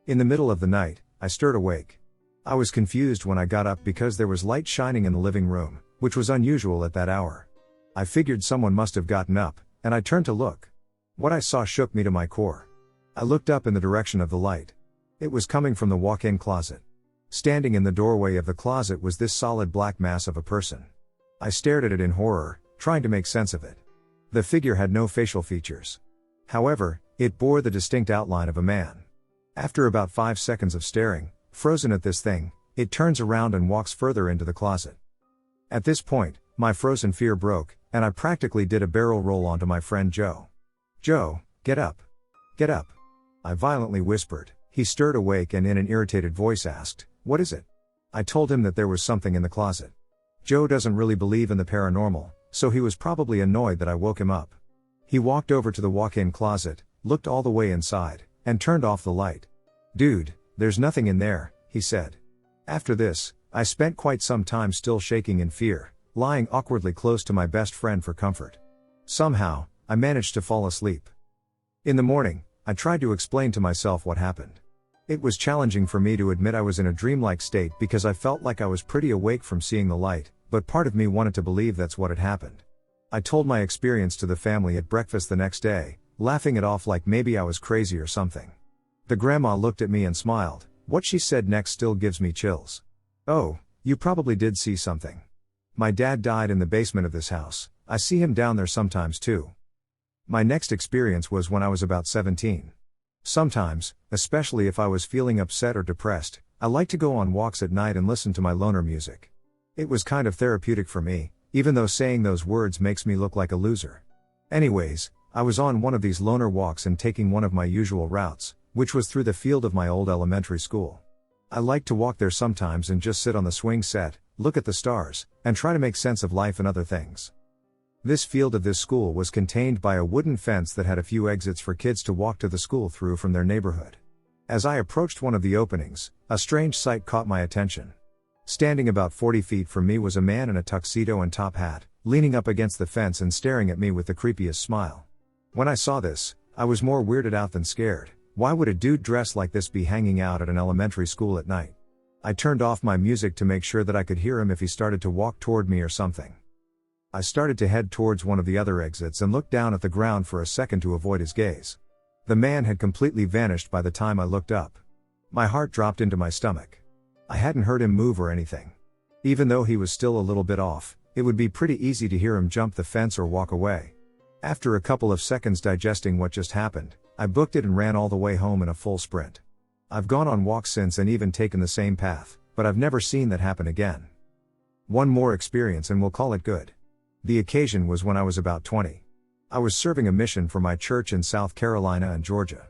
In the middle of the night, I stirred awake. I was confused when I got up because there was light shining in the living room, which was unusual at that hour. I figured someone must have gotten up, and I turned to look. What I saw shook me to my core. I looked up in the direction of the light. It was coming from the walk-in closet. Standing in the doorway of the closet was this solid black mass of a person. I stared at it in horror, trying to make sense of it. The figure had no facial features. However, it bore the distinct outline of a man. After about 5 seconds of staring, frozen at this thing, it turns around and walks further into the closet. At this point, my frozen fear broke, and I practically did a barrel roll onto my friend Joe. "Joe, get up. Get up," I violently whispered. He stirred awake and in an irritated voice asked, "What is it?" I told him that there was something in the closet. Joe doesn't really believe in the paranormal, so he was probably annoyed that I woke him up. He walked over to the walk-in closet, looked all the way inside, and turned off the light. "Dude, there's nothing in there," he said. After this, I spent quite some time still shaking in fear, lying awkwardly close to my best friend for comfort. Somehow, I managed to fall asleep. In the morning, I tried to explain to myself what happened. It was challenging for me to admit I was in a dreamlike state because I felt like I was pretty awake from seeing the light, but part of me wanted to believe that's what had happened. I told my experience to the family at breakfast the next day, laughing it off like maybe I was crazy or something. The grandma looked at me and smiled. What she said next still gives me chills. "Oh, you probably did see something. My dad died in the basement of this house. I see him down there sometimes too." My next experience was when I was about 17. Sometimes, especially if I was feeling upset or depressed, I liked to go on walks at night and listen to my loner music. It was kind of therapeutic for me, even though saying those words makes me look like a loser. Anyways, I was on one of these loner walks and taking one of my usual routes, which was through the field of my old elementary school. I liked to walk there sometimes and just sit on the swing set, look at the stars, and try to make sense of life and other things. This field of this school was contained by a wooden fence that had a few exits for kids to walk to the school through from their neighborhood. As I approached one of the openings, a strange sight caught my attention. Standing about 40 feet from me was a man in a tuxedo and top hat, leaning up against the fence and staring at me with the creepiest smile. When I saw this, I was more weirded out than scared. Why would a dude dressed like this be hanging out at an elementary school at night? I turned off my music to make sure that I could hear him if he started to walk toward me or something. I started to head towards one of the other exits and looked down at the ground for a second to avoid his gaze. The man had completely vanished by the time I looked up. My heart dropped into my stomach. I hadn't heard him move or anything. Even though he was still a little bit off, it would be pretty easy to hear him jump the fence or walk away. After a couple of seconds digesting what just happened, I booked it and ran all the way home in a full sprint. I've gone on walks since and even taken the same path, but I've never seen that happen again. One more experience and we'll call it good. The occasion was when I was about 20. I was serving a mission for my church in South Carolina and Georgia.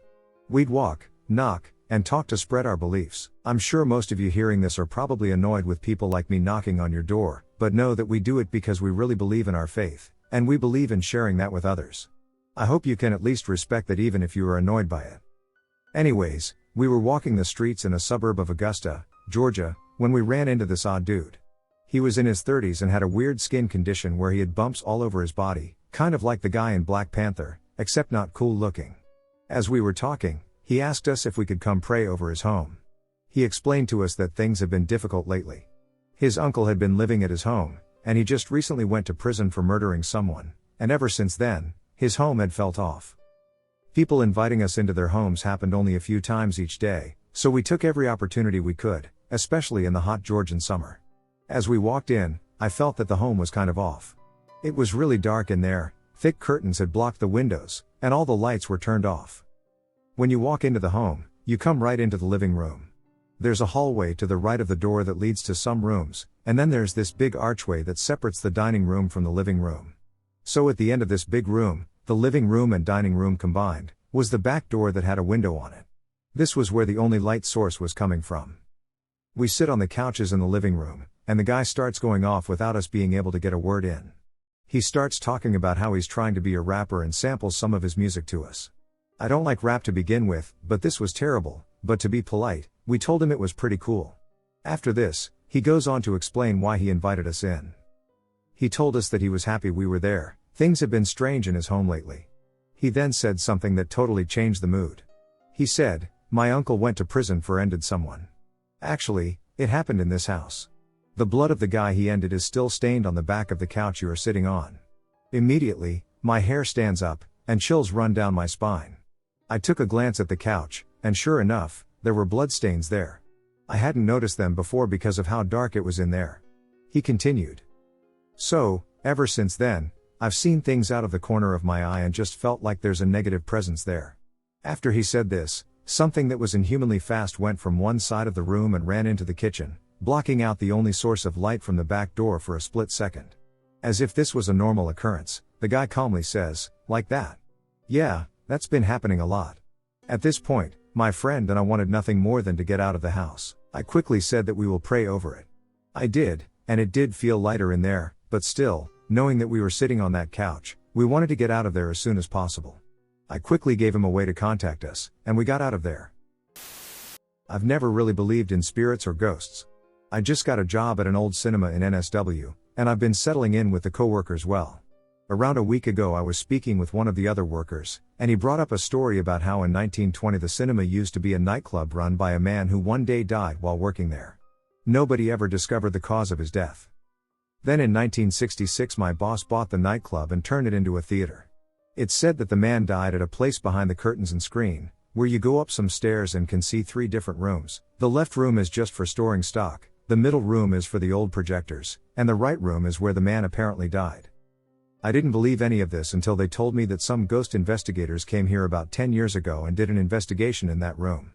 We'd walk, knock, and talk to spread our beliefs. I'm sure most of you hearing this are probably annoyed with people like me knocking on your door, but know that we do it because we really believe in our faith, and we believe in sharing that with others. I hope you can at least respect that even if you are annoyed by it. Anyways, we were walking the streets in a suburb of Augusta, Georgia, when we ran into this odd dude. He was in his 30s and had a weird skin condition where he had bumps all over his body, kind of like the guy in Black Panther, except not cool looking. As we were talking, he asked us if we could come pray over his home. He explained to us that things have been difficult lately. His uncle had been living at his home, and he just recently went to prison for murdering someone, and ever since then, his home had felt off. People inviting us into their homes happened only a few times each day, so we took every opportunity we could, especially in the hot Georgian summer. As we walked in, I felt that the home was kind of off. It was really dark in there, thick curtains had blocked the windows, and all the lights were turned off. When you walk into the home, you come right into the living room. There's a hallway to the right of the door that leads to some rooms, and then there's this big archway that separates the dining room from the living room. So at the end of this big room, the living room and dining room combined, was the back door that had a window on it. This was where the only light source was coming from. We sit on the couches in the living room, and the guy starts going off without us being able to get a word in. He starts talking about how he's trying to be a rapper and samples some of his music to us. I don't like rap to begin with, but this was terrible, but to be polite, we told him it was pretty cool. After this, he goes on to explain why he invited us in. He told us that he was happy we were there, things have been strange in his home lately. He then said something that totally changed the mood. He said, "My uncle went to prison for ended someone. Actually, it happened in this house. The blood of the guy he ended is still stained on the back of the couch you are sitting on." Immediately, my hair stands up, and chills run down my spine. I took a glance at the couch, and sure enough, there were bloodstains there. I hadn't noticed them before because of how dark it was in there. He continued. "So, ever since then, I've seen things out of the corner of my eye and just felt like there's a negative presence there." After he said this, something that was inhumanly fast went from one side of the room and ran into the kitchen, blocking out the only source of light from the back door for a split second. As if this was a normal occurrence, the guy calmly says, "Like that? Yeah, that's been happening a lot." At this point, my friend and I wanted nothing more than to get out of the house. I quickly said that we will pray over it. I did, and it did feel lighter in there, but still, knowing that we were sitting on that couch, we wanted to get out of there as soon as possible. I quickly gave him a way to contact us, and we got out of there. I've never really believed in spirits or ghosts. I just got a job at an old cinema in NSW, and I've been settling in with the coworkers well. Around a week ago I was speaking with one of the other workers, and he brought up a story about how in 1920 the cinema used to be a nightclub run by a man who one day died while working there. Nobody ever discovered the cause of his death. Then in 1966 my boss bought the nightclub and turned it into a theater. It's said that the man died at a place behind the curtains and screen, where you go up some stairs and can see 3 different rooms. The left room is just for storing stock, the middle room is for the old projectors, and the right room is where the man apparently died. I didn't believe any of this until they told me that some ghost investigators came here about 10 years ago and did an investigation in that room.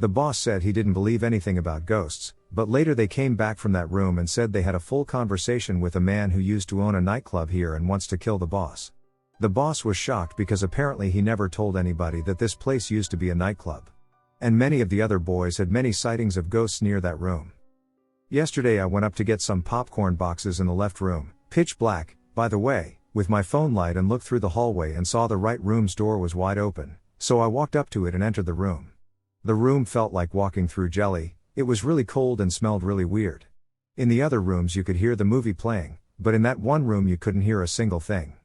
The boss said he didn't believe anything about ghosts, but later they came back from that room and said they had a full conversation with a man who used to own a nightclub here and wants to kill the boss. The boss was shocked because apparently he never told anybody that this place used to be a nightclub. And many of the other boys had many sightings of ghosts near that room. Yesterday I went up to get some popcorn boxes in the left room, pitch black, by the way, with my phone light and looked through the hallway and saw the right room's door was wide open, so I walked up to it and entered the room. The room felt like walking through jelly, it was really cold and smelled really weird. In the other rooms you could hear the movie playing, but in that one room you couldn't hear a single thing.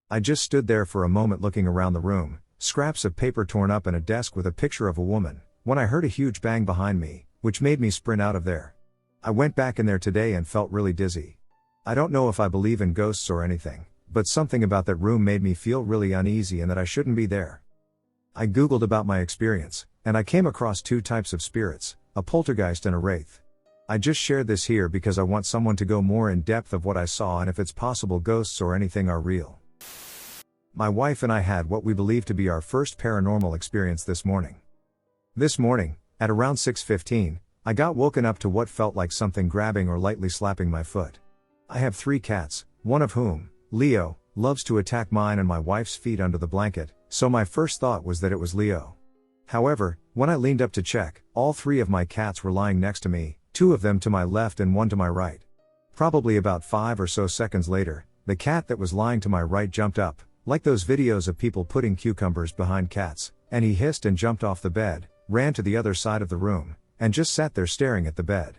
I just stood there for a moment looking around the room, scraps of paper torn up and a desk with a picture of a woman, when I heard a huge bang behind me, which made me sprint out of there. I went back in there today and felt really dizzy. I don't know if I believe in ghosts or anything, but something about that room made me feel really uneasy and that I shouldn't be there. I googled about my experience, and I came across 2 types of spirits, a poltergeist and a wraith. I just shared this here because I want someone to go more in depth of what I saw and if it's possible ghosts or anything are real. My wife and I had what we believe to be our first paranormal experience this morning. This morning, at around 6:15, I got woken up to what felt like something grabbing or lightly slapping my foot. I have 3 cats, one of whom, Leo, loves to attack mine and my wife's feet under the blanket, so my first thought was that it was Leo. However, when I leaned up to check, all 3 of my cats were lying next to me, 2 of them to my left and 1 to my right. Probably about 5 or so seconds later, the cat that was lying to my right jumped up, like those videos of people putting cucumbers behind cats, and he hissed and jumped off the bed, ran to the other side of the room, and just sat there staring at the bed.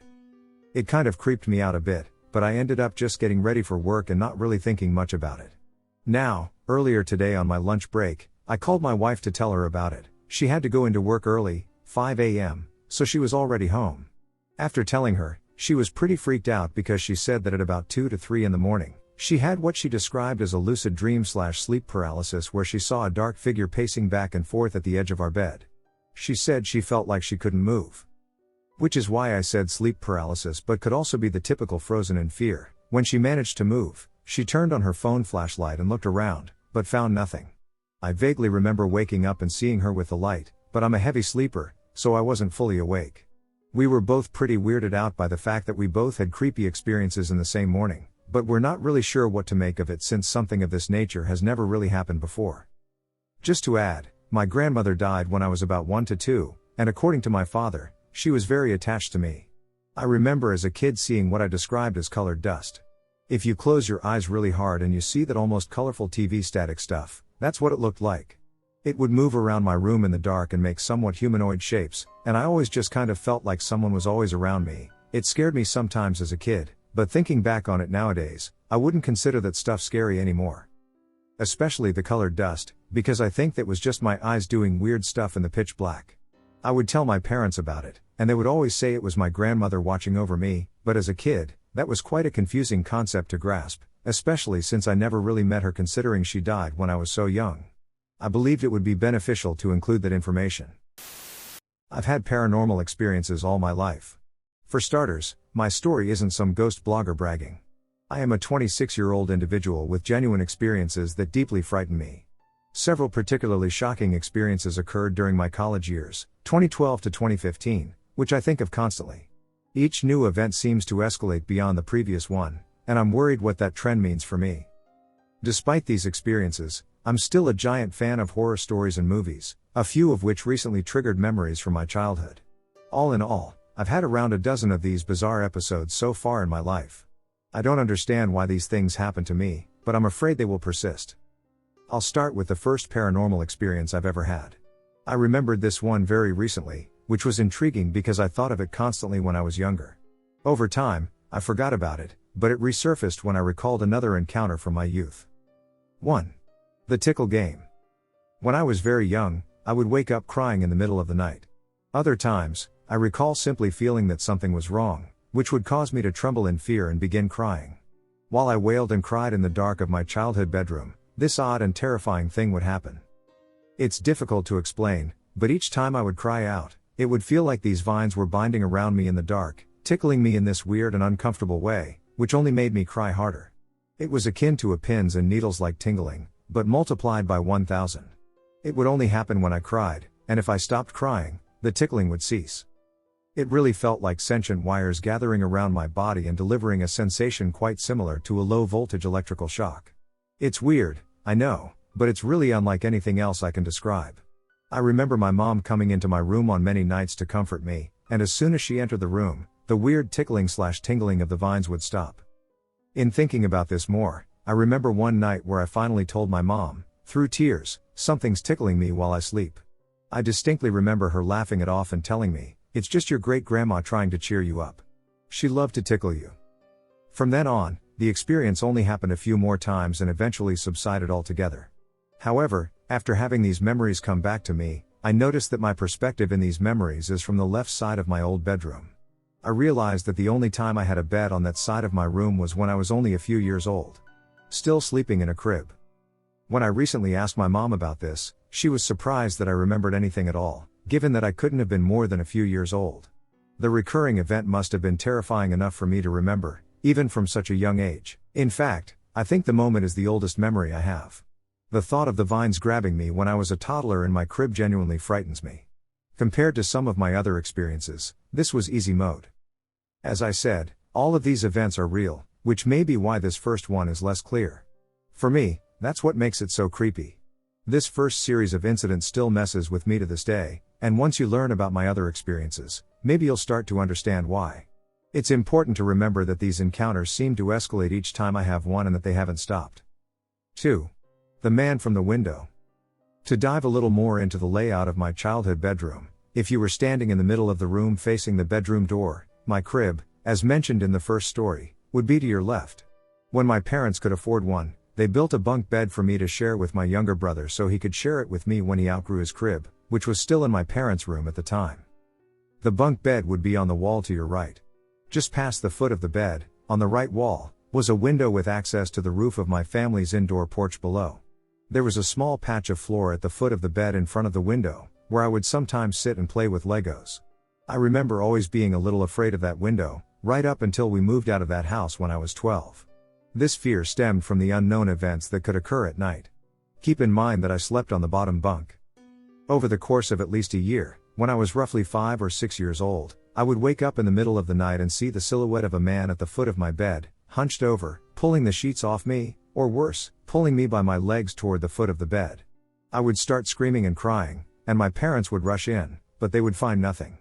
It kind of creeped me out a bit, but I ended up just getting ready for work and not really thinking much about it. Now, earlier today on my lunch break, I called my wife to tell her about it. She had to go into work early, 5 a.m., so she was already home. After telling her, she was pretty freaked out because she said that at about 2 to 3 in the morning, she had what she described as a lucid dream/sleep paralysis where she saw a dark figure pacing back and forth at the edge of our bed. She said she felt like she couldn't move. Which is why I said sleep paralysis, but could also be the typical frozen in fear. When she managed to move, she turned on her phone flashlight and looked around, but found nothing. I vaguely remember waking up and seeing her with the light, but I'm a heavy sleeper, so I wasn't fully awake. We were both pretty weirded out by the fact that we both had creepy experiences in the same morning, but we're not really sure what to make of it since something of this nature has never really happened before. Just to add, my grandmother died when I was about 1 to 2, and according to my father, she was very attached to me. I remember as a kid seeing what I described as colored dust. If you close your eyes really hard and you see that almost colorful TV static stuff, that's what it looked like. It would move around my room in the dark and make somewhat humanoid shapes, and I always just kind of felt like someone was always around me. It scared me sometimes as a kid, but thinking back on it nowadays, I wouldn't consider that stuff scary anymore. Especially the colored dust, because I think that was just my eyes doing weird stuff in the pitch black. I would tell my parents about it, and they would always say it was my grandmother watching over me, but as a kid, that was quite a confusing concept to grasp, especially since I never really met her considering she died when I was so young. I believed it would be beneficial to include that information. I've had paranormal experiences all my life. For starters, my story isn't some ghost blogger bragging. I am a 26-year-old individual with genuine experiences that deeply frighten me. Several particularly shocking experiences occurred during my college years, 2012 to 2015, which I think of constantly. Each new event seems to escalate beyond the previous one, and I'm worried what that trend means for me. Despite these experiences, I'm still a giant fan of horror stories and movies, a few of which recently triggered memories from my childhood. All in all, I've had around a dozen of these bizarre episodes so far in my life. I don't understand why these things happen to me, but I'm afraid they will persist. I'll start with the first paranormal experience I've ever had. I remembered this one very recently, which was intriguing because I thought of it constantly when I was younger. Over time, I forgot about it, but it resurfaced when I recalled another encounter from my youth. 1. The tickle game. When I was very young, I would wake up crying in the middle of the night. Other times, I recall simply feeling that something was wrong, which would cause me to tremble in fear and begin crying. While I wailed and cried in the dark of my childhood bedroom, this odd and terrifying thing would happen. It's difficult to explain, but each time I would cry out, it would feel like these vines were binding around me in the dark, tickling me in this weird and uncomfortable way, which only made me cry harder. It was akin to a pins and needles-like tingling, but multiplied by 1,000. It would only happen when I cried, and if I stopped crying, the tickling would cease. It really felt like sentient wires gathering around my body and delivering a sensation quite similar to a low-voltage electrical shock. It's weird, I know, but it's really unlike anything else I can describe. I remember my mom coming into my room on many nights to comfort me, and as soon as she entered the room, the weird tickling/tingling of the vines would stop. In thinking about this more, I remember one night where I finally told my mom, through tears, something's tickling me while I sleep. I distinctly remember her laughing it off and telling me, "It's just your great-grandma trying to cheer you up. She loved to tickle you." From then on, the experience only happened a few more times and eventually subsided altogether. However, after having these memories come back to me, I noticed that my perspective in these memories is from the left side of my old bedroom. I realized that the only time I had a bed on that side of my room was when I was only a few years old. Still sleeping in a crib. When I recently asked my mom about this, she was surprised that I remembered anything at all, given that I couldn't have been more than a few years old. The recurring event must have been terrifying enough for me to remember, even from such a young age. In fact, I think the moment is the oldest memory I have. The thought of the vines grabbing me when I was a toddler in my crib genuinely frightens me. Compared to some of my other experiences, this was easy mode. As I said, all of these events are real, which may be why this first one is less clear. For me, that's what makes it so creepy. This first series of incidents still messes with me to this day, and once you learn about my other experiences, maybe you'll start to understand why. It's important to remember that these encounters seem to escalate each time I have one and that they haven't stopped. 2. The man from the window. To dive a little more into the layout of my childhood bedroom, if you were standing in the middle of the room facing the bedroom door, my crib, as mentioned in the first story, would be to your left. When my parents could afford one, they built a bunk bed for me to share with my younger brother so he could share it with me when he outgrew his crib, which was still in my parents' room at the time. The bunk bed would be on the wall to your right. Just past the foot of the bed, on the right wall, was a window with access to the roof of my family's indoor porch below. There was a small patch of floor at the foot of the bed in front of the window, where I would sometimes sit and play with Legos. I remember always being a little afraid of that window, right up until we moved out of that house when I was 12. This fear stemmed from the unknown events that could occur at night. Keep in mind that I slept on the bottom bunk. Over the course of at least a year, when I was roughly 5 or 6 years old, I would wake up in the middle of the night and see the silhouette of a man at the foot of my bed, hunched over, pulling the sheets off me, or worse, pulling me by my legs toward the foot of the bed. I would start screaming and crying, and my parents would rush in, but they would find nothing.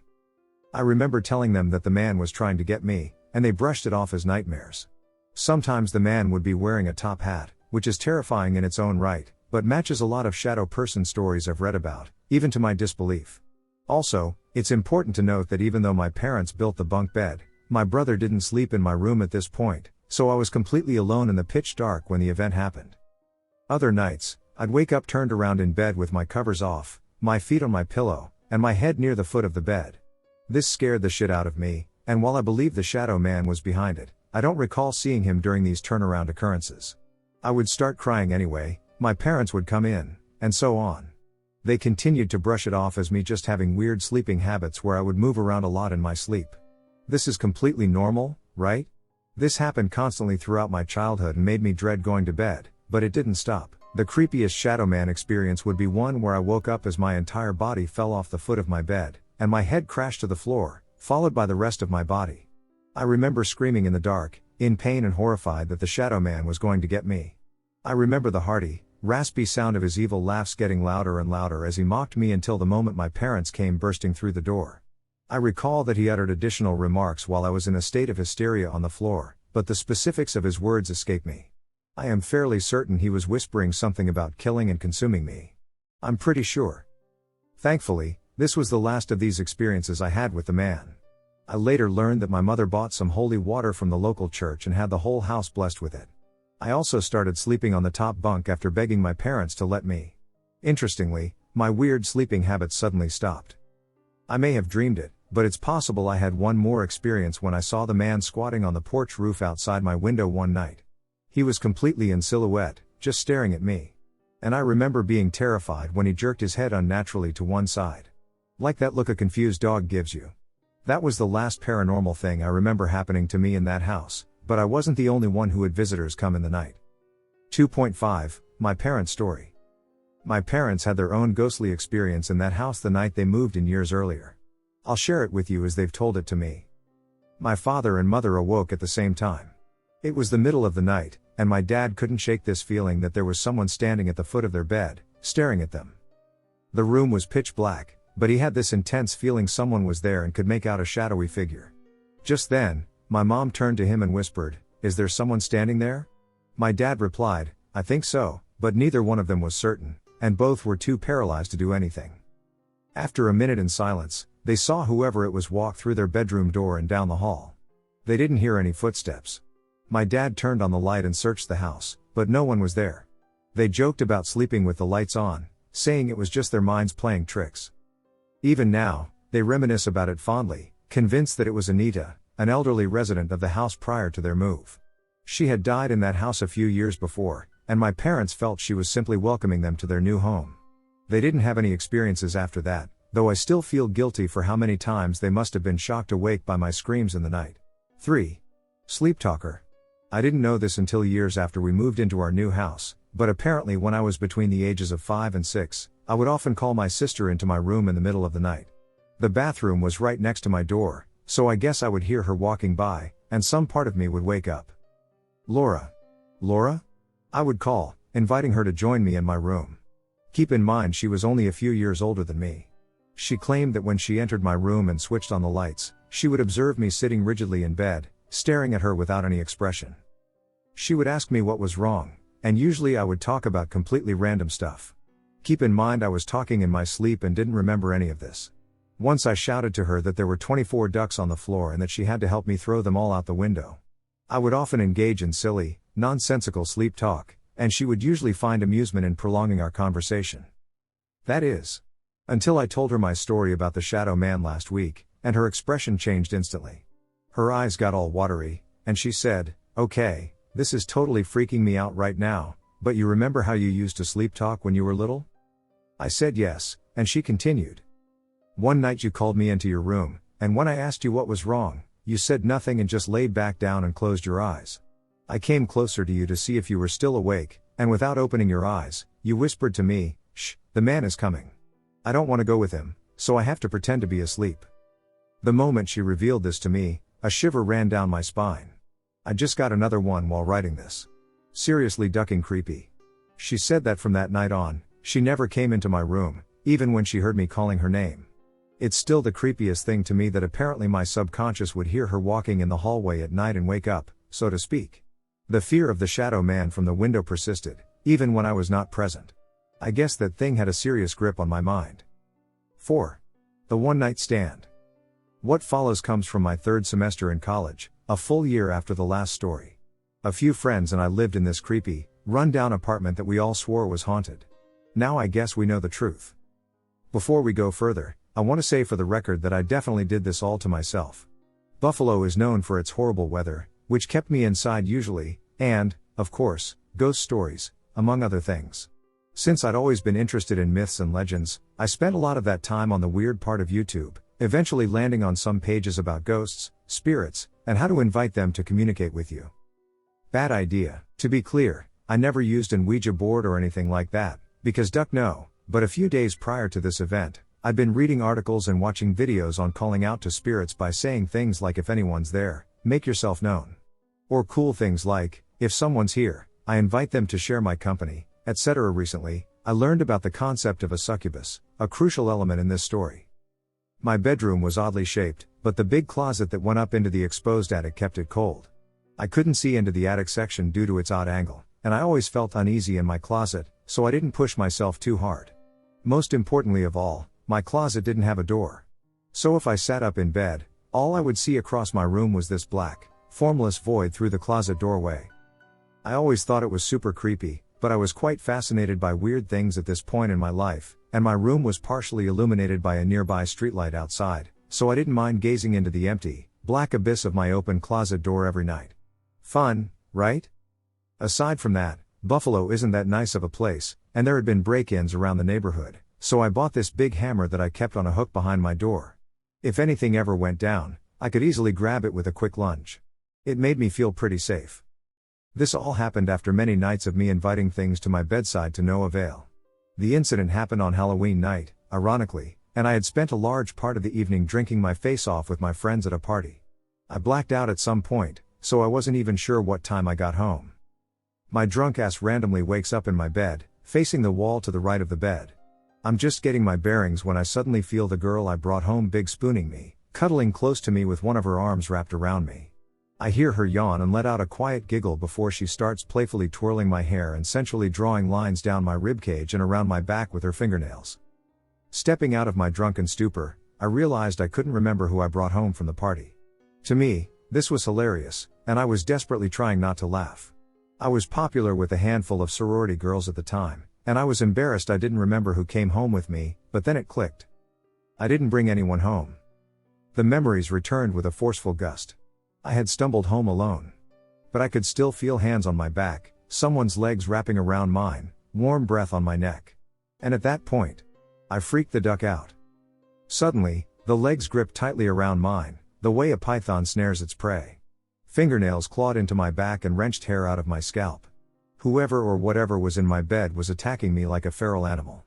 I remember telling them that the man was trying to get me, and they brushed it off as nightmares. Sometimes the man would be wearing a top hat, which is terrifying in its own right, but matches a lot of shadow person stories I've read about, even to my disbelief. Also, it's important to note that even though my parents built the bunk bed, my brother didn't sleep in my room at this point, so I was completely alone in the pitch dark when the event happened. Other nights, I'd wake up turned around in bed with my covers off, my feet on my pillow, and my head near the foot of the bed. This scared the shit out of me, and while I believe the shadow man was behind it, I don't recall seeing him during these turnaround occurrences. I would start crying anyway, my parents would come in, and so on. They continued to brush it off as me just having weird sleeping habits where I would move around a lot in my sleep. This is completely normal, right? This happened constantly throughout my childhood and made me dread going to bed, but it didn't stop. The creepiest shadow man experience would be one where I woke up as my entire body fell off the foot of my bed, and my head crashed to the floor, followed by the rest of my body. I remember screaming in the dark, in pain and horrified that the shadow man was going to get me. I remember the hearty, raspy sound of his evil laughs getting louder and louder as he mocked me until the moment my parents came bursting through the door. I recall that he uttered additional remarks while I was in a state of hysteria on the floor, but the specifics of his words escape me. I am fairly certain he was whispering something about killing and consuming me. I'm pretty sure. Thankfully, this was the last of these experiences I had with the man. I later learned that my mother bought some holy water from the local church and had the whole house blessed with it. I also started sleeping on the top bunk after begging my parents to let me. Interestingly, my weird sleeping habits suddenly stopped. I may have dreamed it, but it's possible I had one more experience when I saw the man squatting on the porch roof outside my window one night. He was completely in silhouette, just staring at me. And I remember being terrified when he jerked his head unnaturally to one side. Like that look a confused dog gives you. That was the last paranormal thing I remember happening to me in that house, but I wasn't the only one who had visitors come in the night. 2.5, My parents' story. My parents had their own ghostly experience in that house the night they moved in years earlier. I'll share it with you as they've told it to me. My father and mother awoke at the same time. It was the middle of the night, and my dad couldn't shake this feeling that there was someone standing at the foot of their bed, staring at them. The room was pitch black, but he had this intense feeling someone was there and could make out a shadowy figure. Just then, my mom turned to him and whispered, "Is there someone standing there?" My dad replied, "I think so," but neither one of them was certain, and both were too paralyzed to do anything. After a minute in silence, they saw whoever it was walk through their bedroom door and down the hall. They didn't hear any footsteps. My dad turned on the light and searched the house, but no one was there. They joked about sleeping with the lights on, saying it was just their minds playing tricks. Even now, they reminisce about it fondly, convinced that it was Anita, an elderly resident of the house prior to their move. She had died in that house a few years before, and my parents felt she was simply welcoming them to their new home. They didn't have any experiences after that, though I still feel guilty for how many times they must have been shocked awake by my screams in the night. 3. Sleep talker. I didn't know this until years after we moved into our new house, but apparently when I was between the ages of 5 and 6, I would often call my sister into my room in the middle of the night. The bathroom was right next to my door, so I guess I would hear her walking by, and some part of me would wake up. Laura. Laura? I would call, inviting her to join me in my room. Keep in mind she was only a few years older than me. She claimed that when she entered my room and switched on the lights, she would observe me sitting rigidly in bed, staring at her without any expression. She would ask me what was wrong, and usually I would talk about completely random stuff. Keep in mind I was talking in my sleep and didn't remember any of this. Once I shouted to her that there were 24 ducks on the floor and that she had to help me throw them all out the window. I would often engage in silly, nonsensical sleep talk, and she would usually find amusement in prolonging our conversation. That is, until I told her my story about the shadow man last week, and her expression changed instantly. Her eyes got all watery, and she said, "Okay, this is totally freaking me out right now, but you remember how you used to sleep talk when you were little?" I said yes, and she continued. "One night you called me into your room, and when I asked you what was wrong, you said nothing and just laid back down and closed your eyes. I came closer to you to see if you were still awake, and without opening your eyes, you whispered to me, 'Shh, the man is coming. I don't want to go with him, so I have to pretend to be asleep.'" The moment she revealed this to me, a shiver ran down my spine. I just got another one while writing this. Seriously ducking creepy. She said that from that night on, she never came into my room, even when she heard me calling her name. It's still the creepiest thing to me that apparently my subconscious would hear her walking in the hallway at night and wake up, so to speak. The fear of the shadow man from the window persisted, even when I was not present. I guess that thing had a serious grip on my mind. 4. The one-night stand. What follows comes from my third semester in college, a full year after the last story. A few friends and I lived in this creepy, run-down apartment that we all swore was haunted. Now I guess we know the truth. Before we go further, I want to say for the record that I definitely did this all to myself. Buffalo is known for its horrible weather, which kept me inside usually, and, of course, ghost stories, among other things. Since I'd always been interested in myths and legends, I spent a lot of that time on the weird part of YouTube, eventually landing on some pages about ghosts, spirits, and how to invite them to communicate with you. Bad idea. To be clear, I never used an Ouija board or anything like that, because duck no, but a few days prior to this event, I'd been reading articles and watching videos on calling out to spirits by saying things like if anyone's there, make yourself known. Or cool things like, if someone's here, I invite them to share my company, etc. Recently, I learned about the concept of a succubus, a crucial element in this story. My bedroom was oddly shaped, but the big closet that went up into the exposed attic kept it cold. I couldn't see into the attic section due to its odd angle, and I always felt uneasy in my closet, so I didn't push myself too hard. Most importantly of all, my closet didn't have a door. So if I sat up in bed, all I would see across my room was this black, formless void through the closet doorway. I always thought it was super creepy, but I was quite fascinated by weird things at this point in my life, and my room was partially illuminated by a nearby streetlight outside, so I didn't mind gazing into the empty, black abyss of my open closet door every night. Fun, right? Aside from that, Buffalo isn't that nice of a place, and there had been break-ins around the neighborhood, so I bought this big hammer that I kept on a hook behind my door. If anything ever went down, I could easily grab it with a quick lunge. It made me feel pretty safe. This all happened after many nights of me inviting things to my bedside to no avail. The incident happened on Halloween night, ironically, and I had spent a large part of the evening drinking my face off with my friends at a party. I blacked out at some point, so I wasn't even sure what time I got home. My drunk ass randomly wakes up in my bed, facing the wall to the right of the bed. I'm just getting my bearings when I suddenly feel the girl I brought home big spooning me, cuddling close to me with one of her arms wrapped around me. I hear her yawn and let out a quiet giggle before she starts playfully twirling my hair and sensually drawing lines down my ribcage and around my back with her fingernails. Stepping out of my drunken stupor, I realized I couldn't remember who I brought home from the party. To me, this was hilarious, and I was desperately trying not to laugh. I was popular with a handful of sorority girls at the time, and I was embarrassed I didn't remember who came home with me, but then it clicked. I didn't bring anyone home. The memories returned with a forceful gust. I had stumbled home alone. But I could still feel hands on my back, someone's legs wrapping around mine, warm breath on my neck. And at that point, I freaked the duck out. Suddenly, the legs gripped tightly around mine, the way a python snares its prey. Fingernails clawed into my back and wrenched hair out of my scalp. Whoever or whatever was in my bed was attacking me like a feral animal.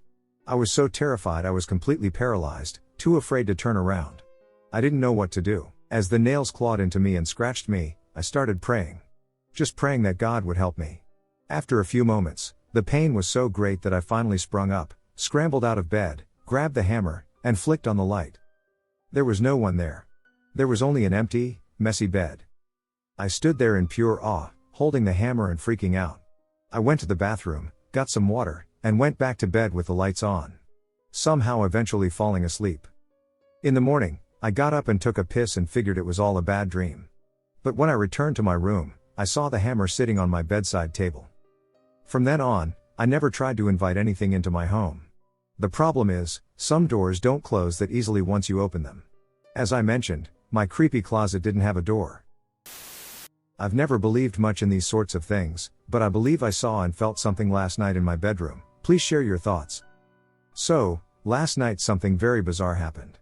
I was so terrified I was completely paralyzed, too afraid to turn around. I didn't know what to do. As the nails clawed into me and scratched me, I started praying. Just praying that God would help me. After a few moments, the pain was so great that I finally sprung up, scrambled out of bed, grabbed the hammer, and flicked on the light. There was no one there. There was only an empty, messy bed. I stood there in pure awe, holding the hammer and freaking out. I went to the bathroom, got some water, and went back to bed with the lights on. Somehow eventually falling asleep. In the morning, I got up and took a piss and figured it was all a bad dream. But when I returned to my room, I saw the hammer sitting on my bedside table. From then on, I never tried to invite anything into my home. The problem is, some doors don't close that easily once you open them. As I mentioned, my creepy closet didn't have a door. I've never believed much in these sorts of things, but I believe I saw and felt something last night in my bedroom. Please share your thoughts. So, last night something very bizarre happened.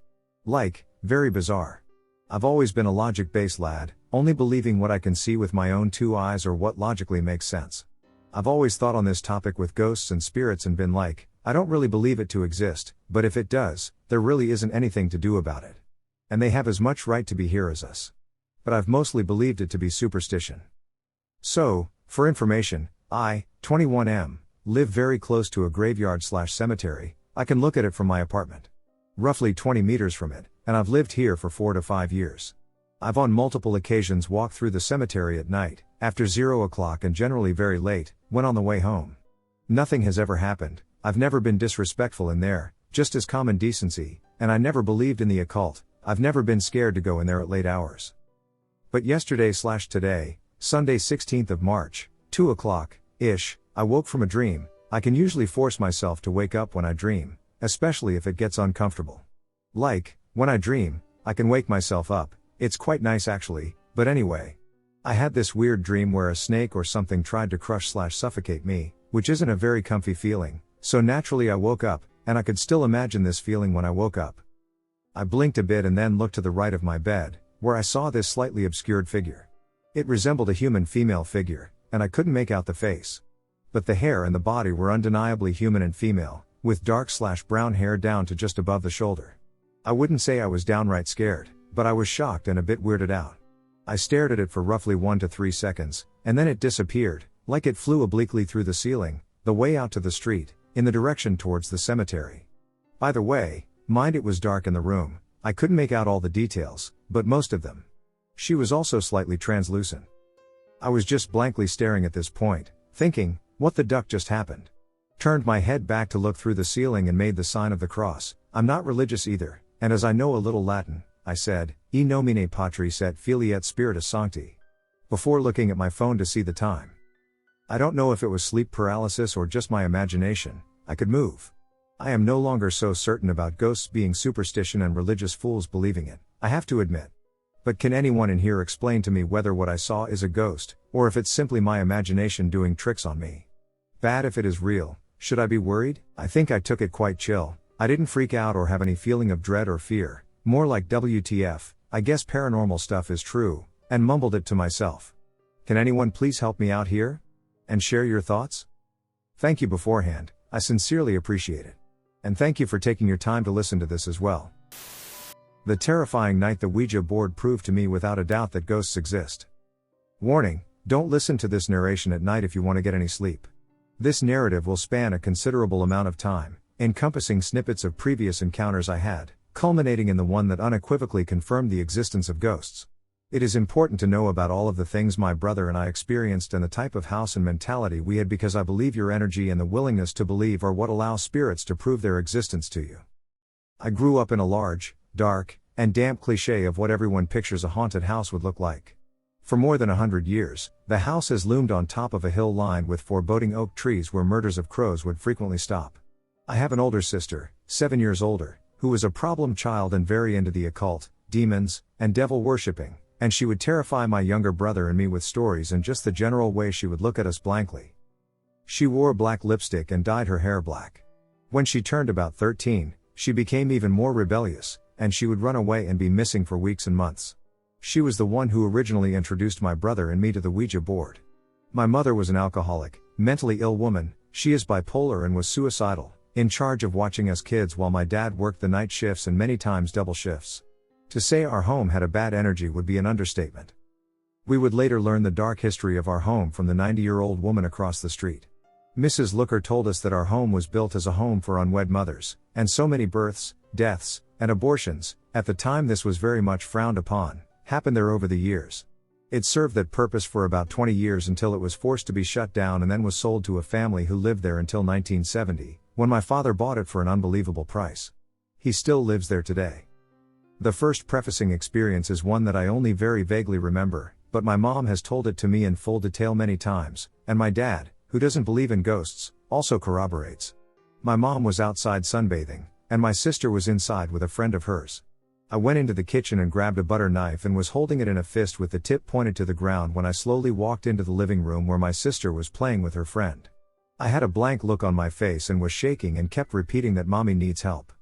Very bizarre. I've always been a logic-based lad, only believing what I can see with my own two eyes or what logically makes sense. I've always thought on this topic with ghosts and spirits and been like, I don't really believe it to exist, but if it does, there really isn't anything to do about it. And they have as much right to be here as us. But I've mostly believed it to be superstition. So, for information, I, 21M, live very close to a graveyard/cemetery. I can look at it from my apartment. Roughly 20 meters from it, and I've lived here for 4 to 5 years. I've on multiple occasions walked through the cemetery at night, after 0 o'clock and generally very late, when on the way home. Nothing has ever happened, I've never been disrespectful in there, just as common decency, and I never believed in the occult. I've never been scared to go in there at late hours. But yesterday/today, Sunday 16th of March, 2 o'clock-ish, I woke from a dream. I can usually force myself to wake up when I dream, especially if it gets uncomfortable. When I dream, I can wake myself up, it's quite nice actually, but anyway. I had this weird dream where a snake or something tried to crush/suffocate me, which isn't a very comfy feeling, so naturally I woke up, and I could still imagine this feeling when I woke up. I blinked a bit and then looked to the right of my bed, where I saw this slightly obscured figure. It resembled a human female figure, and I couldn't make out the face. But the hair and the body were undeniably human and female, with dark/brown hair down to just above the shoulder. I wouldn't say I was downright scared, but I was shocked and a bit weirded out. I stared at it for roughly 1 to 3 seconds, and then it disappeared, like it flew obliquely through the ceiling, the way out to the street, in the direction towards the cemetery. By the way, mind it was dark in the room, I couldn't make out all the details, but most of them. She was also slightly translucent. I was just blankly staring at this point, thinking, what the duck just happened? Turned my head back to look through the ceiling and made the sign of the cross. I'm not religious either, and as I know a little Latin, I said, E nomine Patris et Filii et Spiritus Sancti. Before looking at my phone to see the time. I don't know if it was sleep paralysis or just my imagination. I could move. I am no longer so certain about ghosts being superstition and religious fools believing it, I have to admit. But can anyone in here explain to me whether what I saw is a ghost, or if it's simply my imagination doing tricks on me? Bad if it is real. Should I be worried? I think I took it quite chill. I didn't freak out or have any feeling of dread or fear, more like WTF, I guess paranormal stuff is true, and mumbled it to myself. Can anyone please help me out here? And share your thoughts? Thank you beforehand, I sincerely appreciate it. And thank you for taking your time to listen to this as well. The terrifying night the Ouija board proved to me without a doubt that ghosts exist. Warning, don't listen to this narration at night if you want to get any sleep. This narrative will span a considerable amount of time, encompassing snippets of previous encounters I had, culminating in the one that unequivocally confirmed the existence of ghosts. It is important to know about all of the things my brother and I experienced and the type of house and mentality we had because I believe your energy and the willingness to believe are what allow spirits to prove their existence to you. I grew up in a large, dark, and damp cliché of what everyone pictures a haunted house would look like. For more than 100 years, the house has loomed on top of a hill lined with foreboding oak trees where murders of crows would frequently stop. I have an older sister, 7 years older, who was a problem child and very into the occult, demons, and devil worshipping, and she would terrify my younger brother and me with stories and just the general way she would look at us blankly. She wore black lipstick and dyed her hair black. When she turned about 13, she became even more rebellious, and she would run away and be missing for weeks and months. She was the one who originally introduced my brother and me to the Ouija board. My mother was an alcoholic, mentally ill woman, she is bipolar and was suicidal, in charge of watching us kids while my dad worked the night shifts and many times double shifts. To say our home had a bad energy would be an understatement. We would later learn the dark history of our home from the 90-year-old woman across the street. Mrs. Looker told us that our home was built as a home for unwed mothers, and so many births, deaths, and abortions, at the time this was very much frowned upon, happened there over the years. It served that purpose for about 20 years until it was forced to be shut down and then was sold to a family who lived there until 1970, when my father bought it for an unbelievable price. He still lives there today. The first prefacing experience is one that I only very vaguely remember, but my mom has told it to me in full detail many times, and my dad, who doesn't believe in ghosts, also corroborates. My mom was outside sunbathing, and my sister was inside with a friend of hers. I went into the kitchen and grabbed a butter knife and was holding it in a fist with the tip pointed to the ground when I slowly walked into the living room where my sister was playing with her friend. I had a blank look on my face and was shaking and kept repeating that mommy needs help.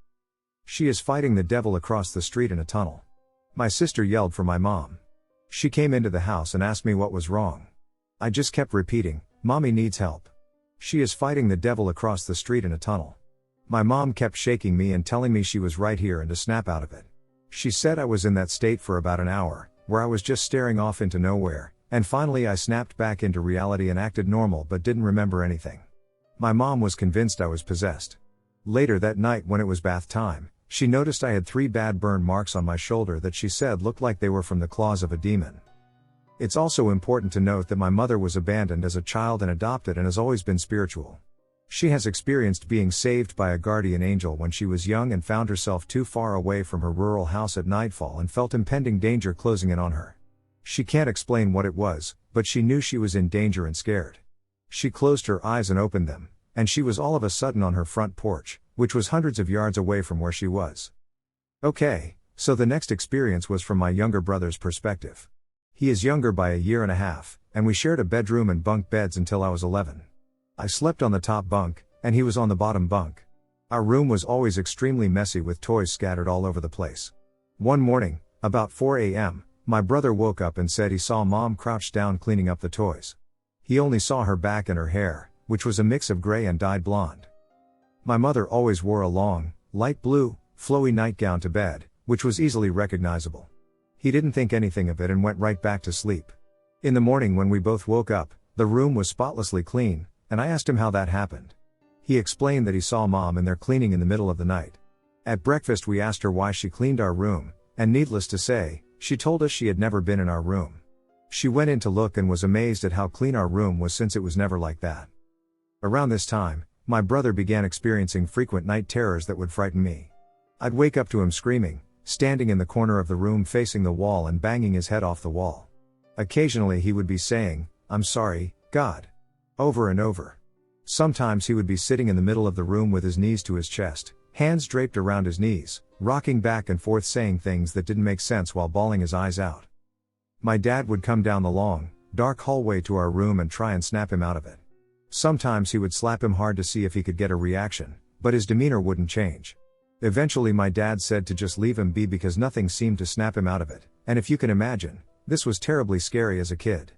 She is fighting the devil across the street in a tunnel. My sister yelled for my mom. She came into the house and asked me what was wrong. I just kept repeating, mommy needs help. She is fighting the devil across the street in a tunnel. My mom kept shaking me and telling me she was right here and to snap out of it. She said I was in that state for about an hour, where I was just staring off into nowhere, and finally I snapped back into reality and acted normal but didn't remember anything. My mom was convinced I was possessed. Later that night when it was bath time, she noticed I had 3 bad burn marks on my shoulder that she said looked like they were from the claws of a demon. It's also important to note that my mother was abandoned as a child and adopted and has always been spiritual. She has experienced being saved by a guardian angel when she was young and found herself too far away from her rural house at nightfall and felt impending danger closing in on her. She can't explain what it was, but she knew she was in danger and scared. She closed her eyes and opened them, and she was all of a sudden on her front porch, which was hundreds of yards away from where she was. Okay, so the next experience was from my younger brother's perspective. He is younger by a year and a half, and we shared a bedroom and bunk beds until I was 11. I slept on the top bunk, and he was on the bottom bunk. Our room was always extremely messy with toys scattered all over the place. One morning, about 4 a.m., my brother woke up and said he saw Mom crouched down cleaning up the toys. He only saw her back and her hair, which was a mix of gray and dyed blonde. My mother always wore a long, light blue, flowy nightgown to bed, which was easily recognizable. He didn't think anything of it and went right back to sleep. In the morning when we both woke up, the room was spotlessly clean, and I asked him how that happened. He explained that he saw Mom in there cleaning in the middle of the night. At breakfast we asked her why she cleaned our room, and needless to say, she told us she had never been in our room. She went in to look and was amazed at how clean our room was since it was never like that. Around this time, my brother began experiencing frequent night terrors that would frighten me. I'd wake up to him screaming, standing in the corner of the room facing the wall and banging his head off the wall. Occasionally he would be saying, "I'm sorry, God," over and over. Sometimes he would be sitting in the middle of the room with his knees to his chest, hands draped around his knees, rocking back and forth saying things that didn't make sense while bawling his eyes out. My dad would come down the long, dark hallway to our room and try and snap him out of it. Sometimes he would slap him hard to see if he could get a reaction, but his demeanor wouldn't change. Eventually my dad said to just leave him be because nothing seemed to snap him out of it, and if you can imagine, this was terribly scary as a kid.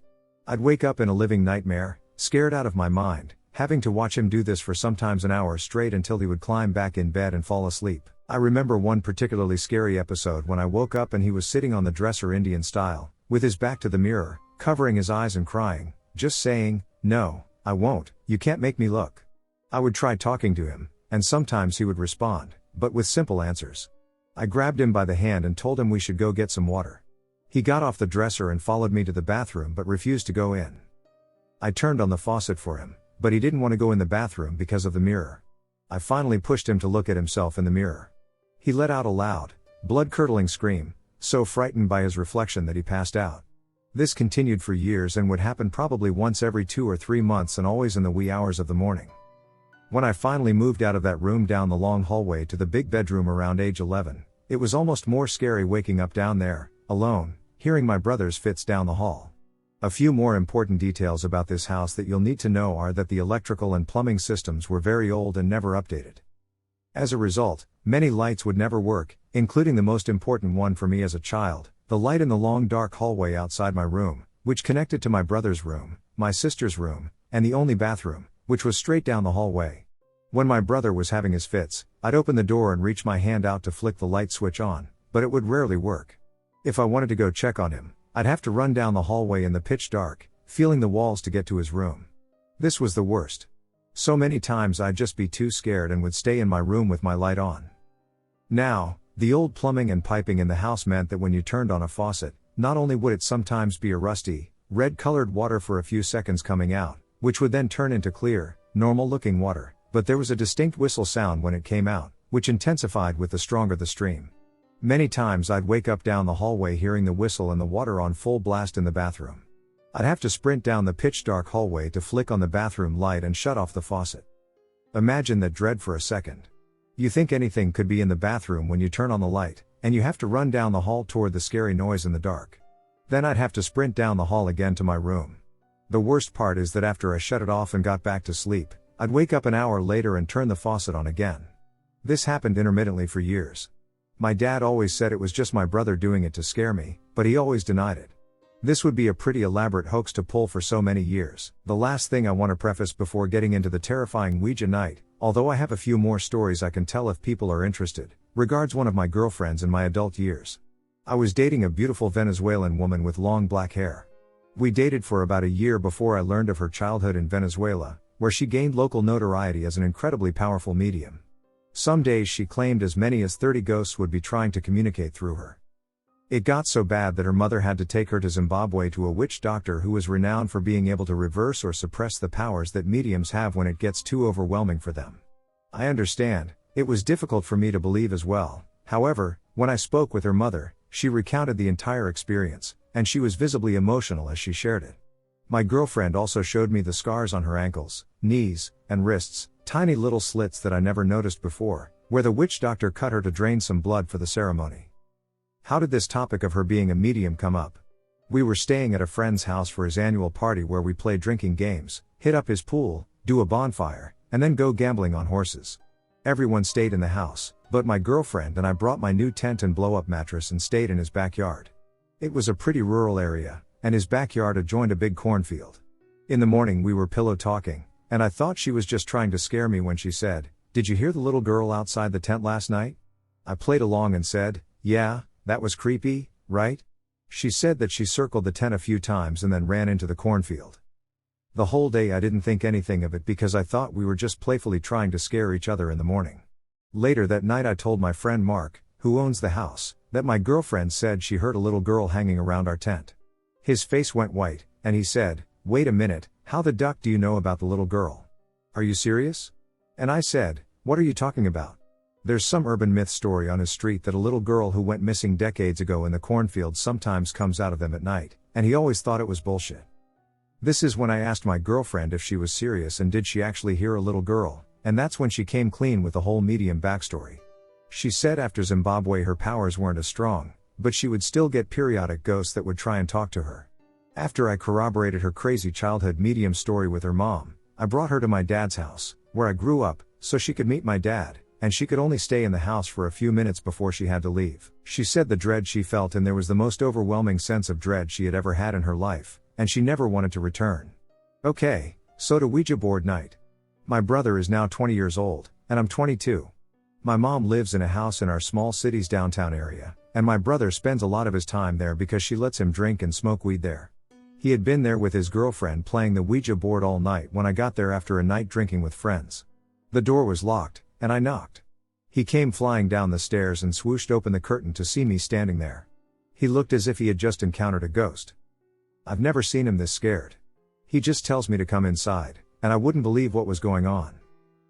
I'd wake up in a living nightmare, scared out of my mind, having to watch him do this for sometimes an hour straight until he would climb back in bed and fall asleep. I remember one particularly scary episode when I woke up and he was sitting on the dresser Indian style, with his back to the mirror, covering his eyes and crying, just saying, "No, I won't, you can't make me look." I would try talking to him, and sometimes he would respond, but with simple answers. I grabbed him by the hand and told him we should go get some water. He got off the dresser and followed me to the bathroom but refused to go in. I turned on the faucet for him, but he didn't want to go in the bathroom because of the mirror. I finally pushed him to look at himself in the mirror. He let out a loud, blood-curdling scream, so frightened by his reflection that he passed out. This continued for years and would happen probably once every 2 or 3 months and always in the wee hours of the morning. When I finally moved out of that room down the long hallway to the big bedroom around age 11, it was almost more scary waking up down there, alone, hearing my brother's fits down the hall. A few more important details about this house that you'll need to know are that the electrical and plumbing systems were very old and never updated. As a result, many lights would never work, including the most important one for me as a child, the light in the long dark hallway outside my room, which connected to my brother's room, my sister's room, and the only bathroom, which was straight down the hallway. When my brother was having his fits, I'd open the door and reach my hand out to flick the light switch on, but it would rarely work. If I wanted to go check on him, I'd have to run down the hallway in the pitch dark, feeling the walls to get to his room. This was the worst. So many times I'd just be too scared and would stay in my room with my light on. Now, the old plumbing and piping in the house meant that when you turned on a faucet, not only would it sometimes be a rusty, red-colored water for a few seconds coming out, which would then turn into clear, normal-looking water, but there was a distinct whistle sound when it came out, which intensified with the stronger the stream. Many times I'd wake up down the hallway hearing the whistle and the water on full blast in the bathroom. I'd have to sprint down the pitch-dark hallway to flick on the bathroom light and shut off the faucet. Imagine that dread for a second. You think anything could be in the bathroom when you turn on the light, and you have to run down the hall toward the scary noise in the dark. Then I'd have to sprint down the hall again to my room. The worst part is that after I shut it off and got back to sleep, I'd wake up an hour later and turn the faucet on again. This happened intermittently for years. My dad always said it was just my brother doing it to scare me, but he always denied it. This would be a pretty elaborate hoax to pull for so many years. The last thing I want to preface before getting into the terrifying Ouija night, although I have a few more stories I can tell if people are interested, regards one of my girlfriends in my adult years. I was dating a beautiful Venezuelan woman with long black hair. We dated for about a year before I learned of her childhood in Venezuela, where she gained local notoriety as an incredibly powerful medium. Some days she claimed as many as 30 ghosts would be trying to communicate through her. It got so bad that her mother had to take her to Zimbabwe to a witch doctor who was renowned for being able to reverse or suppress the powers that mediums have when it gets too overwhelming for them. I understand, it was difficult for me to believe as well. However, when I spoke with her mother, she recounted the entire experience, and she was visibly emotional as she shared it. My girlfriend also showed me the scars on her ankles, knees, and wrists, tiny little slits that I never noticed before, where the witch doctor cut her to drain some blood for the ceremony. How did this topic of her being a medium come up? We were staying at a friend's house for his annual party where we play drinking games, hit up his pool, do a bonfire, and then go gambling on horses. Everyone stayed in the house, but my girlfriend and I brought my new tent and blow-up mattress and stayed in his backyard. It was a pretty rural area, and his backyard adjoined a big cornfield. In the morning we were pillow talking, and I thought she was just trying to scare me when she said, "Did you hear the little girl outside the tent last night?" I played along and said, "Yeah, that was creepy, right?" She said that she circled the tent a few times and then ran into the cornfield. The whole day I didn't think anything of it because I thought we were just playfully trying to scare each other in the morning. Later that night I told my friend Mark, who owns the house, that my girlfriend said she heard a little girl hanging around our tent. His face went white, and he said, "Wait a minute, how the duck do you know about the little girl? Are you serious?" And I said, "What are you talking about?" There's some urban myth story on his street that a little girl who went missing decades ago in the cornfield sometimes comes out of them at night, and he always thought it was bullshit. This is when I asked my girlfriend if she was serious and did she actually hear a little girl, and that's when she came clean with the whole medium backstory. She said after Zimbabwe her powers weren't as strong, but she would still get periodic ghosts that would try and talk to her. After I corroborated her crazy childhood medium story with her mom, I brought her to my dad's house, where I grew up, so she could meet my dad, and she could only stay in the house for a few minutes before she had to leave. She said the dread she felt and there was the most overwhelming sense of dread she had ever had in her life, and she never wanted to return. Okay, so to Ouija board night. My brother is now 20 years old, and I'm 22. My mom lives in a house in our small city's downtown area, and my brother spends a lot of his time there because she lets him drink and smoke weed there. He had been there with his girlfriend playing the Ouija board all night when I got there after a night drinking with friends. The door was locked, and I knocked. He came flying down the stairs and swooshed open the curtain to see me standing there. He looked as if he had just encountered a ghost. I've never seen him this scared. He just tells me to come inside, and I wouldn't believe what was going on.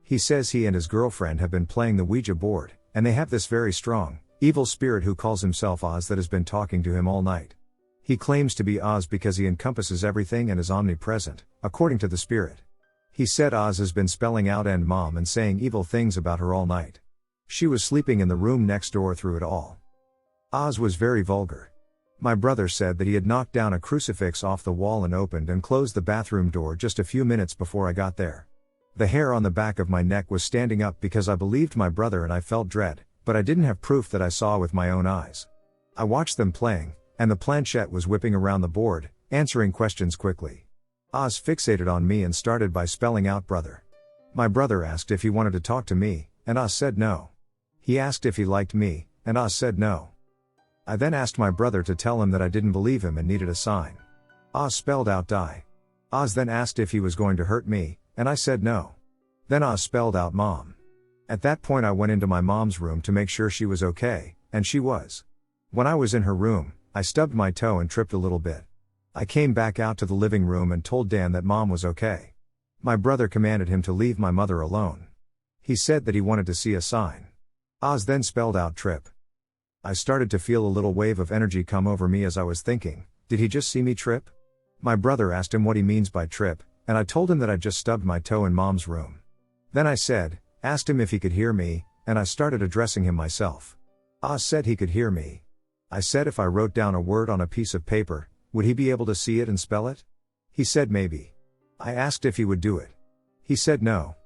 He says he and his girlfriend have been playing the Ouija board, and they have this very strong, evil spirit who calls himself Oz that has been talking to him all night. He claims to be Oz because he encompasses everything and is omnipresent, according to the spirit. He said Oz has been spelling out "end mom" and saying evil things about her all night. She was sleeping in the room next door through it all. Oz was very vulgar. My brother said that he had knocked down a crucifix off the wall and opened and closed the bathroom door just a few minutes before I got there. The hair on the back of my neck was standing up because I believed my brother and I felt dread, but I didn't have proof that I saw with my own eyes. I watched them playing, and the planchette was whipping around the board, answering questions quickly. Oz fixated on me and started by spelling out "brother." My brother asked if he wanted to talk to me, and Oz said no. He asked if he liked me, and Oz said no. I then asked my brother to tell him that I didn't believe him and needed a sign. Oz spelled out "die." Oz then asked if he was going to hurt me, and I said no. Then Oz spelled out mom. At that point I went into my mom's room to make sure she was okay, and she was. When I was in her room, I stubbed my toe and tripped a little bit. I came back out to the living room and told Dan that mom was okay. My brother commanded him to leave my mother alone. He said that he wanted to see a sign. Oz then spelled out trip. I started to feel a little wave of energy come over me as I was thinking, did he just see me trip? My brother asked him what he means by trip, and I told him that I just stubbed my toe in mom's room. Then I asked him if he could hear me, and I started addressing him myself. Oz said he could hear me. I said if I wrote down a word on a piece of paper, would he be able to see it and spell it? He said maybe. I asked if he would do it. He said no.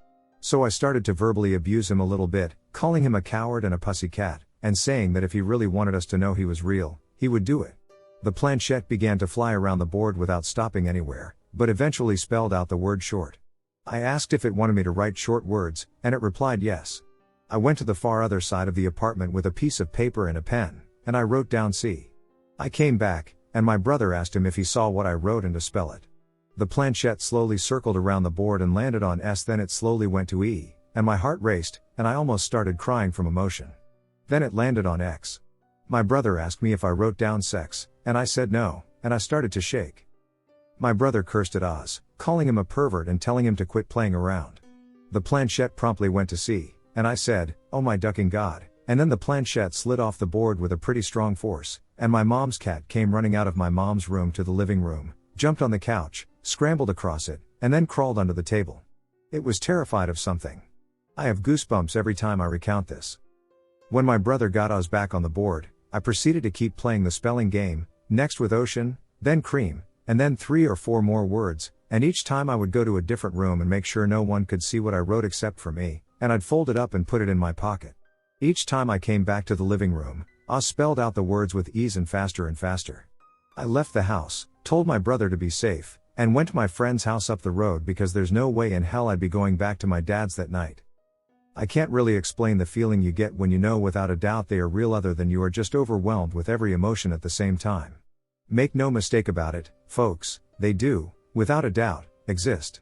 So I started to verbally abuse him a little bit, calling him a coward and a pussycat, and saying that if he really wanted us to know he was real, he would do it. The planchette began to fly around the board without stopping anywhere, but eventually spelled out the word short. I asked if it wanted me to write short words, and it replied yes. I went to the far other side of the apartment with a piece of paper and a pen, and I wrote down C. I came back, and my brother asked him if he saw what I wrote and to spell it. The planchette slowly circled around the board and landed on S, then it slowly went to E, and my heart raced, and I almost started crying from emotion. Then it landed on X. My brother asked me if I wrote down sex, and I said no, and I started to shake. My brother cursed at Oz, calling him a pervert and telling him to quit playing around. The planchette promptly went to C, and I said, oh my ducking God, and then the planchette slid off the board with a pretty strong force, and my mom's cat came running out of my mom's room to the living room, jumped on the couch, scrambled across it, and then crawled under the table. It was terrified of something. I have goosebumps every time I recount this. When my brother got Oz back on the board, I proceeded to keep playing the spelling game, next with ocean, then cream, and then 3 or 4 more words, and each time I would go to a different room and make sure no one could see what I wrote except for me, and I'd fold it up and put it in my pocket. Each time I came back to the living room, Oz spelled out the words with ease and faster and faster. I left the house, told my brother to be safe, and went to my friend's house up the road because there's no way in hell I'd be going back to my dad's that night. I can't really explain the feeling you get when you know without a doubt they are real, other than you are just overwhelmed with every emotion at the same time. Make no mistake about it, folks, they do, without a doubt, exist.